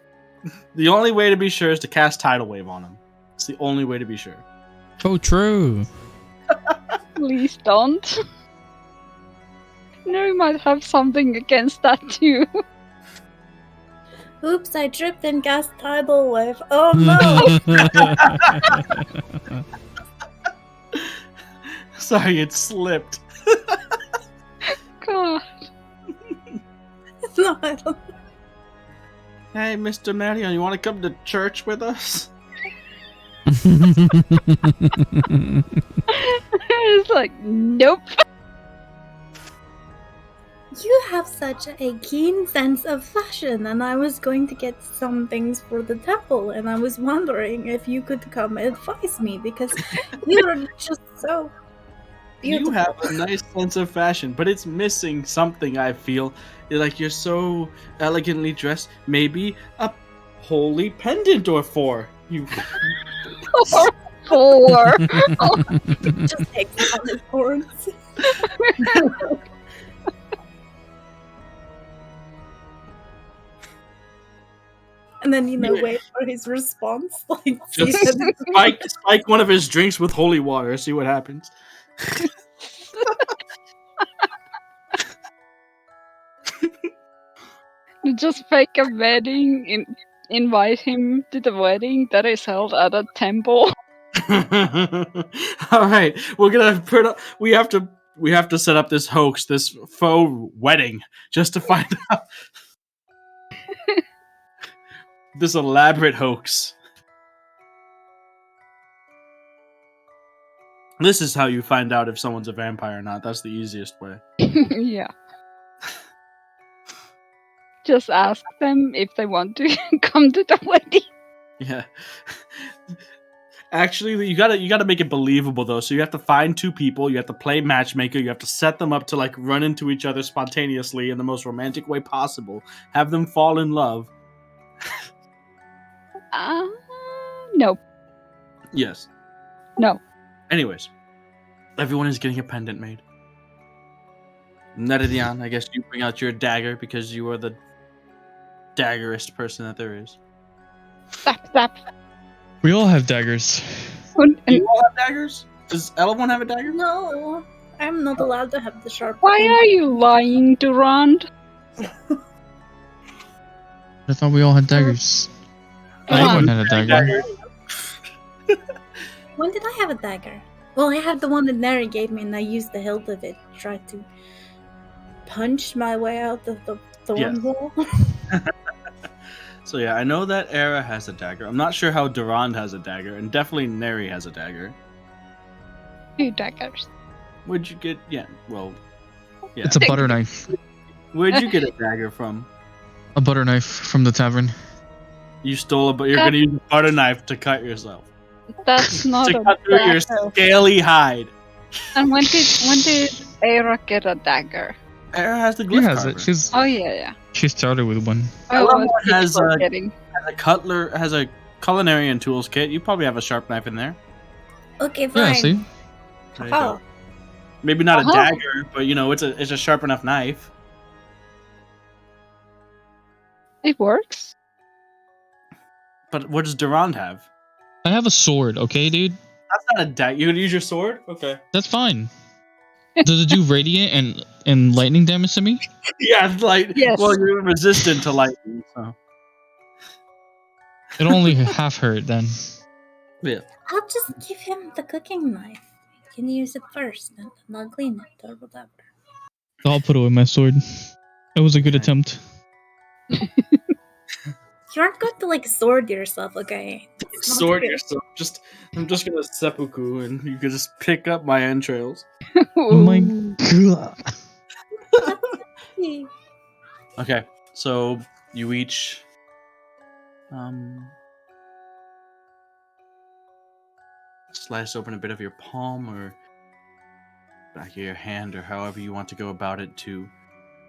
The only way to be sure is to cast Tidal Wave on him. It's the only way to be sure. Oh, true. Please don't. Neri might have something against that too. Oops, I tripped and cast tidal wave. Oh no! Sorry, it slipped. God. No, I don't. Hey, Mr. Marion, you want to come to church with us? It's like, nope. You have such a keen sense of fashion, and I was going to get some things for the temple, and I was wondering if you could come advise me because you're just so beautiful. You have a nice sense of fashion, but it's missing something, I feel. Like, you're so elegantly dressed. Maybe a holy pendant or four. You. Four. Just takes it on his horns. And then, wait for his response. Like, Just see that- spike one of his drinks with holy water. See what happens. Just fake a wedding. Invite him to the wedding that is held at a temple. All right, we're gonna put up. We have to set up this hoax, this faux wedding, just to find out this elaborate hoax. This is how you find out if someone's a vampire or not. That's the easiest way. Yeah. Just ask them if they want to come to the wedding. Yeah. Actually, you gotta make it believable though. So you have to find two people. You have to play matchmaker. You have to set them up to like run into each other spontaneously in the most romantic way possible. Have them fall in love. No. Yes. No. Anyways, everyone is getting a pendant made. Neredian, I guess you bring out your dagger because you are the daggerist person that there is. Stop. We all have daggers. Do you all have daggers? Does Elevon have a dagger? No, I'm not allowed to have the sharp. Why thing. are you lying, Durand? I thought we all had daggers. Anyone had a dagger. When did I have a dagger? Well, I had the one that Neri gave me, and I used the hilt of it to try to punch my way out of the thorn Yes. wall. So yeah, I know that Era has a dagger. I'm not sure how Durand has a dagger, and definitely Neri has a dagger. 2 daggers. Where'd you get? Yeah, well, yeah. It's a butter knife. Where'd you get a dagger from? A butter knife from the tavern. You stole but you're gonna use a butter knife to cut yourself. That's not To a cut through your dagger. scaly hide. And when did Era get a dagger? Era has the She glyph has carver. it. Oh yeah. She started with one. I was has forgetting. has a culinary and tools kit. You probably have a sharp knife in there. Okay, fine. Yeah, see? There you Oh. go. Maybe not a Uh-huh. dagger, but it's a sharp enough knife. It works. But what does Durand have? I have a sword, okay, dude? That's not a dagger. You gonna use your sword? Okay. That's fine. Does it do radiant and lightning damage to me? Yeah, like Yes. well, you're resistant to lightning, so It only half hurt then. yeah. I'll just give him the cooking knife. He can use it first, and I'll clean it or whatever. I'll put away my sword. That was a good attempt. You aren't going to like sword yourself, okay? It's not Sword fair. yourself. I'm just gonna seppuku, and you can just pick up my entrails. Oh my god. Hmm. Okay, so you each slice open a bit of your palm or back of your hand, or however you want to go about it to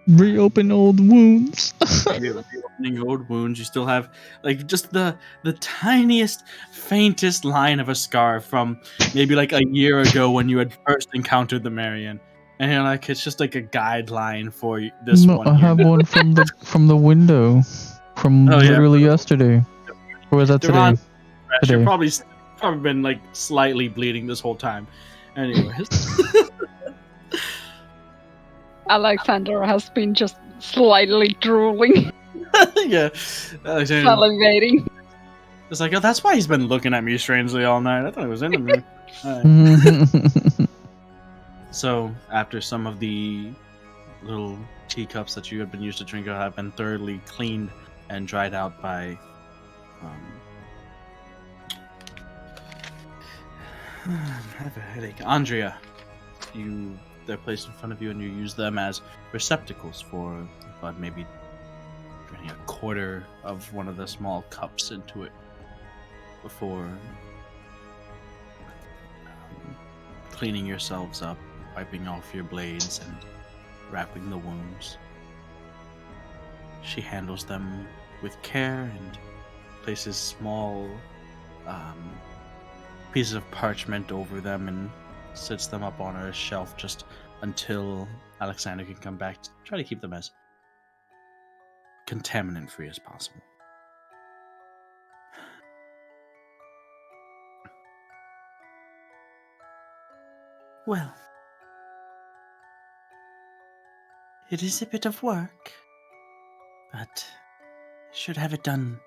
Reopen old wounds. reopening old wounds. You still have like just the tiniest, faintest line of a scar from maybe like a year ago when you had first encountered the Marion. And you're like, it's just like a guideline for this No, one. I here. have one from the window from Oh, yeah. literally yesterday. Or was that today? Durand, You've Today. probably been like slightly bleeding this whole time. Anyways. Alexander has been just slightly drooling, Yeah. Alexander, salivating. it's like, oh, that's why he's been looking at me strangely all night. I thought it was in him. Alright. So, after some of the little teacups that you had been used to drink out have been thoroughly cleaned and dried out by I have a headache. Andrea, they're placed in front of you and you use them as receptacles for about maybe drinking a quarter of one of the small cups into it before cleaning yourselves up, wiping off your blades and wrapping the wounds. She handles them with care and places small pieces of parchment over them and sits them up on her shelf just until Alexander can come back to try to keep them as contaminant free as possible. Well, it is a bit of work, but I should have it done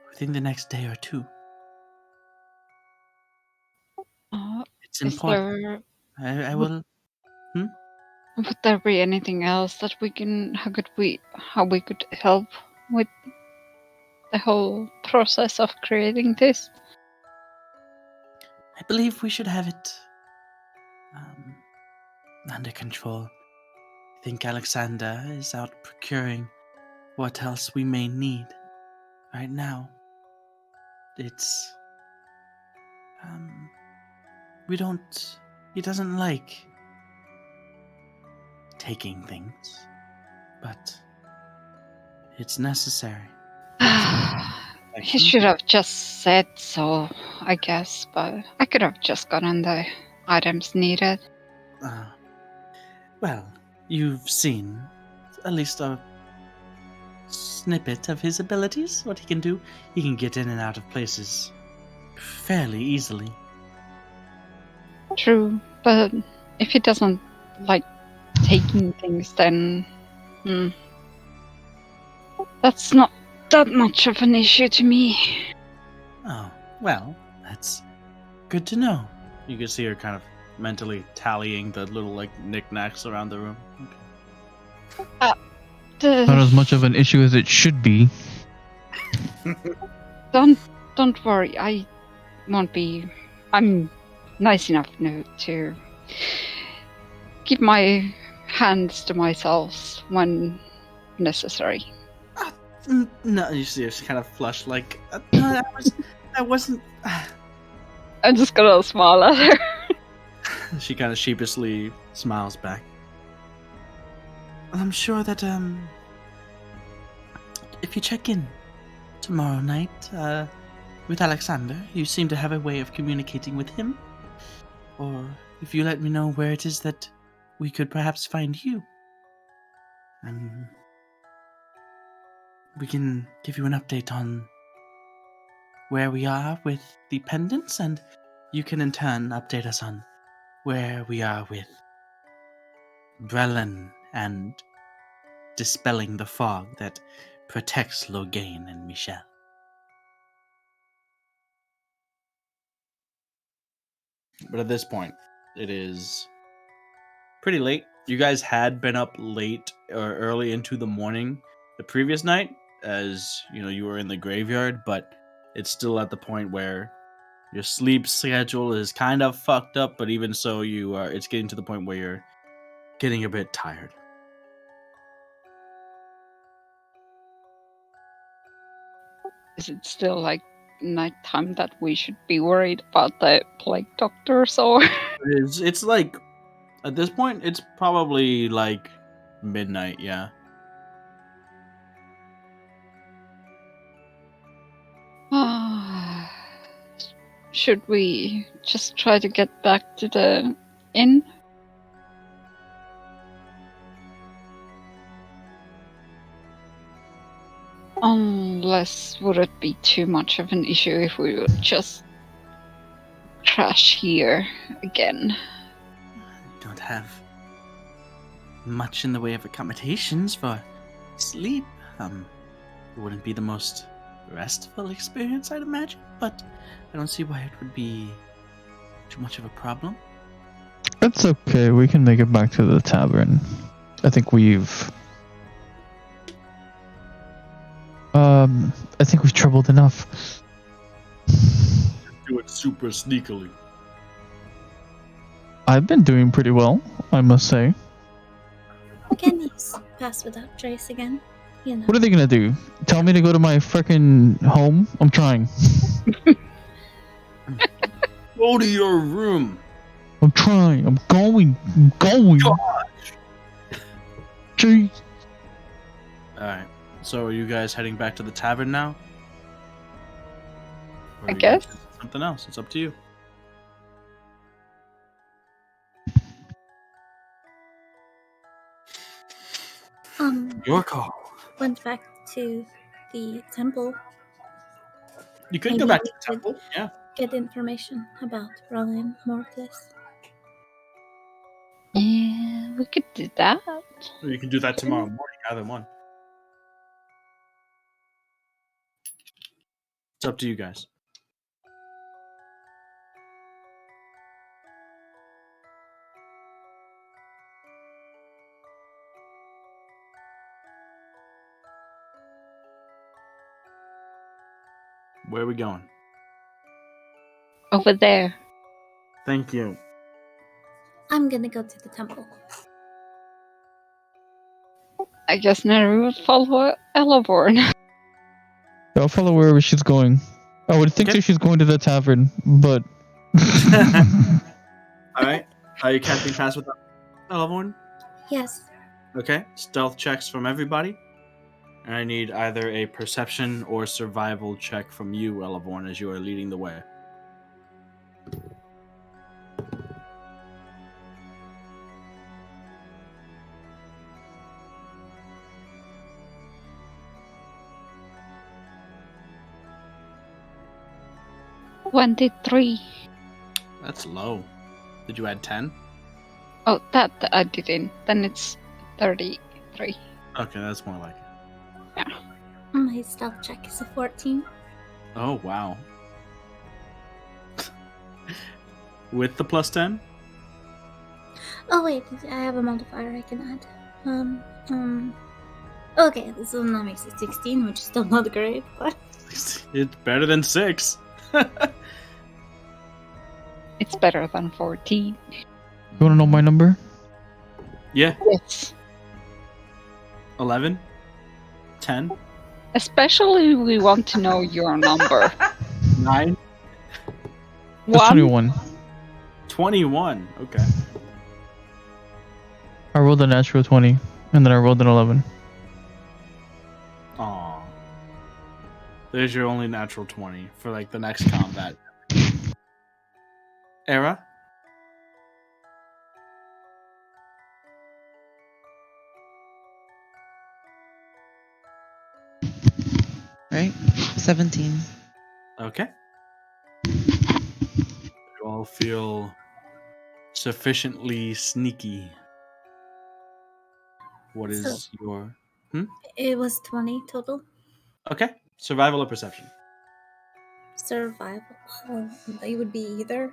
within the next day or two. It's Is important. there, I will. would there be anything else that how we could help with the whole process of creating this? I believe we should have it under control. I think Alexander is out procuring what else we may need right now. It's he doesn't like taking things, but it's necessary. He should have just said so, I guess, but I could have just gotten the items needed. Well, you've seen at least a snippet of his abilities, what he can do. He can get in and out of places fairly easily. True, but if he doesn't like taking things, then that's not that much of an issue to me. Oh, well, that's good to know. You can see her kind of mentally tallying the little like knickknacks around the room. Okay. Not as much of an issue as it should be. Don't worry. I won't be. I'm nice enough to keep my hands to myself when necessary. No, you see, it's kind of flushed. Like, no, that wasn't. I'm just gonna smile at her. She kind of sheepishly smiles back. I'm sure that if you check in tomorrow night with Alexander, you seem to have a way of communicating with him. Or if you let me know where it is that we could perhaps find you, we can give you an update on where we are with the pendants, and you can in turn update us on where we are with Brelin and dispelling the fog that protects Logain and Michelle. But at this point, it is pretty late. You guys had been up late or early into the morning the previous night, as you were in the graveyard, but it's still at the point where your sleep schedule is kind of fucked up, but even so it's getting to the point where you're getting a bit tired. Is it still like nighttime that we should be worried about the plague doctors or? It's like at this point it's probably like midnight, yeah. Should we just try to get back to the inn? Unless would it be too much of an issue if we would just crash here again? We don't have much in the way of accommodations for sleep. It wouldn't be the most restful experience, I'd imagine, but I don't see why it would be too much of a problem. It's okay. We can make it back to the tavern. I think we've troubled enough. Do it super sneakily. I've been doing pretty well, I must say. Can you pass without trace again? What are they gonna do? Tell me to go to my frickin' home? I'm trying. Go to your room. I'm trying. I'm going. Gosh. Jeez. Alright. So are you guys heading back to the tavern now? Or I are you guess. gonna do something else. It's up to you. Your call. Went back to the temple. You could Maybe go back to we the temple. Yeah. Get information about Roland Mortis. Yeah, we could do that. Or you can do that tomorrow morning, either one. It's up to you guys. Where are we going? Over there. Thank you. I'm gonna go to the temple. I guess Neri would follow Eleborn. I'll follow wherever she's going. I would think Okay. that she's going to the tavern, but... Alright. Are you casting pass with Elevorn? Yes. Okay. Stealth checks from everybody. And I need either a perception or survival check from you, Elevorn, as you are leading the way. One did 3. That's low. Did you add 10? Oh, that I didn't. Then it's 33. Okay, that's more like it. My stealth check is a 14. Oh, wow. With the plus 10? Oh wait, I have a modifier I can add. Okay, so that makes it 16, which is still not great, but It's better than 6. It's better than 14. You want to know my number? Yeah, Yes. 11, 10, Especially we want to know your number. 9, It's 1. 21. 21. Okay. I rolled a natural 20, and then I rolled an 11. Aw. There's your only natural 20 for like the next combat. Era? Right? 17. Okay. You all feel sufficiently sneaky. What is your... It was 20 total. Okay. Survival or perception? Survival. Oh, they would be either.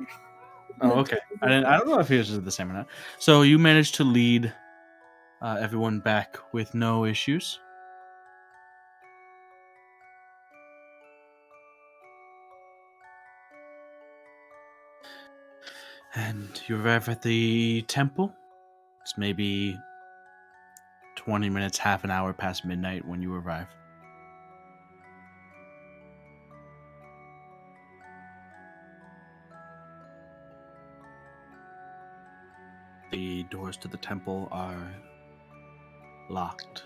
Oh, okay. I don't know if yours is the same or not. So you managed to lead everyone back with no issues. And you arrive at the temple. It's maybe 20 minutes, half an hour past midnight when you arrive. The doors to the temple are locked.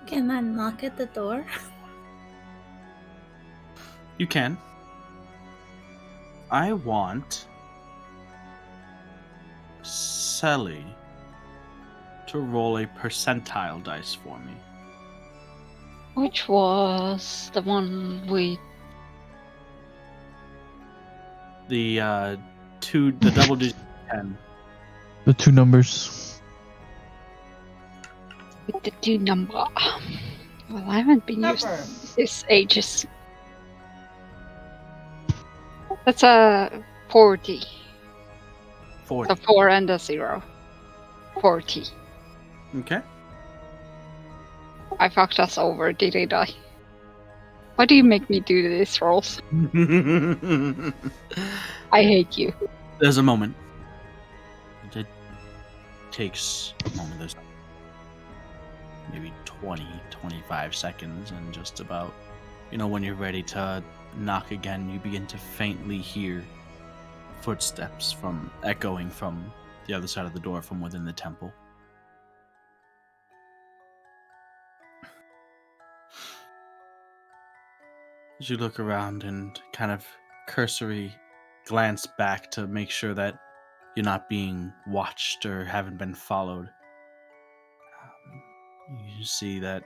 Can I knock at the door? You can. I want Cele to roll a percentile dice for me. Which was the one we... The the double digit 10. The 2 numbers. with the 2 number. Well, I haven't been used this ages. That's a 40. 40. A 4 and a 0. 40. Okay. I fucked us over, didn't I? Why do you make me do these rolls? I hate you. There's a moment. It takes a moment. There's maybe 20, 25 seconds, and just about, when you're ready to knock again, you begin to faintly hear footsteps echoing from the other side of the door from within the temple. As you look around and kind of cursory glance back to make sure that you're not being watched or haven't been followed, you see that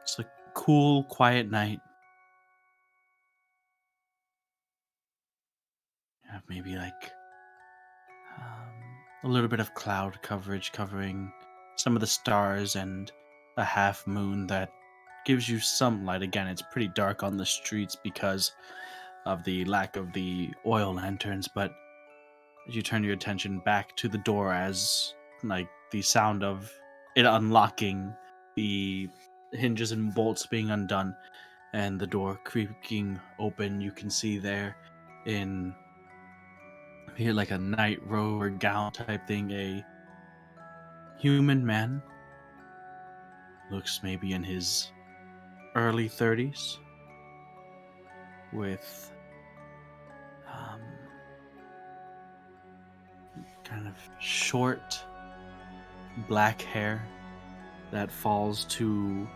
it's a cool, quiet night. You have maybe like a little bit of cloud coverage covering some of the stars and a half moon that gives you some light. Again, it's pretty dark on the streets because of the lack of the oil lanterns, but as you turn your attention back to the door, as like the sound of it unlocking, the hinges and bolts being undone, and the door creaking open, you can see there in here like a night robe or gown type thing, a human man, looks maybe in his early 30s, with kind of short black hair that falls to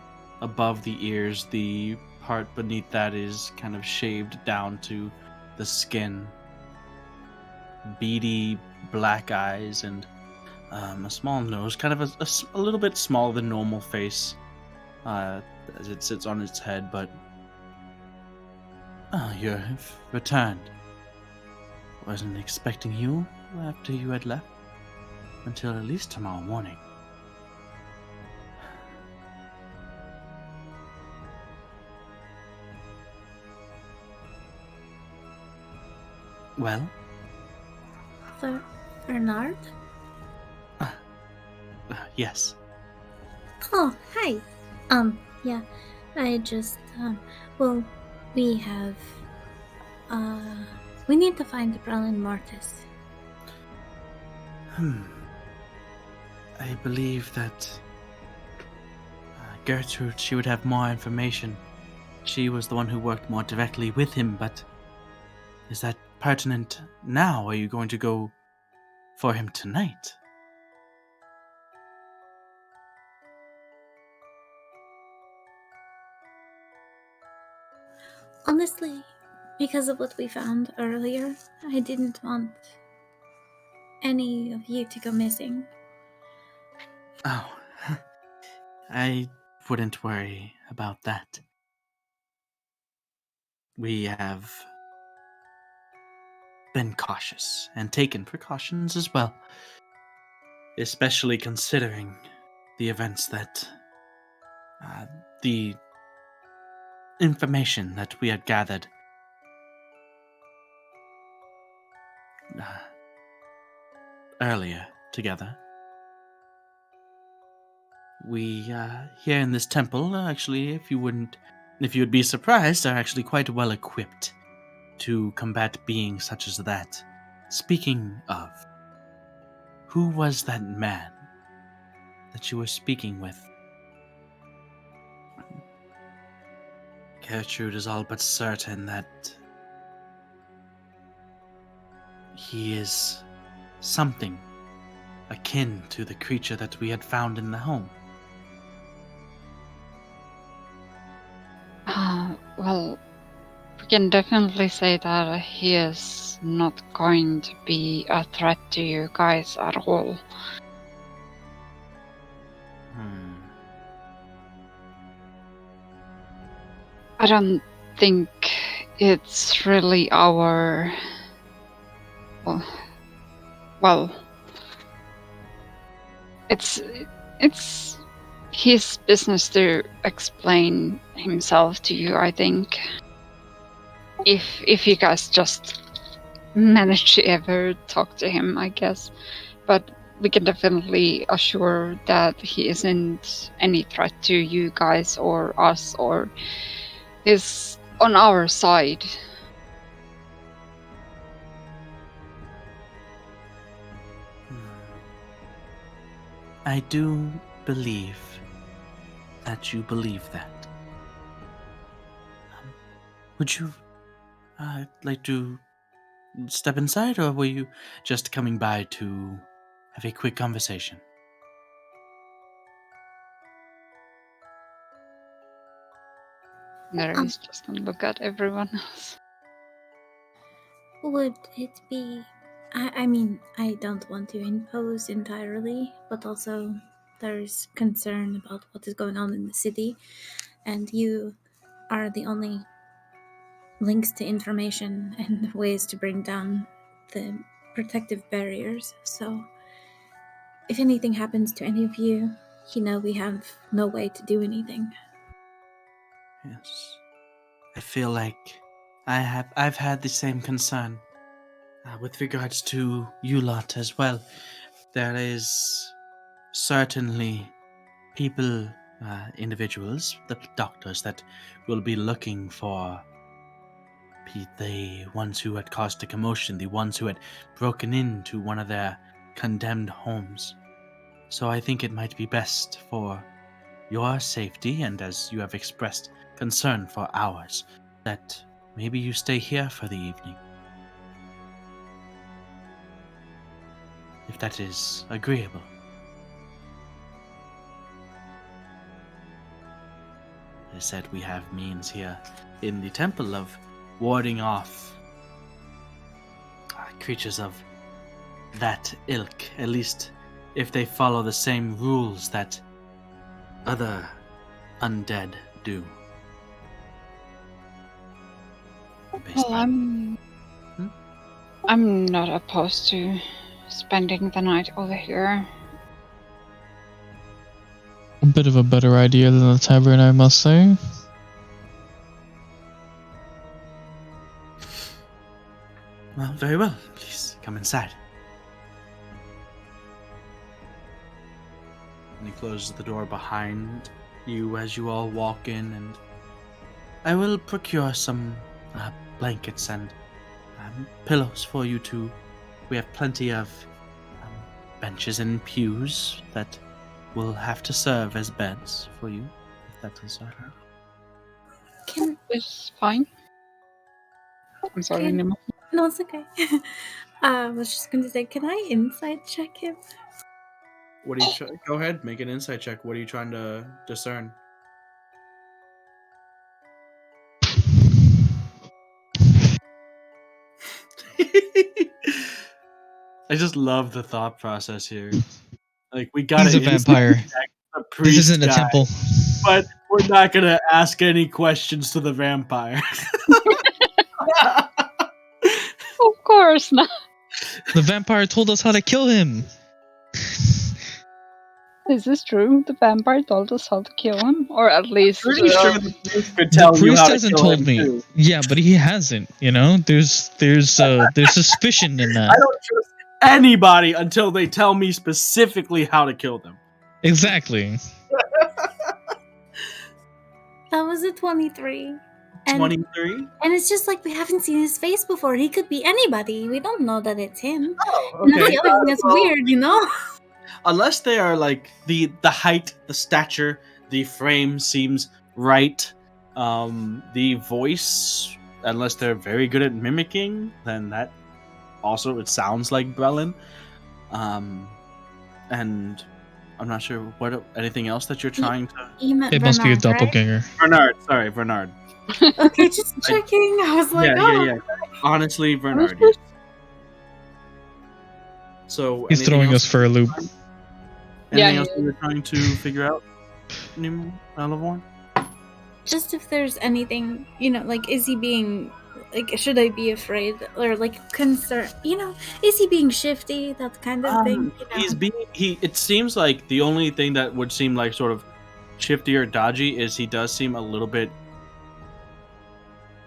above the ears. The part beneath that is kind of shaved down to the skin. Beady black eyes and a small nose, kind of a little bit smaller than normal face as it sits on its head, but you've returned. Wasn't expecting you after you had left until at least tomorrow morning. Well, Sir Bernard? Yes. Oh, hi. Yeah, I just, well, we have, we need to find the Brelin Mortis. I believe that Gertrude, she would have more information. She was the one who worked more directly with him, but is that pertinent now? Are you going to go for him tonight? Honestly, because of what we found earlier, I didn't want any of you to go missing. Oh, I wouldn't worry about that. We have been cautious and taken precautions as well, especially considering the events that the information that we had gathered uh, earlier together. We here in this temple, actually, if you would be surprised, are actually quite well equipped to combat beings such as that. Speaking of, who was that man that you were speaking with? Gertrude is all but certain that he is something akin to the creature that we had found in the home. Well, we can definitely say that he is not going to be a threat to you guys at all. I don't think it's really our... Well, it's his business to explain himself to you, I think. If you guys just manage to ever talk to him, I guess. But we can definitely assure that he isn't any threat to you guys or us, or is on our side. I do believe that you believe that. Would you like to step inside, or were you just coming by to have a quick conversation? There is just a look at everyone else. Would it be... I mean, I don't want to impose entirely, but also there's concern about what is going on in the city, and you are the only links to information and ways to bring down the protective barriers. So, if anything happens to any of you, we have no way to do anything. Yes. I feel like I've had the same concern with regards to you lot as well. There is certainly people, individuals, the doctors that will be looking for the ones who had caused a commotion, the ones who had broken into one of their condemned homes. So I think it might be best for your safety, and as you have expressed concern for ours, that maybe you stay here for the evening. If that is agreeable. I said we have means here in the temple of warding off creatures of that ilk, at least if they follow the same rules that other undead do. Well, I'm not opposed to spending the night over here. A bit of a better idea than the tavern, I must say. Well, very well. Please come inside. And he closes the door behind you as you all walk in, and I will procure some blankets and pillows for you too. We have plenty of benches and pews that will have to serve as beds for you, if that is all right. It's fine. I'm sorry, Can- Nimue. No, it's okay. I was just going to say, can I insight check him? What are you? Go ahead, make an insight check. What are you trying to discern? I just love the thought process here. Like, we got He's a vampire. This isn't a temple. But we're not gonna ask any questions to the vampire. Of course not. The vampire told us how to kill him. This is true. The vampire told us how to kill him, or at least. Pretty sure the priest could The tell you priest how to hasn't kill told him, me. too. Yeah, but he hasn't. You know, there's suspicion in that. I don't trust anybody until they tell me specifically how to kill them. Exactly. That was a 23. And, 23? and it's just like we haven't seen his face before. He could be anybody. We don't know that it's him. Oh, And that's the other thing that's weird, you know? Unless they are like the height, the stature, the frame seems right. The voice, unless they're very good at mimicking, then that also it sounds like Brelin. And I'm not sure what anything else that you're trying to. You meant It must be a Bernard, right? doppelganger. Bernard, sorry, Bernard. Okay, just checking. I was like, Yeah. Honestly, Bernard. Yes. So He's anything throwing else- us for a loop. Anything Yeah, else that you're trying to figure out, Lavorn? just if there's anything, you know, like, is he being, like, should I be afraid or like concerned? You know, is he being shifty? That kind of thing. You know? He's being it seems like the only thing that would seem like sort of shifty or dodgy is he does seem a little bit.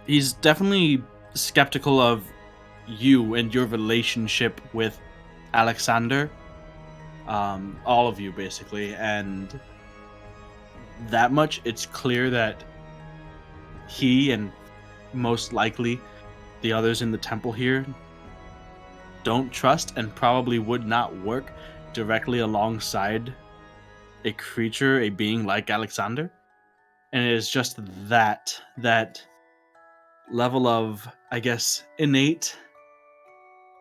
He's definitely skeptical of you and your relationship with Alexander. All of you basically, and that much it's clear that he and most likely the others in the temple here don't trust and probably would not work directly alongside a creature, a being like Alexander. And it is just that level of, I guess, innate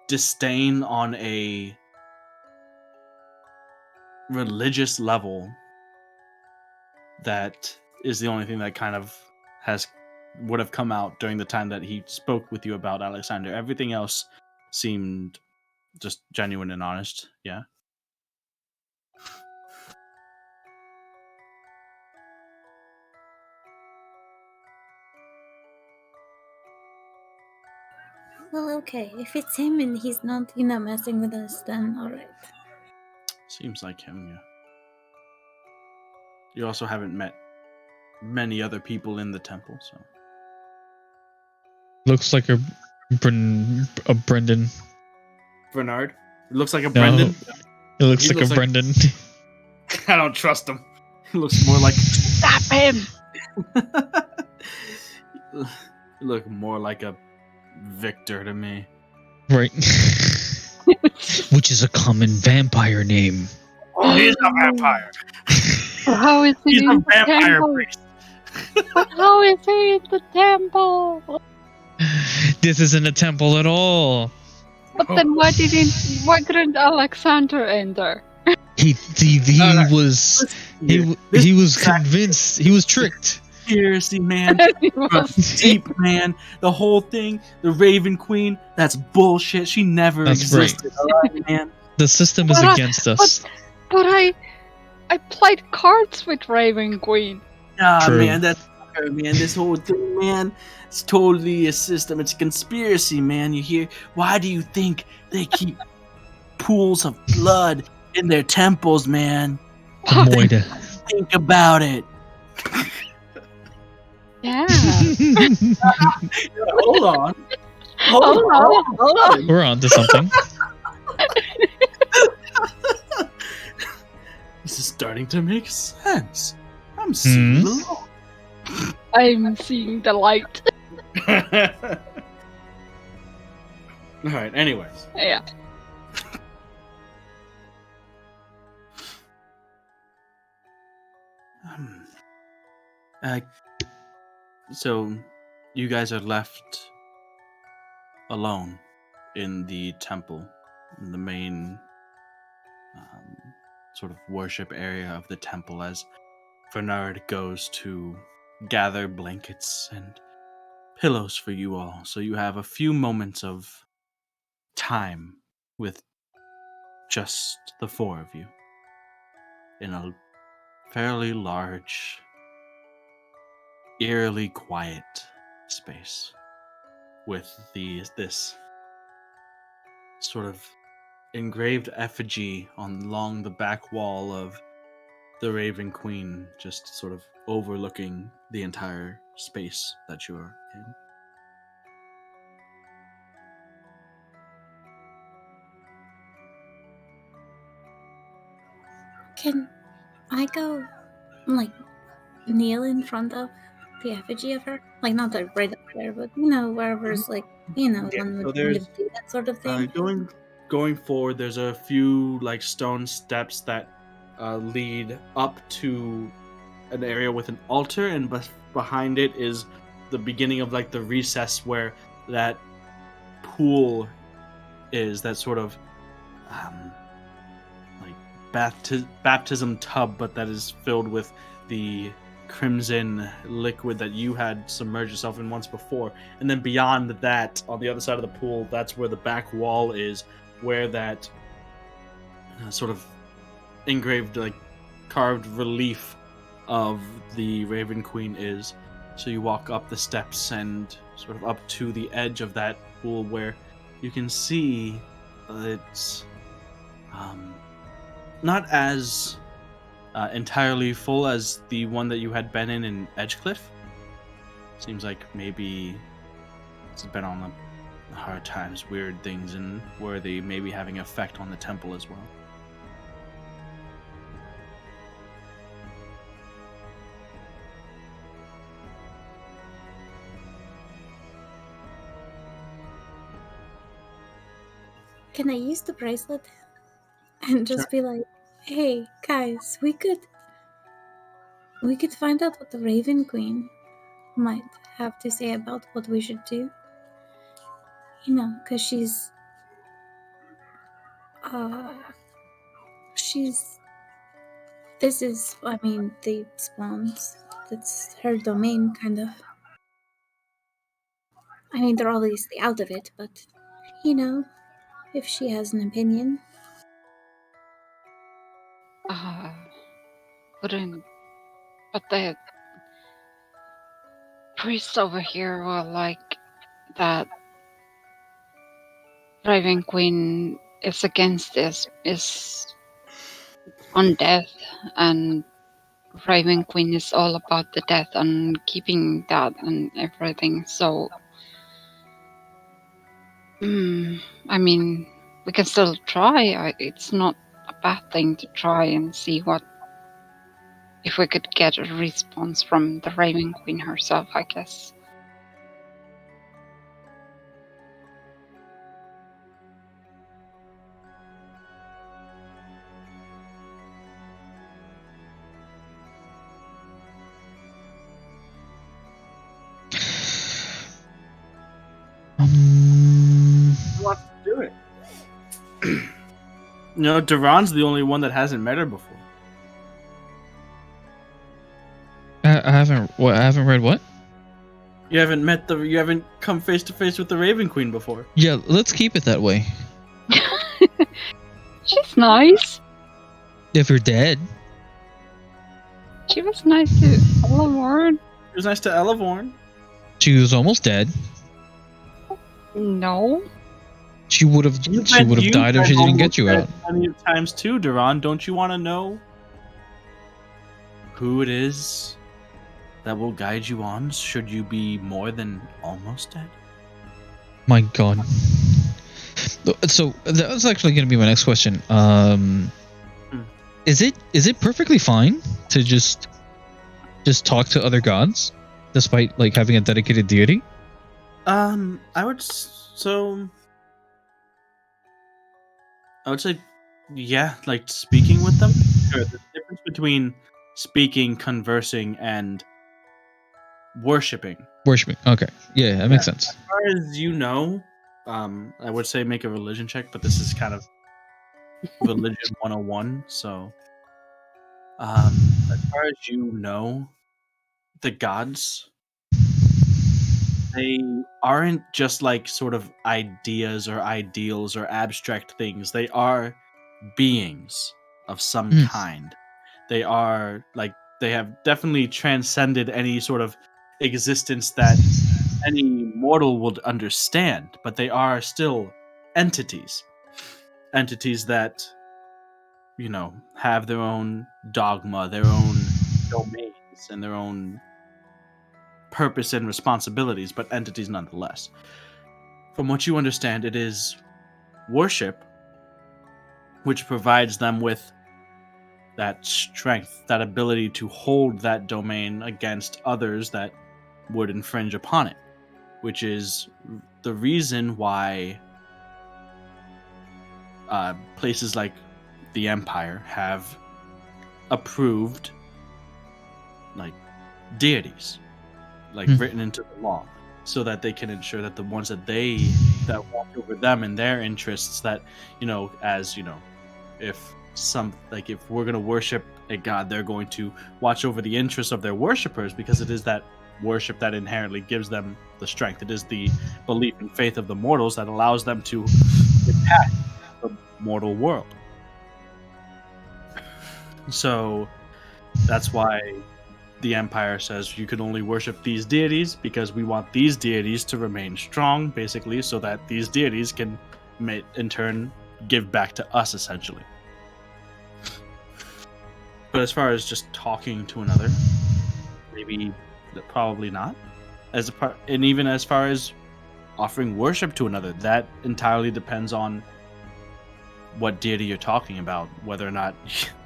disdain on a religious level that is the only thing that kind of would have come out during the time that he spoke with you about Alexander. Everything else seemed just genuine and honest. Yeah. Well, okay. If it's him and he's not, you know, messing with us, then alright. Seems like him, yeah. You also haven't met many other people in the temple, so. Looks like a Brendan. Bernard? It looks like a No, Brendan? it looks He like looks a like- Brendan. I don't trust him. He looks more like. Stop him! You look more like a Victor to me. Right. Which is a common vampire name. Oh, he's a vampire. How is he He's in a the vampire temple? priest. But how is he in the temple? This isn't a temple at all. But then why couldn't Alexander enter? He No. was This he was convinced. He was tricked. conspiracy, man. He was Deep, man. The whole thing, the Raven Queen, that's bullshit. She never That's right. existed, alright, man? The system is But I- against us. But I played cards with Raven Queen. Nah, True. man, that's not her, man. This whole thing, man, it's totally a system. It's a conspiracy, man. You hear? Why do you think they keep pools of blood in their temples, man? Moida. Think about it. Yeah. Hold on. Hold on. We're on to something. This is starting to make sense. I'm seeing the law. I'm seeing the light. Alright, anyways. Yeah. So, you guys are left alone in the temple, in the main sort of worship area of the temple, as Bernard goes to gather blankets and pillows for you all. So you have a few moments of time with just the four of you in a fairly large, eerily quiet space with this sort of engraved effigy along the back wall of the Raven Queen, just sort of overlooking the entire space that you're in. Can I go, like, kneel in front of the effigy of her? Like, not like right up there, but, wherever's, like, Yeah, one so would there's, kind of do that sort of thing. Going forward, there's a few like stone steps that lead up to an area with an altar, and behind it is the beginning of like the recess where that pool is, that sort of like baptism tub, but that is filled with the crimson liquid that you had submerged yourself in once before. And then beyond that, on the other side of the pool, that's where the back wall is, where that sort of engraved, like carved relief of the Raven Queen is. So you walk up the steps and sort of up to the edge of that pool, where you can see it's not as entirely full as the one that you had been in Edgecliff. Seems like maybe it's been on the hard times, weird things, and were they maybe having effect on the temple as well. Can I use the bracelet and just be like, hey, guys, we could find out what the Raven Queen might have to say about what we should do? Because she's this is, the spawns. That's her domain, kind of. They're obviously out of it, but, if she has an opinion. Wouldn't. But the priest over here were like that Raven Queen is against this, is on death, and Raven Queen is all about the death and keeping that and everything. So, we can still try. It's not a bad thing to try and see if we could get a response from the Raven Queen herself, I guess. Who wants to do it? Duran's the only one that hasn't met her before. I haven't read what? You haven't come face to face with the Raven Queen before. Yeah, let's keep it that way. She's nice. If you're dead. She was nice to Elevorn. It was nice to Elevorn. She was almost dead. No. She would have died if she didn't get you out. Plenty of times too, Duran. Don't you want to know who it is that will guide you on should you be more than almost dead? My God. So that was actually going to be my next question. Is it perfectly fine to just talk to other gods, despite like having a dedicated deity? I would say, yeah, like speaking with them. Sure, there's a difference between speaking, conversing, and worshiping. Worshiping. Okay. Yeah, that makes sense. As far as you know, I would say make a religion check, but this is kind of religion 101. So, as far as you know, the gods, they aren't just like sort of ideas or ideals or abstract things. They are beings of some Mm. kind. They are like they have definitely transcended any sort of existence that any mortal would understand, but they are still entities. Entities that, have their own dogma, their own domains, and their own purpose and responsibilities, but entities nonetheless. From what you understand, it is worship which provides them with that strength, that ability to hold that domain against others that would infringe upon it, which is the reason why places like the Empire have approved like deities, like written into the law, so that they can ensure that the ones that watch over them and their interests, that if we're going to worship a god, they're going to watch over the interests of their worshippers, because it is that worship that inherently gives them the strength. It is the belief and faith of the mortals that allows them to impact the mortal world. So that's why the Empire says you can only worship these deities, because we want these deities to remain strong, basically, so that these deities can in turn give back to us, essentially. But as far as just talking to another, probably not. And even as far as offering worship to another, that entirely depends on what deity you're talking about, whether or not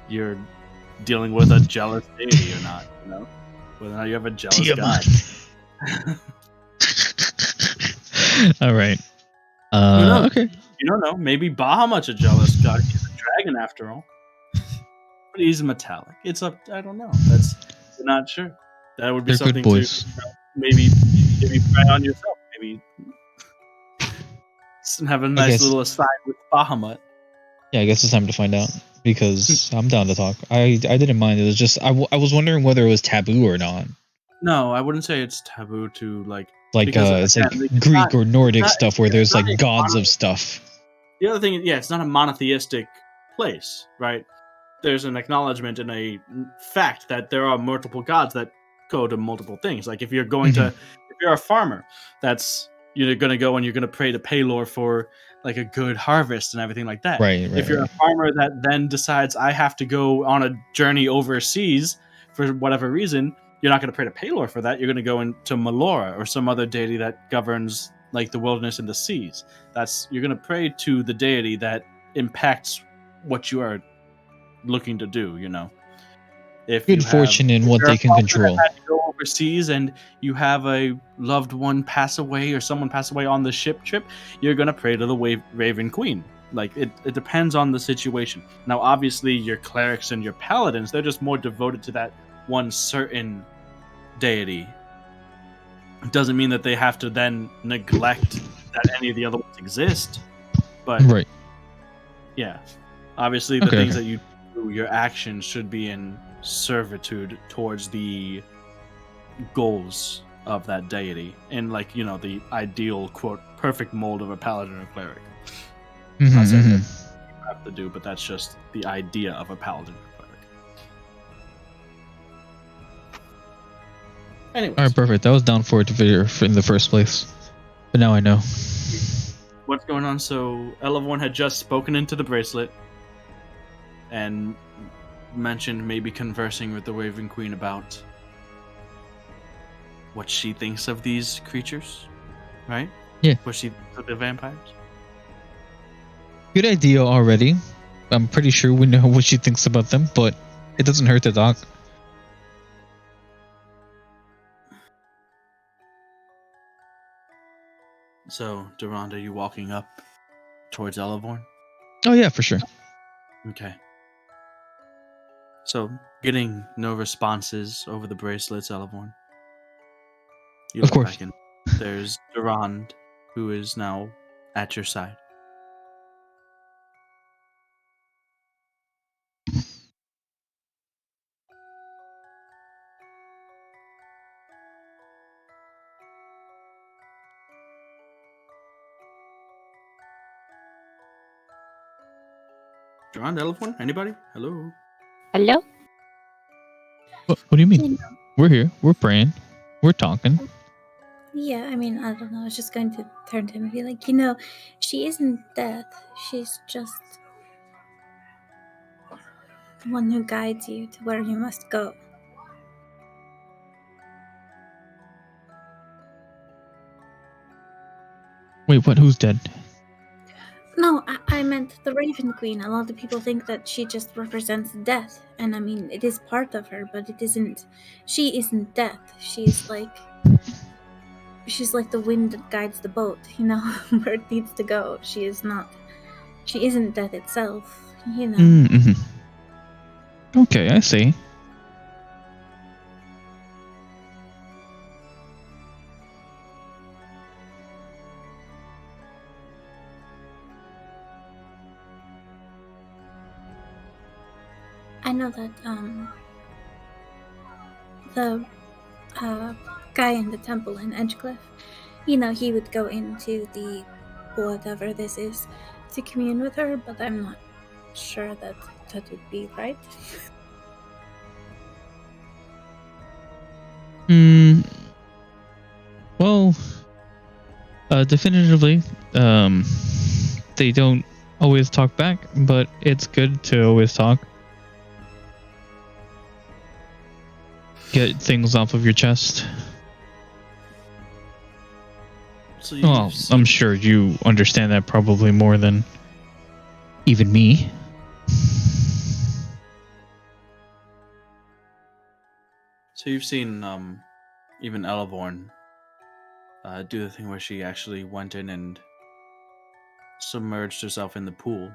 you're dealing with a jealous deity or not, whether or not you have a jealous god. All right. Who knows? Okay. You don't know. Maybe Bahamut's a jealous god. He's a dragon after all. But he's metallic. I don't know. We're not sure. That would be They're something good boys. to maybe try on yourself. Maybe have a nice little aside with Bahamut. Yeah, I guess it's time to find out, because I'm down to talk. I didn't mind. It was just I was wondering whether it was taboo or not. No, I wouldn't say it's taboo to it's like Greek or Nordic stuff where there's like gods of stuff. The other thing, it's not a monotheistic place, right? There's an acknowledgement and a fact that there are multiple gods that go to multiple things. Like if you're going to, if you're a farmer, you're going to go and you're going to pray to Pelor for like a good harvest and everything like that. Right. If you're a farmer that then decides I have to go on a journey overseas for whatever reason, you're not going to pray to Pelor for that. You're going to go into Melora or some other deity that governs like the wilderness and the seas. You're going to pray to the deity that impacts what you are looking to do. If good fortune in what they can control. Had to go overseas and you have a loved one pass away or someone pass away on the ship trip, you're going to pray to the Raven Queen. Like it depends on the situation. Now obviously your clerics and your paladins, they're just more devoted to that one certain deity. It doesn't mean that they have to then neglect that any of the other ones exist. But right. Yeah. Obviously the things that you do, your actions should be in servitude towards the goals of that deity, and the ideal quote perfect mold of a paladin or cleric. I'm not saying that you have to do, but that's just the idea of a paladin or cleric. Anyways. All right, perfect. That was down for it in the first place, but now I know what's going on. So Elevon had just spoken into the bracelet and mentioned maybe conversing with the Raven Queen about what she thinks of these creatures, right? Yeah. What she thinks of the vampires. Good idea already. I'm pretty sure we know what she thinks about them, but it doesn't hurt to talk. So, Durand, are you walking up towards Elevorn? Oh yeah, for sure. Okay. So, getting no responses over the bracelets, Elevorn. You Of look course. back and there's Durand, who is now at your side. Durand, Elevorn, anybody? Hello? Hello? What do you mean? You know, We're here. We're praying. We're talking. yeah, I mean, I don't know. I was just going to turn to him and be like, she isn't death. She's just the one who guides you to where you must go. Wait, what? Who's dead? No, I meant the Raven Queen. A lot of people think that she just represents death. And I mean, it is part of her, but it isn't. She isn't death. She's like the wind that guides the boat, where it needs to go. She isn't death itself, Mm-hmm. Okay, I see. I know that the guy in the temple in Edgecliff, he would go into the whatever this is to commune with her, but I'm not sure that would be right. Well, definitively, they don't always talk back, but it's good to always talk. Get things off of your chest. So Well, I'm sure you understand that probably more than even me. So you've seen even Elevorn do the thing where she actually went in and submerged herself in the pool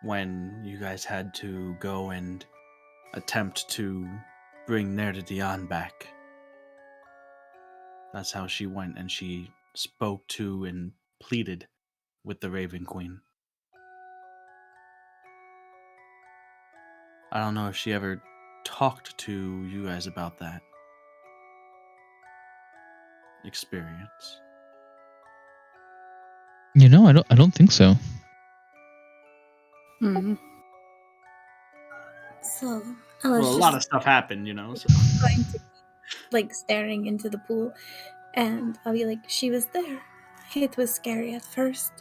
when you guys had to go and attempt to bring Nerdidion back. That's how she went, and she spoke to and pleaded with the Raven Queen. I don't know if she ever talked to you guys about that experience. I don't think so. Hmm. So I was Well, a lot of stuff happened, so. going to keep staring into the pool, and I'll be like, she was there. It was scary at first,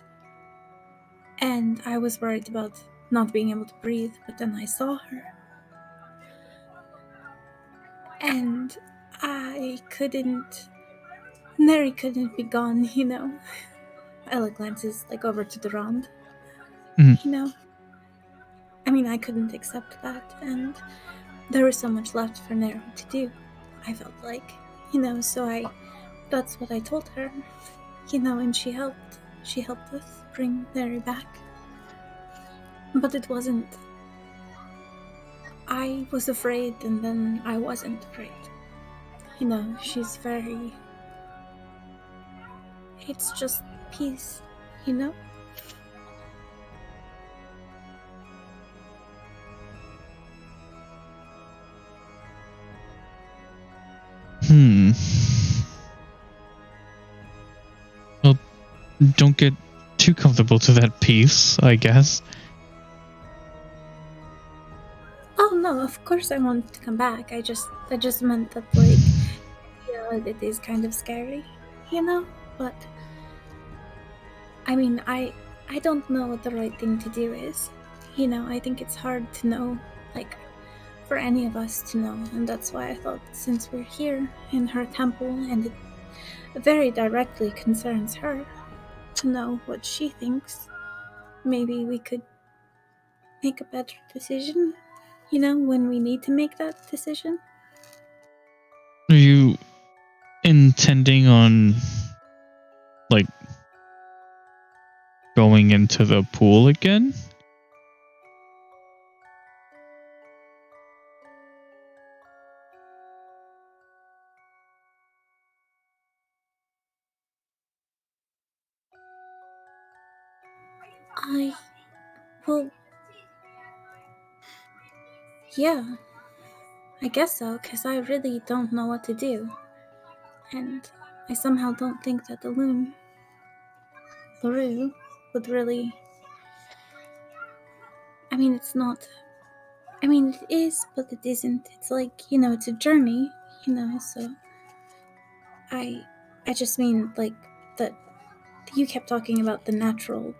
and I was worried about not being able to breathe, but then I saw her. And Neri couldn't be gone, Ella glances over to Durand. Mhm. I mean, I couldn't accept that, and there was so much left for Neri to do. I felt like, so that's what I told her, and she helped. She helped us bring Neri back. But it wasn't. I was afraid, and then I wasn't afraid. She's very. It's just peace, Well, don't get too comfortable to that piece, I guess. Oh no, of course I want to come back. I just meant that it is kind of scary, But I mean, I don't know what the right thing to do is. I think it's hard to know, for any of us to know, and that's why I thought, since we're here in her temple and it very directly concerns her, to know what she thinks. maybe we could make a better decision, when we need to make that decision. Are you intending on, like, going into the pool again? Well, yeah, I guess so, because I really don't know what to do. And I somehow don't think that LaRue would really. I mean, it's not. I mean, it is, but it isn't. It's like, it's a journey, so. I just mean, like, that you kept talking about the natural.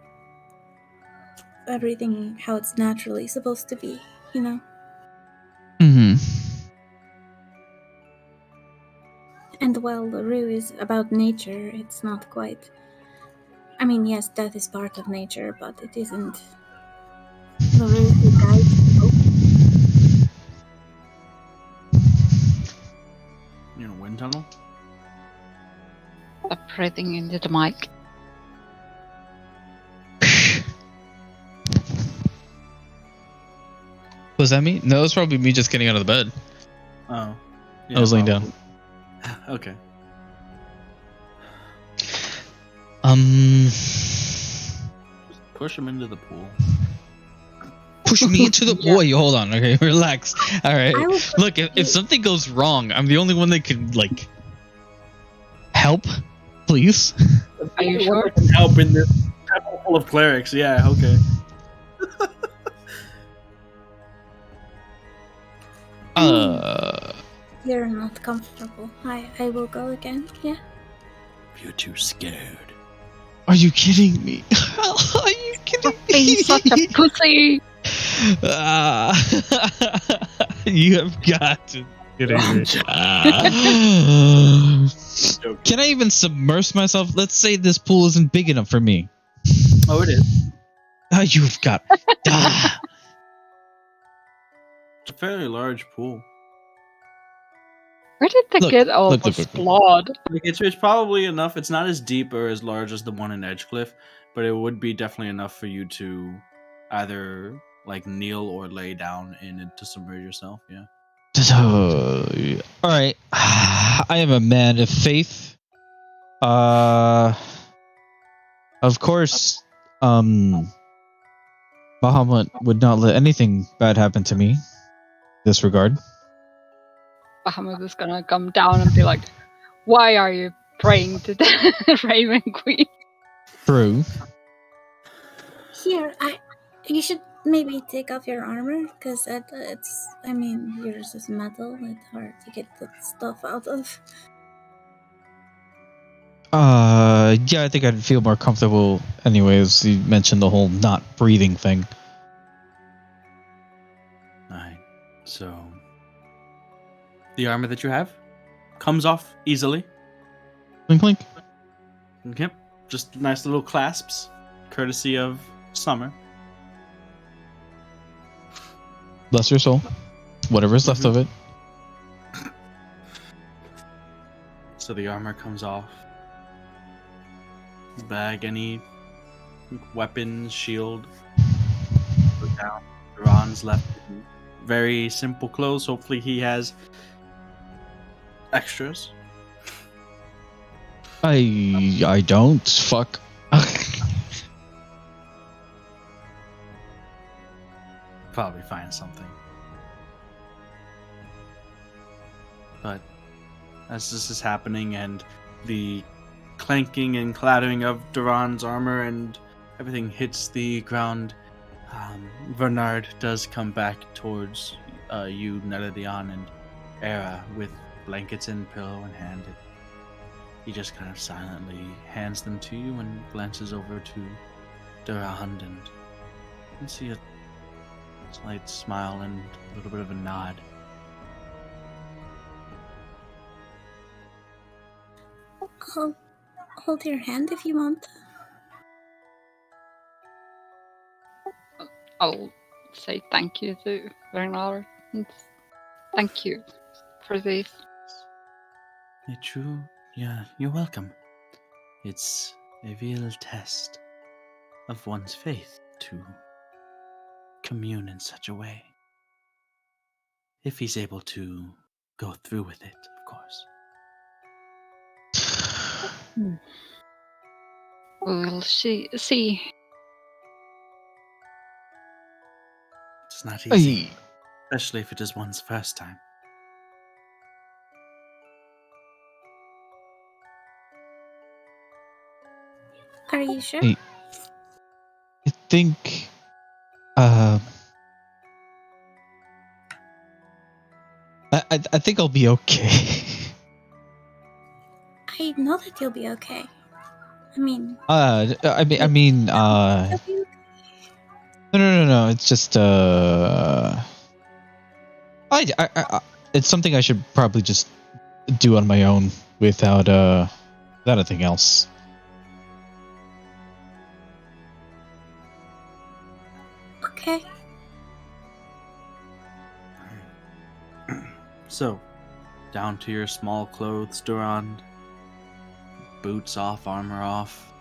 Everything how it's naturally supposed to be, Mm-hmm. And while LaRue is about nature, it's not quite. I mean, yes, death is part of nature, but it isn't LaRue who guides people. Wind tunnel? Stop breathing into the mic. Was that me? No, it was probably me just getting out of the bed. Oh. I was laying down. Okay. Push him into the pool. Push me into the boy. Hold on. Okay, relax. All right. I will Look, if something goes wrong, I'm the only one that can, like, help. Please. Are you sure? Can help in this temple full of clerics. Yeah. Okay. You're not comfortable. I will go again, yeah? You're too scared. Are you kidding me? Are you kidding me? Being such a pussy. You have got to be kidding me. Can I even submerge myself? Let's say this pool isn't big enough for me. Oh, it is. You've got. It's a fairly large pool. Where did they get all look. this blood? Like, it's probably enough. It's not as deep or as large as the one in Edgecliff, but it would be definitely enough for you to either like kneel or lay down in it to submerge yourself. Yeah. All right. I am a man of faith. Of course, Bahamut would not let anything bad happen to me in this regard. Bahamut is gonna come down and be like, "Why are you praying to the Raven Queen?" True. Here, you should maybe take off your armor, because yours is metal. It's hard to get that stuff out of. Yeah, I think I'd feel more comfortable anyways. You mentioned the whole not breathing thing. Alright. So the armor that you have comes off easily. Clink, clink. Yep. Just nice little clasps, courtesy of Summer. Bless your soul. Whatever's left of it. So the armor comes off. Bag any weapons, shield. Put down. Ron's left very simple clothes. Hopefully he has extras. I don't. Fuck. Probably find something. But as this is happening and the clanking and clattering of Duran's armor and everything hits the ground, Bernard does come back towards you, Neladion, and Era with blankets and pillow in hand. He just kind of silently hands them to you and glances over to Durand, and you can see a slight smile and a little bit of a nod. I'll hold your hand if you want. I'll say thank you to Bernard. Thank you for this. Yeah, you're welcome. It's a real test of one's faith to commune in such a way. If he's able to go through with it, of course. We'll see. It's not easy, Ay, especially if it is one's first time. Are you sure? ay, I think. Uh, I think I'll be okay. I know that you'll be okay. I mean, I mean, you'll be okay. no. It's just it's something I should probably just do on my own without anything else. Okay. So, down to your small clothes, Durand. Boots off, armor off.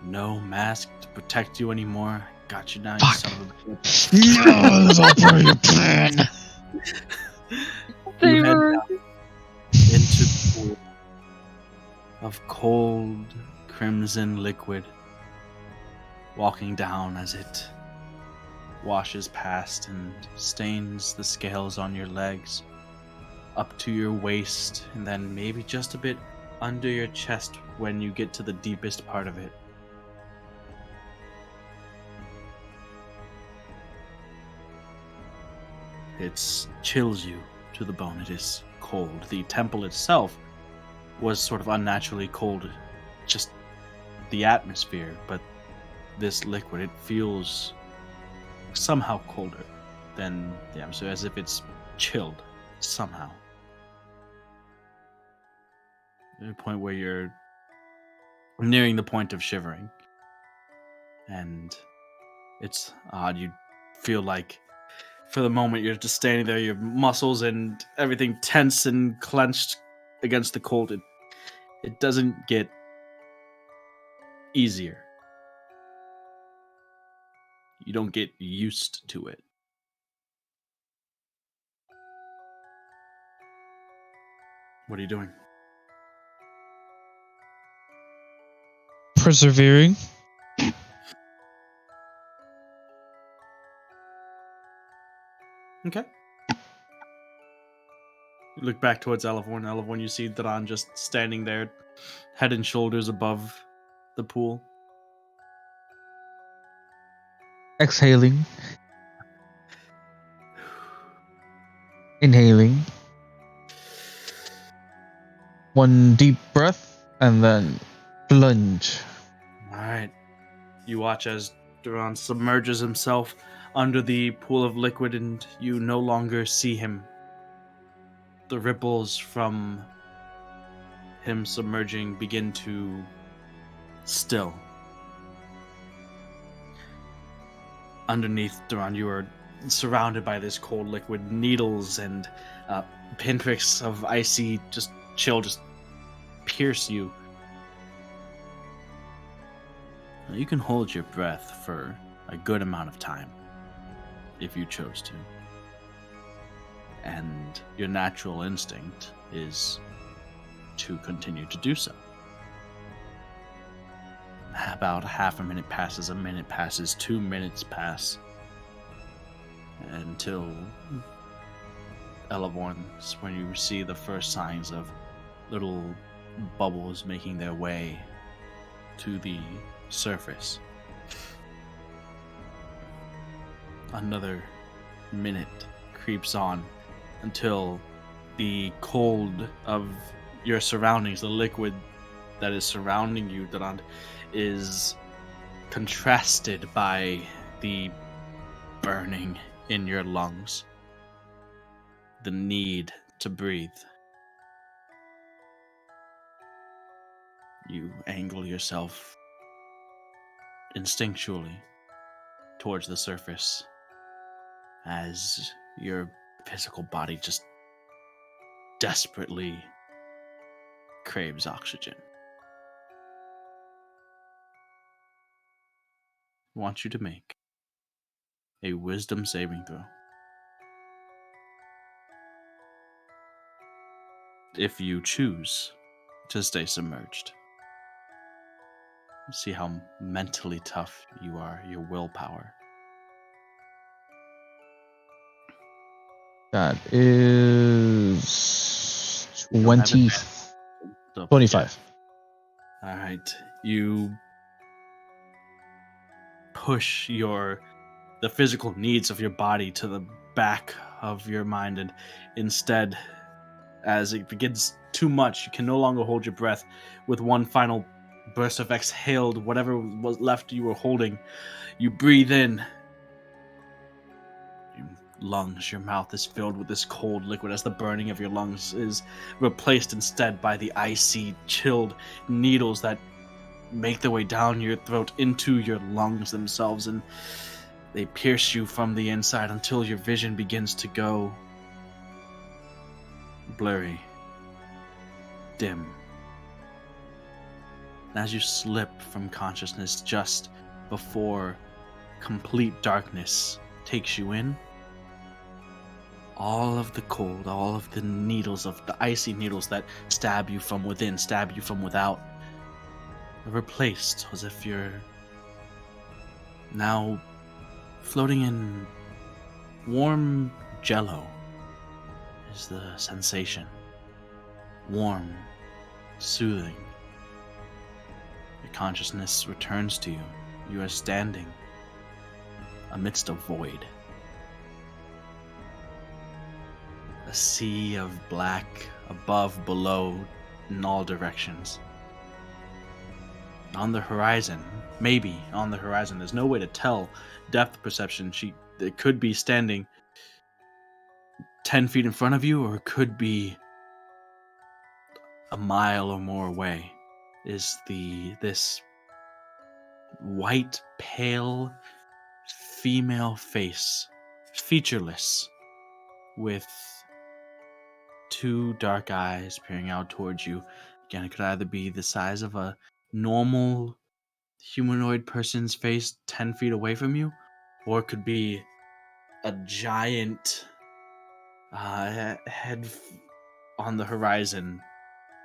No mask to protect you anymore. Got you now, you Fuck. son of a bitch. No, this is all part of your plan. They You head were. down into the pool of cold crimson liquid, walking down as it washes past and stains the scales on your legs up to your waist, and then maybe just a bit under your chest when you get to the deepest part of it. It chills you to the bone. It is cold. The temple itself was sort of unnaturally cold, just the atmosphere, but this liquid, it feels somehow colder than the atmosphere, as if it's chilled somehow. To the point where you're nearing the point of shivering. And it's odd. You feel like for the moment you're just standing there, your muscles and everything tense and clenched against the cold. It doesn't get easier. You don't get used to it. What are you doing? Persevering. Okay. You look back towards Elevorn. Elevorn, you see Daran just standing there, head and shoulders above the pool. Exhaling. Inhaling. One deep breath and then plunge. Alright. You watch as Duran submerges himself under the pool of liquid and you no longer see him. The ripples from him submerging begin to still. Underneath Duran, you are surrounded by this cold liquid, needles and pinpricks of icy just chill just pierce you. You can hold your breath for a good amount of time if you chose to. And your natural instinct is to continue to do so. About half a minute passes, 2 minutes pass, until Elevorn's when you see the first signs of little bubbles making their way to the surface. Another minute creeps on until the cold of your surroundings, the liquid that is surrounding you, Durand, is contrasted by the burning in your lungs, the need to breathe. You angle yourself instinctually towards the surface as your physical body just desperately craves oxygen. I want you to make a wisdom saving throw. If you choose to stay submerged. See how mentally tough you are, your willpower. That is You don't have 20, advantage. So, 25. yeah. All right. You push the physical needs of your body to the back of your mind, and instead, as it begins too much, you can no longer hold your breath. With one final burst of exhaled, whatever was left you were holding, you breathe in. Your lungs, your mouth is filled with this cold liquid as the burning of your lungs is replaced instead by the icy, chilled needles that make their way down your throat into your lungs themselves, and they pierce you from the inside until your vision begins to go blurry, dim. And as you slip from consciousness just before complete darkness takes you in, all of the cold, all of the needles, of the icy needles that stab you from within, stab you from without, are replaced as if you're now floating in warm jello is the sensation. Warm, soothing. Your consciousness returns to you. You are standing amidst a void. A sea of black above, below, in all directions. On the horizon, maybe on the horizon, there's no way to tell depth perception. It could be standing 10 feet in front of you, or it could be a mile or more away. Is this white, pale female face, featureless, with two dark eyes peering out towards you. Again, it could either be the size of a normal humanoid person's face 10 feet away from you, or it could be a giant head on the horizon.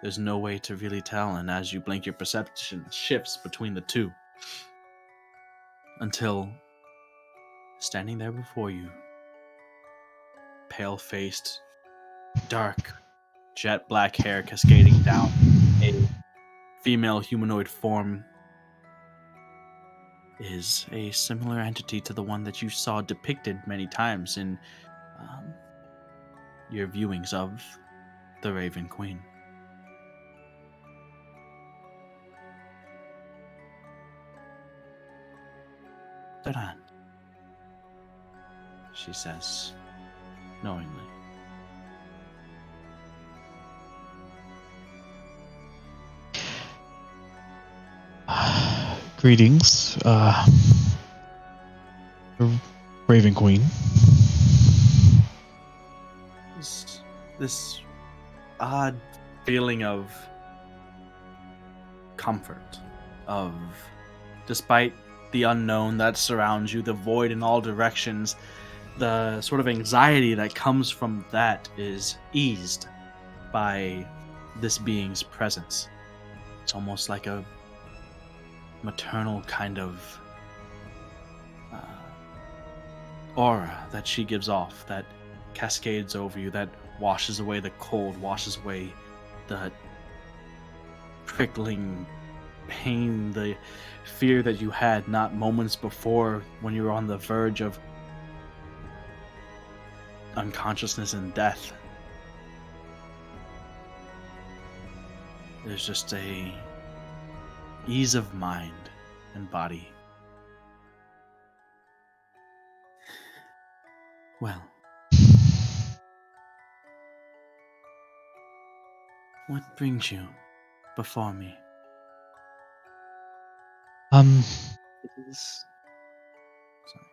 There's no way to really tell, and as you blink, your perception shifts between the two until standing there before you, pale-faced, dark, jet black hair cascading down, a female humanoid form, is a similar entity to the one that you saw depicted many times in your viewings of the Raven Queen. Duen, she says, knowingly. Greetings, Raven Queen. This odd feeling of comfort, of despite the unknown that surrounds you, the void in all directions, the sort of anxiety that comes from that is eased by this being's presence. It's almost like a maternal kind of aura that she gives off, that cascades over you, that washes away the cold, washes away the prickling pain, the fear that you had not moments before when you were on the verge of unconsciousness and death. There's just a ease of mind and body. Well, what brings you before me? Um, It is... Sorry.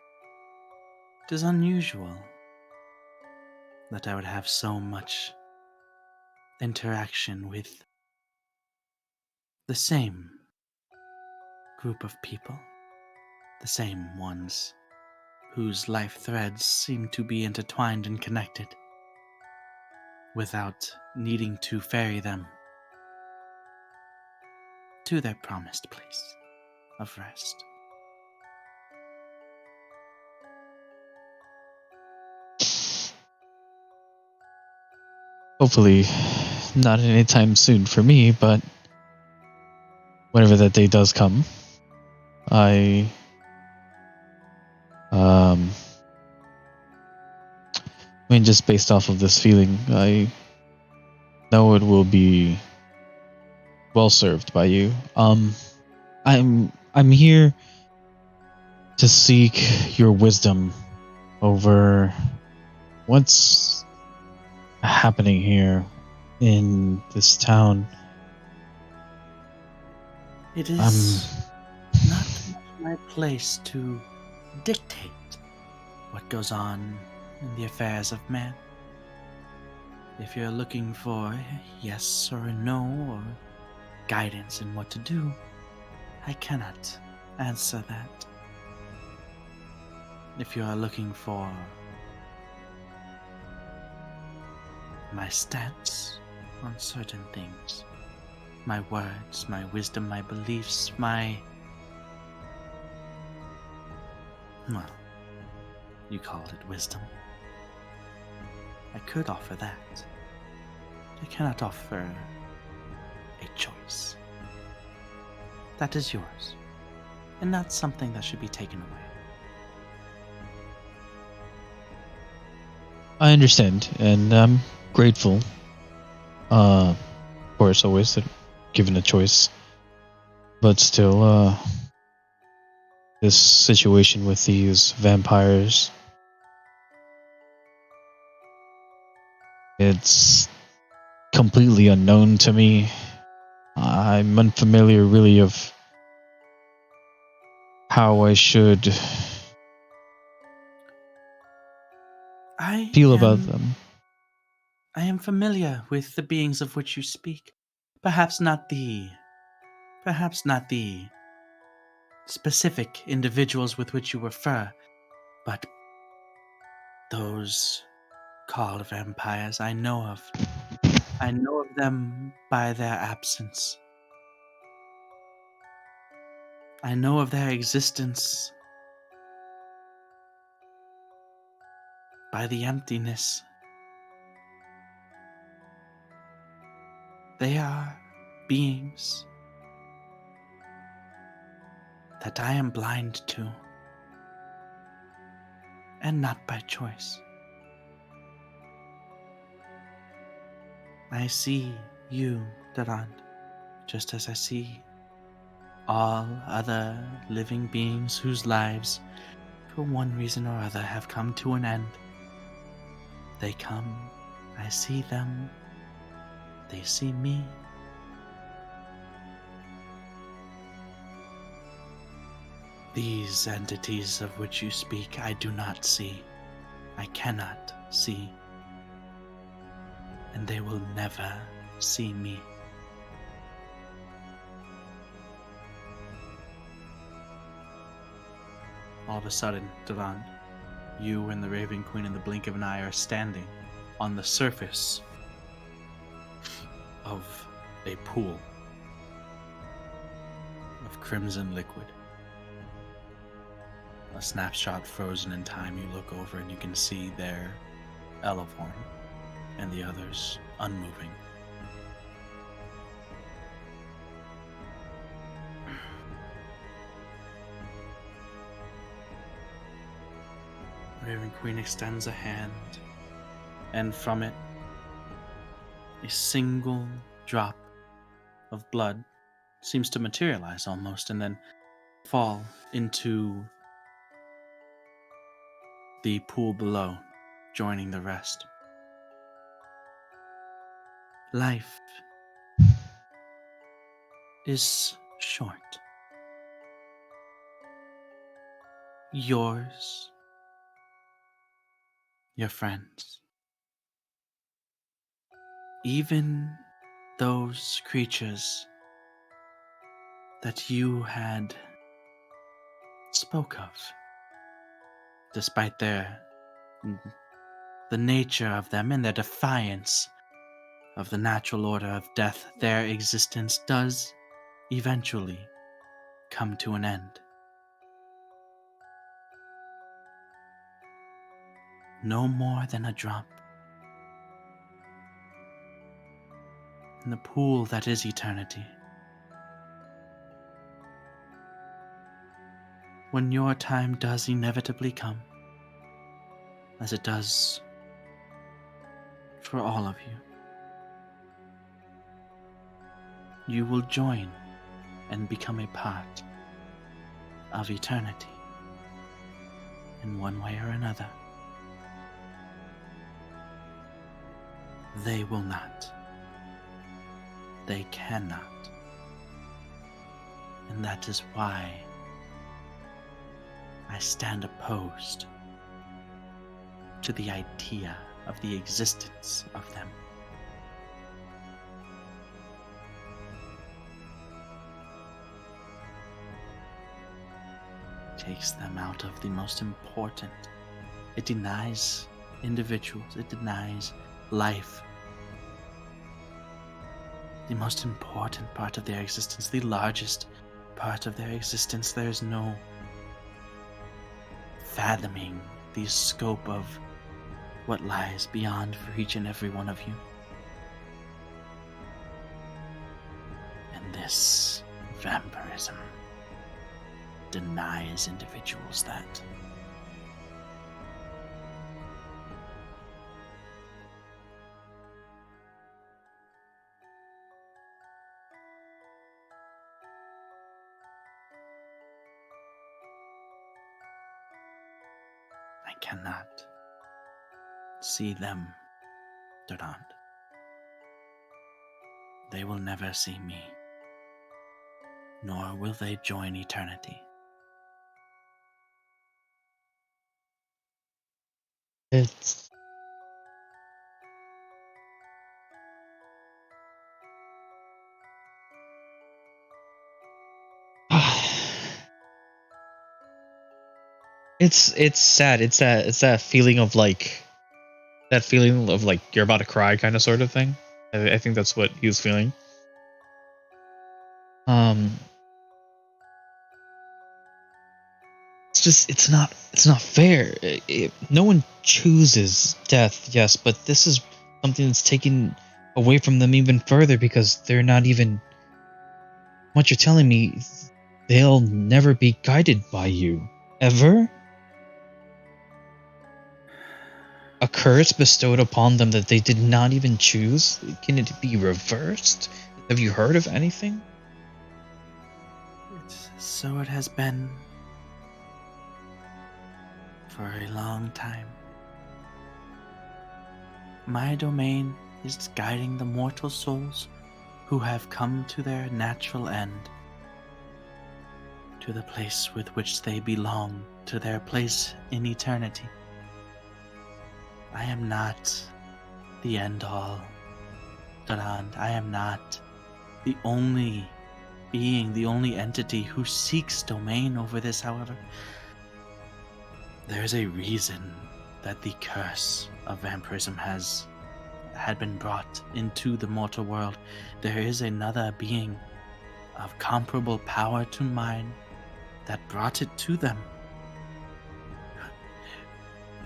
It is unusual that I would have so much interaction with the same group of people, the same ones whose life threads seem to be intertwined and connected, without needing to ferry them to their promised place of rest. Hopefully, not anytime soon for me, but whenever that day does come, I I mean, just based off of this feeling, I know it will be well served by you. I'm here to seek your wisdom over what's happening here in this town. It I'm is not my place to dictate what goes on in the affairs of man. If you're looking for a yes or a no or guidance in what to do, I cannot answer that. If you are looking for my stance on certain things, my words, my wisdom, my beliefs, well, you called it wisdom. I could offer that. I cannot offer a choice. That is yours, and that's something that should be taken away. I understand, and I'm grateful. Of course, always that given a choice, but still, this situation with these vampires, it's completely unknown to me. I'm unfamiliar, really, of how I should feel about them. I am familiar with the beings of which you speak. Perhaps not the specific individuals with which you refer, but those called vampires I know of. I know of them by their absence. I know of their existence by the emptiness. They are beings that I am blind to, and not by choice. I see you, Durand, just as I see all other living beings whose lives, for one reason or other, have come to an end. They come, I see them, they see me. These entities of which you speak, I do not see. I cannot see. And they will never see me. All of a sudden, Durand, you and the Raven Queen in the blink of an eye are standing on the surface of a pool of crimson liquid. A snapshot frozen in time, you look over and you can see there Elevhorn and the others unmoving. Raven Queen extends a hand, and from it, a single drop of blood seems to materialize almost and then fall into the pool below, joining the rest. Life is short. Yours your friends, even those creatures that you had spoke of, despite the nature of them and their defiance of the natural order of death, their existence does eventually come to an end. No more than a drop in the pool that is eternity. When your time does inevitably come, as it does for all of you, you will join and become a part of eternity in one way or another. They will not. They cannot. And that is why I stand opposed to the idea of the existence of them. It takes them out of the most important. It denies individuals, it denies life, the most important part of their existence, the largest part of their existence. There is no fathoming the scope of what lies beyond for each and every one of you. And this vampirism denies individuals that. I cannot see them, Durand. They will never see me, nor will they join eternity. It's it's sad. It's that feeling of like you're about to cry kind of sort of thing. I think that's what he was feeling. Um, it's not fair. No one chooses death, yes, but this is something that's taken away from them even further because they're not even. What you're telling me, they'll never be guided by you ever. A curse bestowed upon them that they did not even choose? Can it be reversed? Have you heard of anything? So it has been for a long time. My domain is guiding the mortal souls who have come to their natural end, to the place with which they belong, to their place in eternity. I am not the end-all, Durand. I am not the only being, the only entity who seeks domain over this, however. There's a reason that the curse of vampirism had been brought into the mortal world. There is another being of comparable power to mine that brought it to them.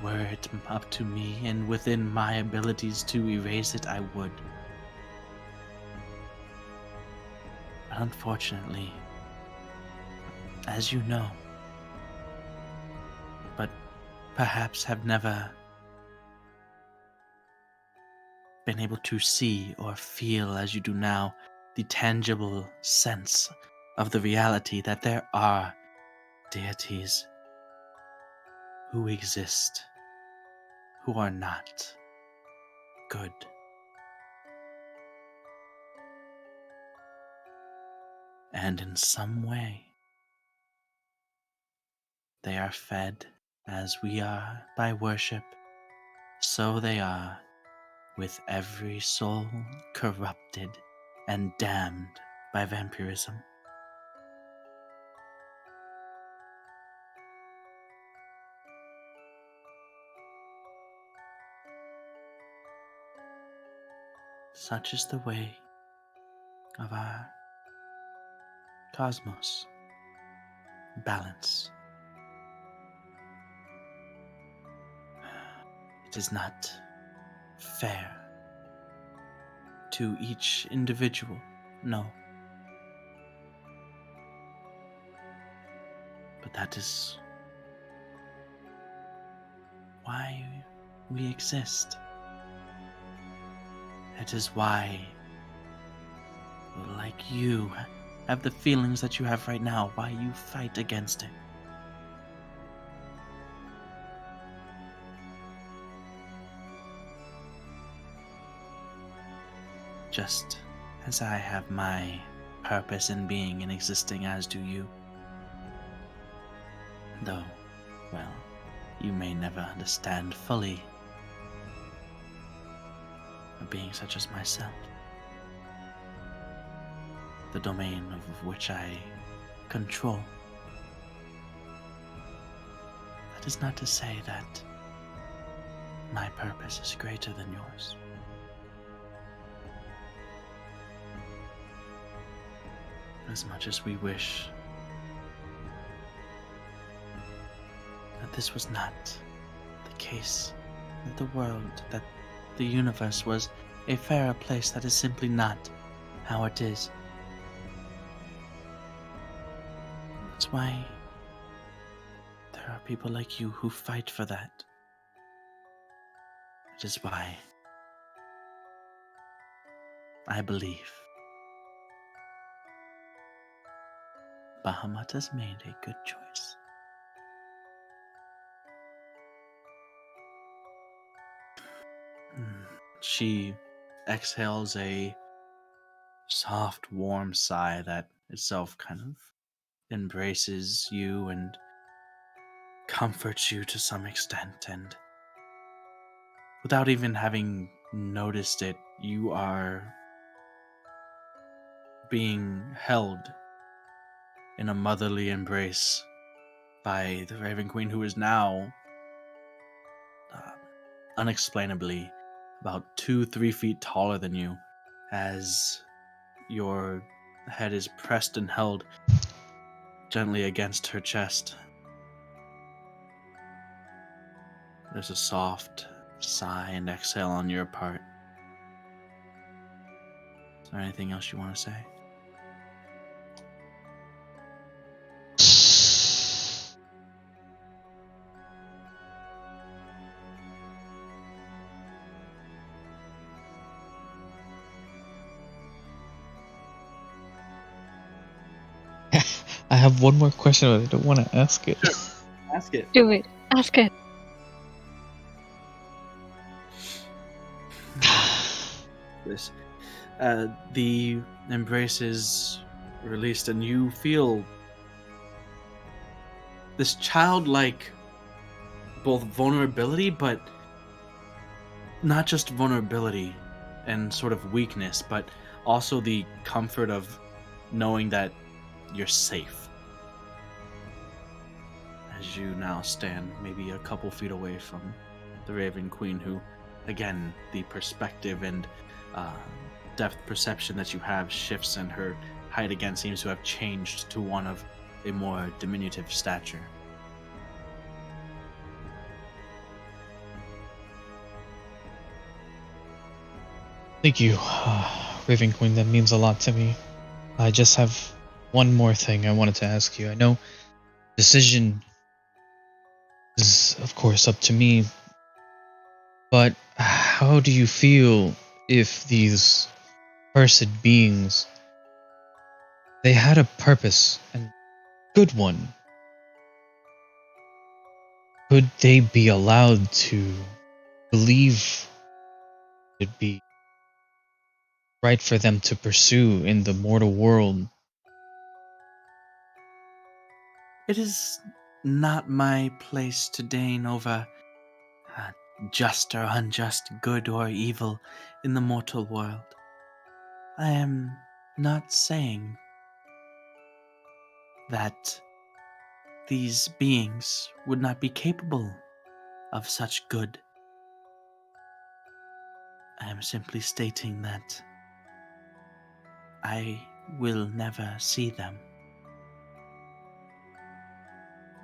Were it up to me and within my abilities to erase it, I would. But unfortunately, as you know, but perhaps have never been able to see or feel as you do now, the tangible sense of the reality that there are deities who exist, who are not good. And in some way, they are fed as we are by worship So they are, with every soul corrupted and damned by vampirism. Such is the way of our cosmos. Balance. It is not fair to each individual, no. But that is why we exist. It is why, like you, have the feelings that you have right now, why you fight against it. Just as I have my purpose in being and existing, as do you. Though, well, you may never understand fully a being such as myself, the domain of which I control. That is not to say that my purpose is greater than yours. As much as we wish that this was not the case, that the world, that the universe was a fairer place, that is simply not how it is. That's why there are people like you who fight for that. It is why I believe Bahamut has made a good choice. She exhales a soft, warm sigh that itself kind of embraces you and comforts you to some extent. And without even having noticed it, you are being held in a motherly embrace by the Raven Queen, who is now unexplainably about 2-3 feet taller than you, as your head is pressed and held gently against her chest. There's a soft sigh and exhale on your part. Is there anything else you want to say? I have one more question, but I don't want to ask it. Ask it. Do it. Ask it. This, the embrace is released, and you feel this childlike both vulnerability, but not just vulnerability and sort of weakness, but also the comfort of knowing that you're safe. As you now stand maybe a couple feet away from the Raven Queen, who, again, the perspective and depth perception that you have shifts, and her height again seems to have changed to one of a more diminutive stature. Thank you, Raven Queen. That means a lot to me. I just have one more thing I wanted to ask you. I know decision is, of course, up to me, but how do you feel if these cursed beings, they had a purpose, and good one? Could they be allowed to believe it'd be right for them to pursue in the mortal world? It is not my place to deign over just or unjust, good or evil in the mortal world. I am not saying that these beings would not be capable of such good. I am simply stating that I will never see them.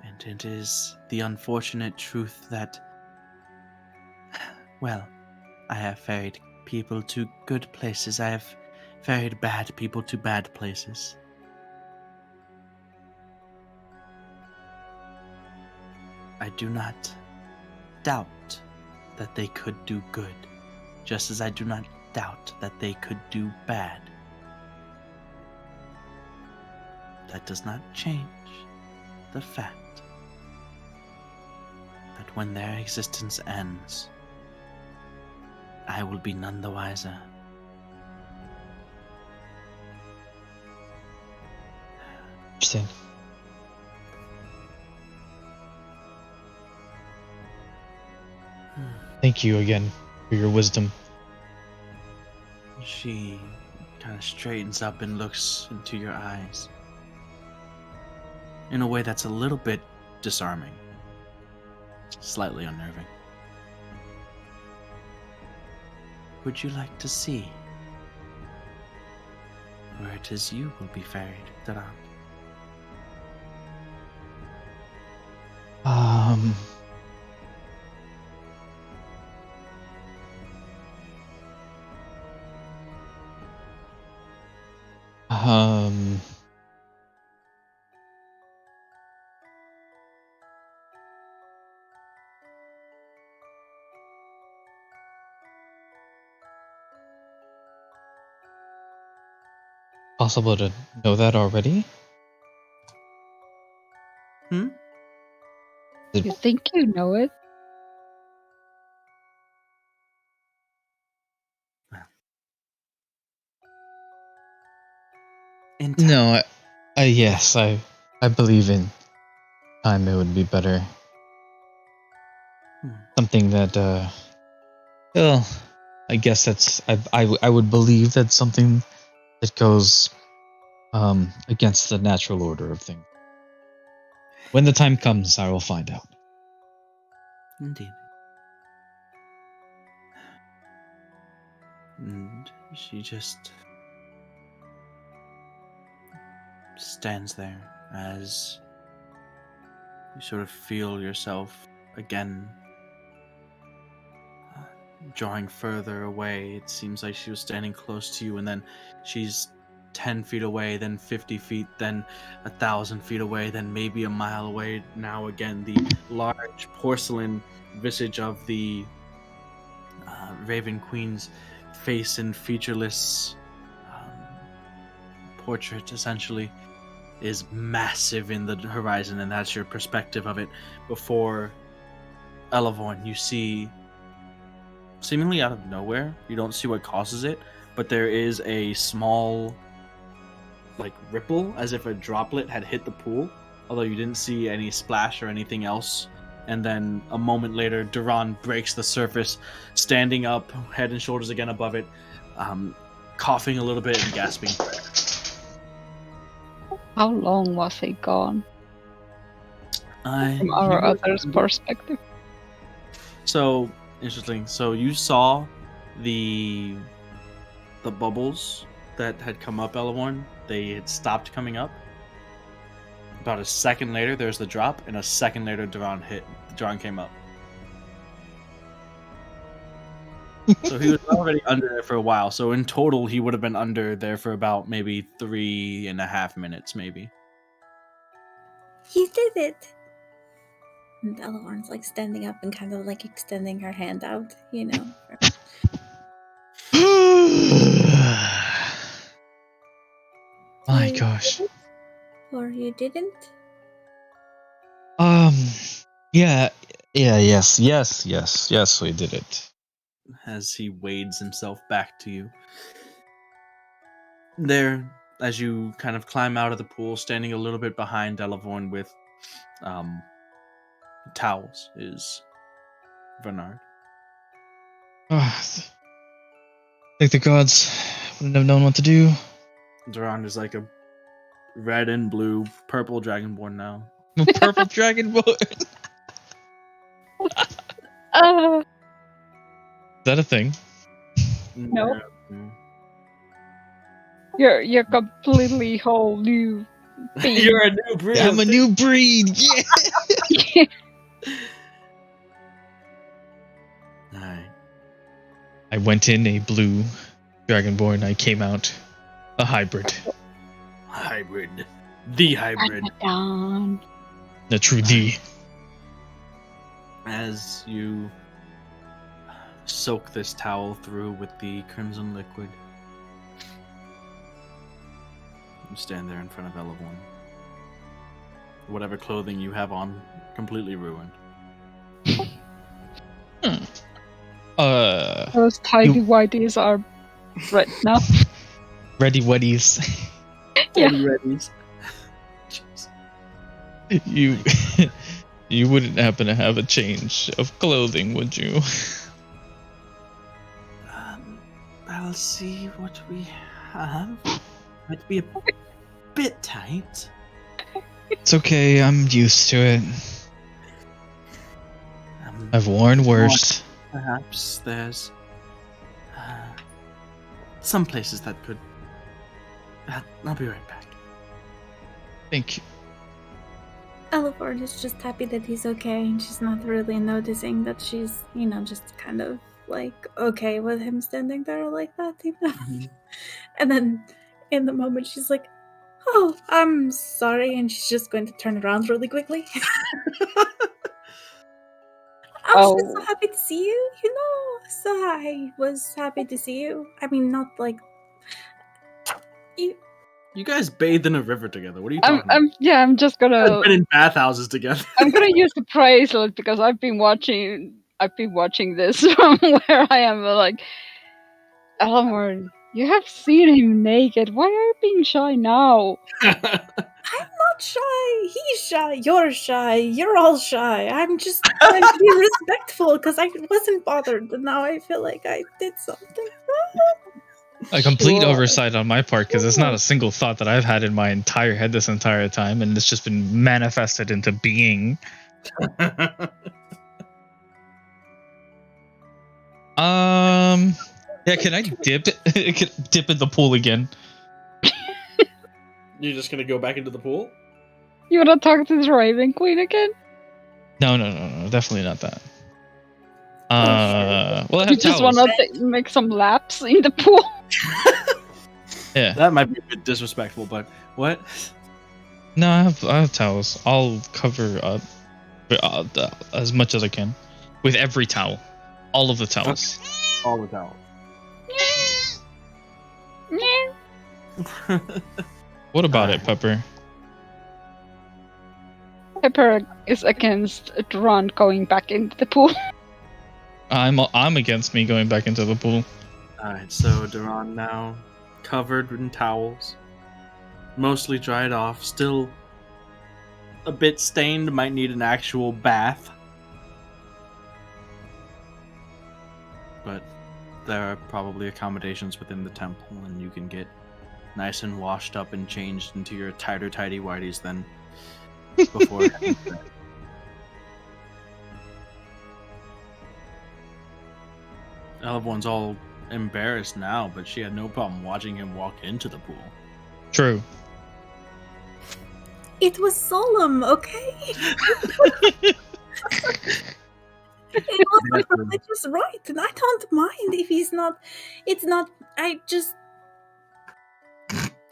And it is the unfortunate truth that, well, I have ferried people to good places. I have ferried bad people to bad places. I do not doubt that they could do good, just as I do not doubt that they could do bad. That does not change the fact that when their existence ends, I will be none the wiser. Understand. Thank you again for your wisdom. She kind of straightens up and looks into your eyes in a way that's a little bit disarming, slightly unnerving. Would you like to see where it is you will be ferried, Daran? Um. Um. Possible to know that already? You think you know it? In time. No, yes, I believe in time it would be better. Something that, well, I guess that's, I would believe that's something that goes, against the natural order of things. When the time comes, I will find out. Indeed. And she just stands there as you sort of feel yourself again drawing further away. It seems like she was standing close to you, and then she's 10 feet away, then 50 feet, then 1,000 feet away, then maybe a mile away. Now again, the large porcelain visage of the Raven Queen's face and featureless portrait, essentially, is massive in the horizon, and that's your perspective of it. Before Elevorn, you see, seemingly out of nowhere, you don't see what causes it, but there is a small, like, ripple, as if a droplet had hit the pool, although you didn't see any splash or anything else. And then a moment later, Duran breaks the surface, standing up, head and shoulders again above it, coughing a little bit and gasping. How long was he gone? From our other's perspective. So interesting. So you saw the bubbles that had come up, Elevorn. They had stopped coming up. About a second later, there's the drop, and a second later, Duran came up. So he was already under there for a while. So in total, he would have been under there for about maybe 3.5 minutes, maybe. You did it! And Eleanor's like standing up and kind of like extending her hand out, you know. My You gosh. did it? Or you didn't? Yeah, yes, we did it. As he wades himself back to you. There, as you kind of climb out of the pool, standing a little bit behind Elevorn with towels, is Bernard. I think the gods wouldn't have known what to do. Duran is like a red and blue, purple dragonborn now. A purple dragonborn. Uh, Is that a thing? No. Mm. you're completely whole new being. You're a new breed. I'm a new breed. Yeah. Alright. I went in a blue dragonborn. I came out a hybrid. Hybrid. The hybrid. Down. A true D. As you soak this towel through with the crimson liquid, you stand there in front of Elevon. Whatever clothing you have on, completely ruined. Those tiny whiteys are red now. Ready Weddies. Yeah. Readies. You you wouldn't happen to have a change of clothing, would you? I'll see what we have. Might be a bit tight. It's okay, I'm used to it. I've worn worse. Perhaps there's some places that could. I'll be right back. Thank you. Elevord is just happy that he's okay, and she's not really noticing that she's, just kind of like okay with him standing there like that, Mm-hmm. And then in the moment she's like, "Oh, I'm sorry," and she's just going to turn around really quickly. I'm just so happy to see you, So I was happy to see you. I mean, not like you. You guys bathed in a river together. What are you talking about? I'm just You've gonna. been in bathhouses together. I'm gonna use the bracelet because I've been watching this from where I am. Like, Elamor, you have seen him naked. Why are you being shy now? I'm not shy. He's shy. You're shy. You're all shy. I'm just trying to be respectful because I wasn't bothered, and now I feel like I did something. A complete oversight on my part, because it's not a single thought that I've had in my entire head this entire time, and it's just been manifested into being. Yeah, can I dip in the pool again? You're just gonna go back into the pool? You wanna talk to the Raven Queen again? No, definitely not that. Well, I have You just towels. wanna make some laps in the pool? Yeah. That might be a bit disrespectful, but what? No, I have towels. I'll cover as much as I can with every towel, all of the towels. All the towels. What about it, Pepper? Pepper is against Duran going back into the pool. I'm against me going back into the pool. Alright, so Duran now covered in towels, mostly dried off, still a bit stained, might need an actual bath. But there are probably accommodations within the temple, and you can get nice and washed up and changed into your tighter tidy whities then before heading to bed. Everyone's all embarrassed now, but she had no problem watching him walk into the pool. True. It was solemn, okay? It was like religious right, and I don't mind if he's not. It's not. I just.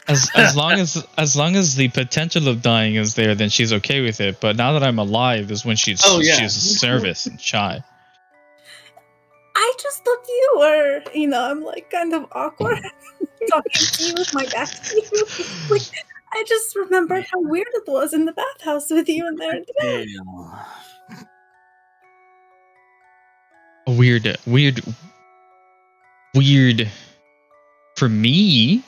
As long as the potential of dying is there, then she's okay with it. But now that I'm alive is when she's nervous and shy. I just thought you were, I'm like kind of awkward talking to you with my back to you. Like, I just remembered how weird it was in the bathhouse with you in there. Weird. For me,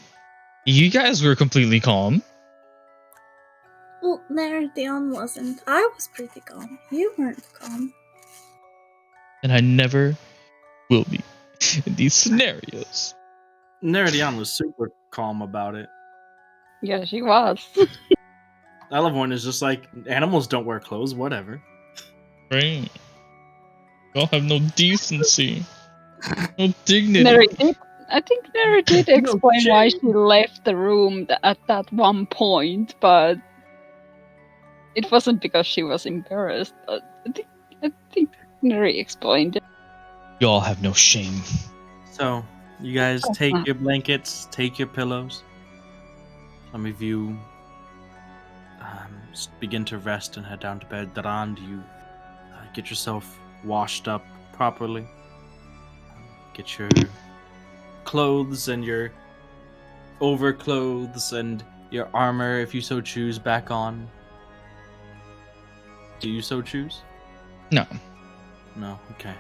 you guys were completely calm. Well, there, Dion wasn't. I was pretty calm. You weren't calm. And I never will be. in these scenarios. Neridion was super calm about it. Yeah, she was. Elevorn is just like, animals don't wear clothes, whatever. Right? Y'all have no decency, no dignity. I think Neri did explain why she left the room at that one point, but it wasn't because she was embarrassed. But I think Neri explained it. Y'all have no shame. So, you guys take your blankets, take your pillows. Some of you begin to rest and head down to bed. Daran, do you get yourself washed up properly? Get your clothes and your overclothes and your armor, if you so choose, back on. Do you so choose? No. No? Okay.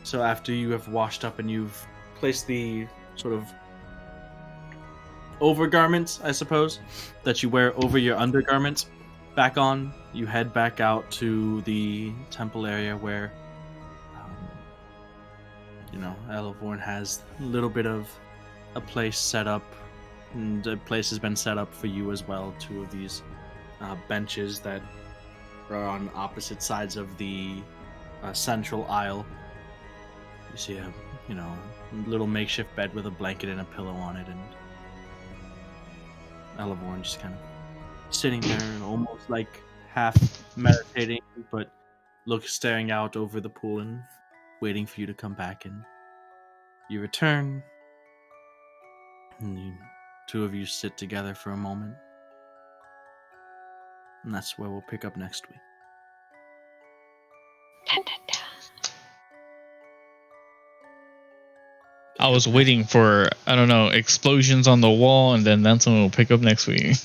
So after you have washed up and you've placed the sort of overgarments, I suppose, that you wear over your undergarments back on, you head back out to the temple area where Elevorn has a little bit of a place set up, and a place has been set up for you as well. Two of these benches that are on opposite sides of the central aisle. You see a little makeshift bed with a blanket and a pillow on it, and Elevorn just kind of sitting there, almost like half meditating, but staring out over the pool and waiting for you to come back. And you return, and two of you sit together for a moment, and that's where we'll pick up next week. I was waiting for, I don't know, explosions on the wall, and then that's when we'll pick up next week.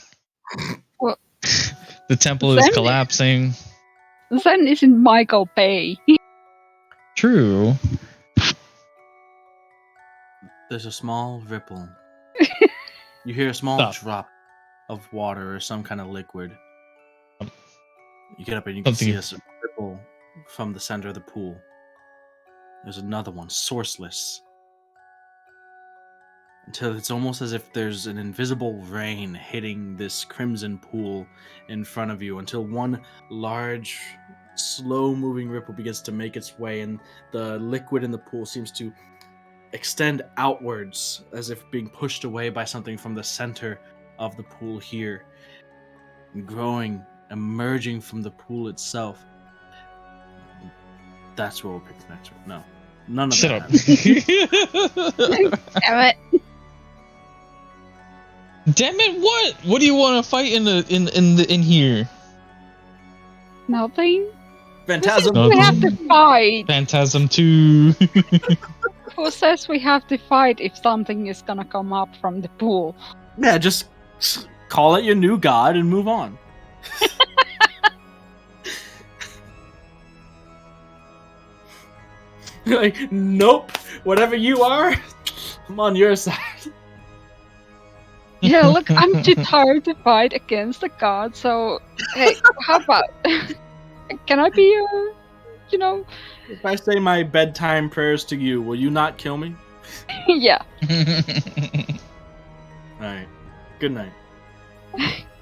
Well, the temple is collapsing. Zen is in Michael Bay. True. There's a small ripple. You hear a small drop of water or some kind of liquid. You get up and you can see a ripple from the center of the pool. There's another one, sourceless. Until it's almost as if there's an invisible rain hitting this crimson pool in front of you, until one large, slow-moving ripple begins to make its way, and the liquid in the pool seems to extend outwards as if being pushed away by something from the center of the pool here, and growing, emerging from the pool itself. That's where we'll pick the next one. No, none of Shut that. Damn it! Damn it! What? What do you want to fight in here? Nothing. Phantasm. We have to fight. Phantasm 2. Who says we have to fight if something is gonna come up from the pool? Yeah, just call it your new god and move on. Like, nope. Whatever you are, I'm on your side. Yeah, look, I'm too tired to fight against a god, so hey, how about can I be If I say my bedtime prayers to you, will you not kill me? yeah. Alright. Good night.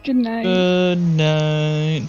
Good night. Good night.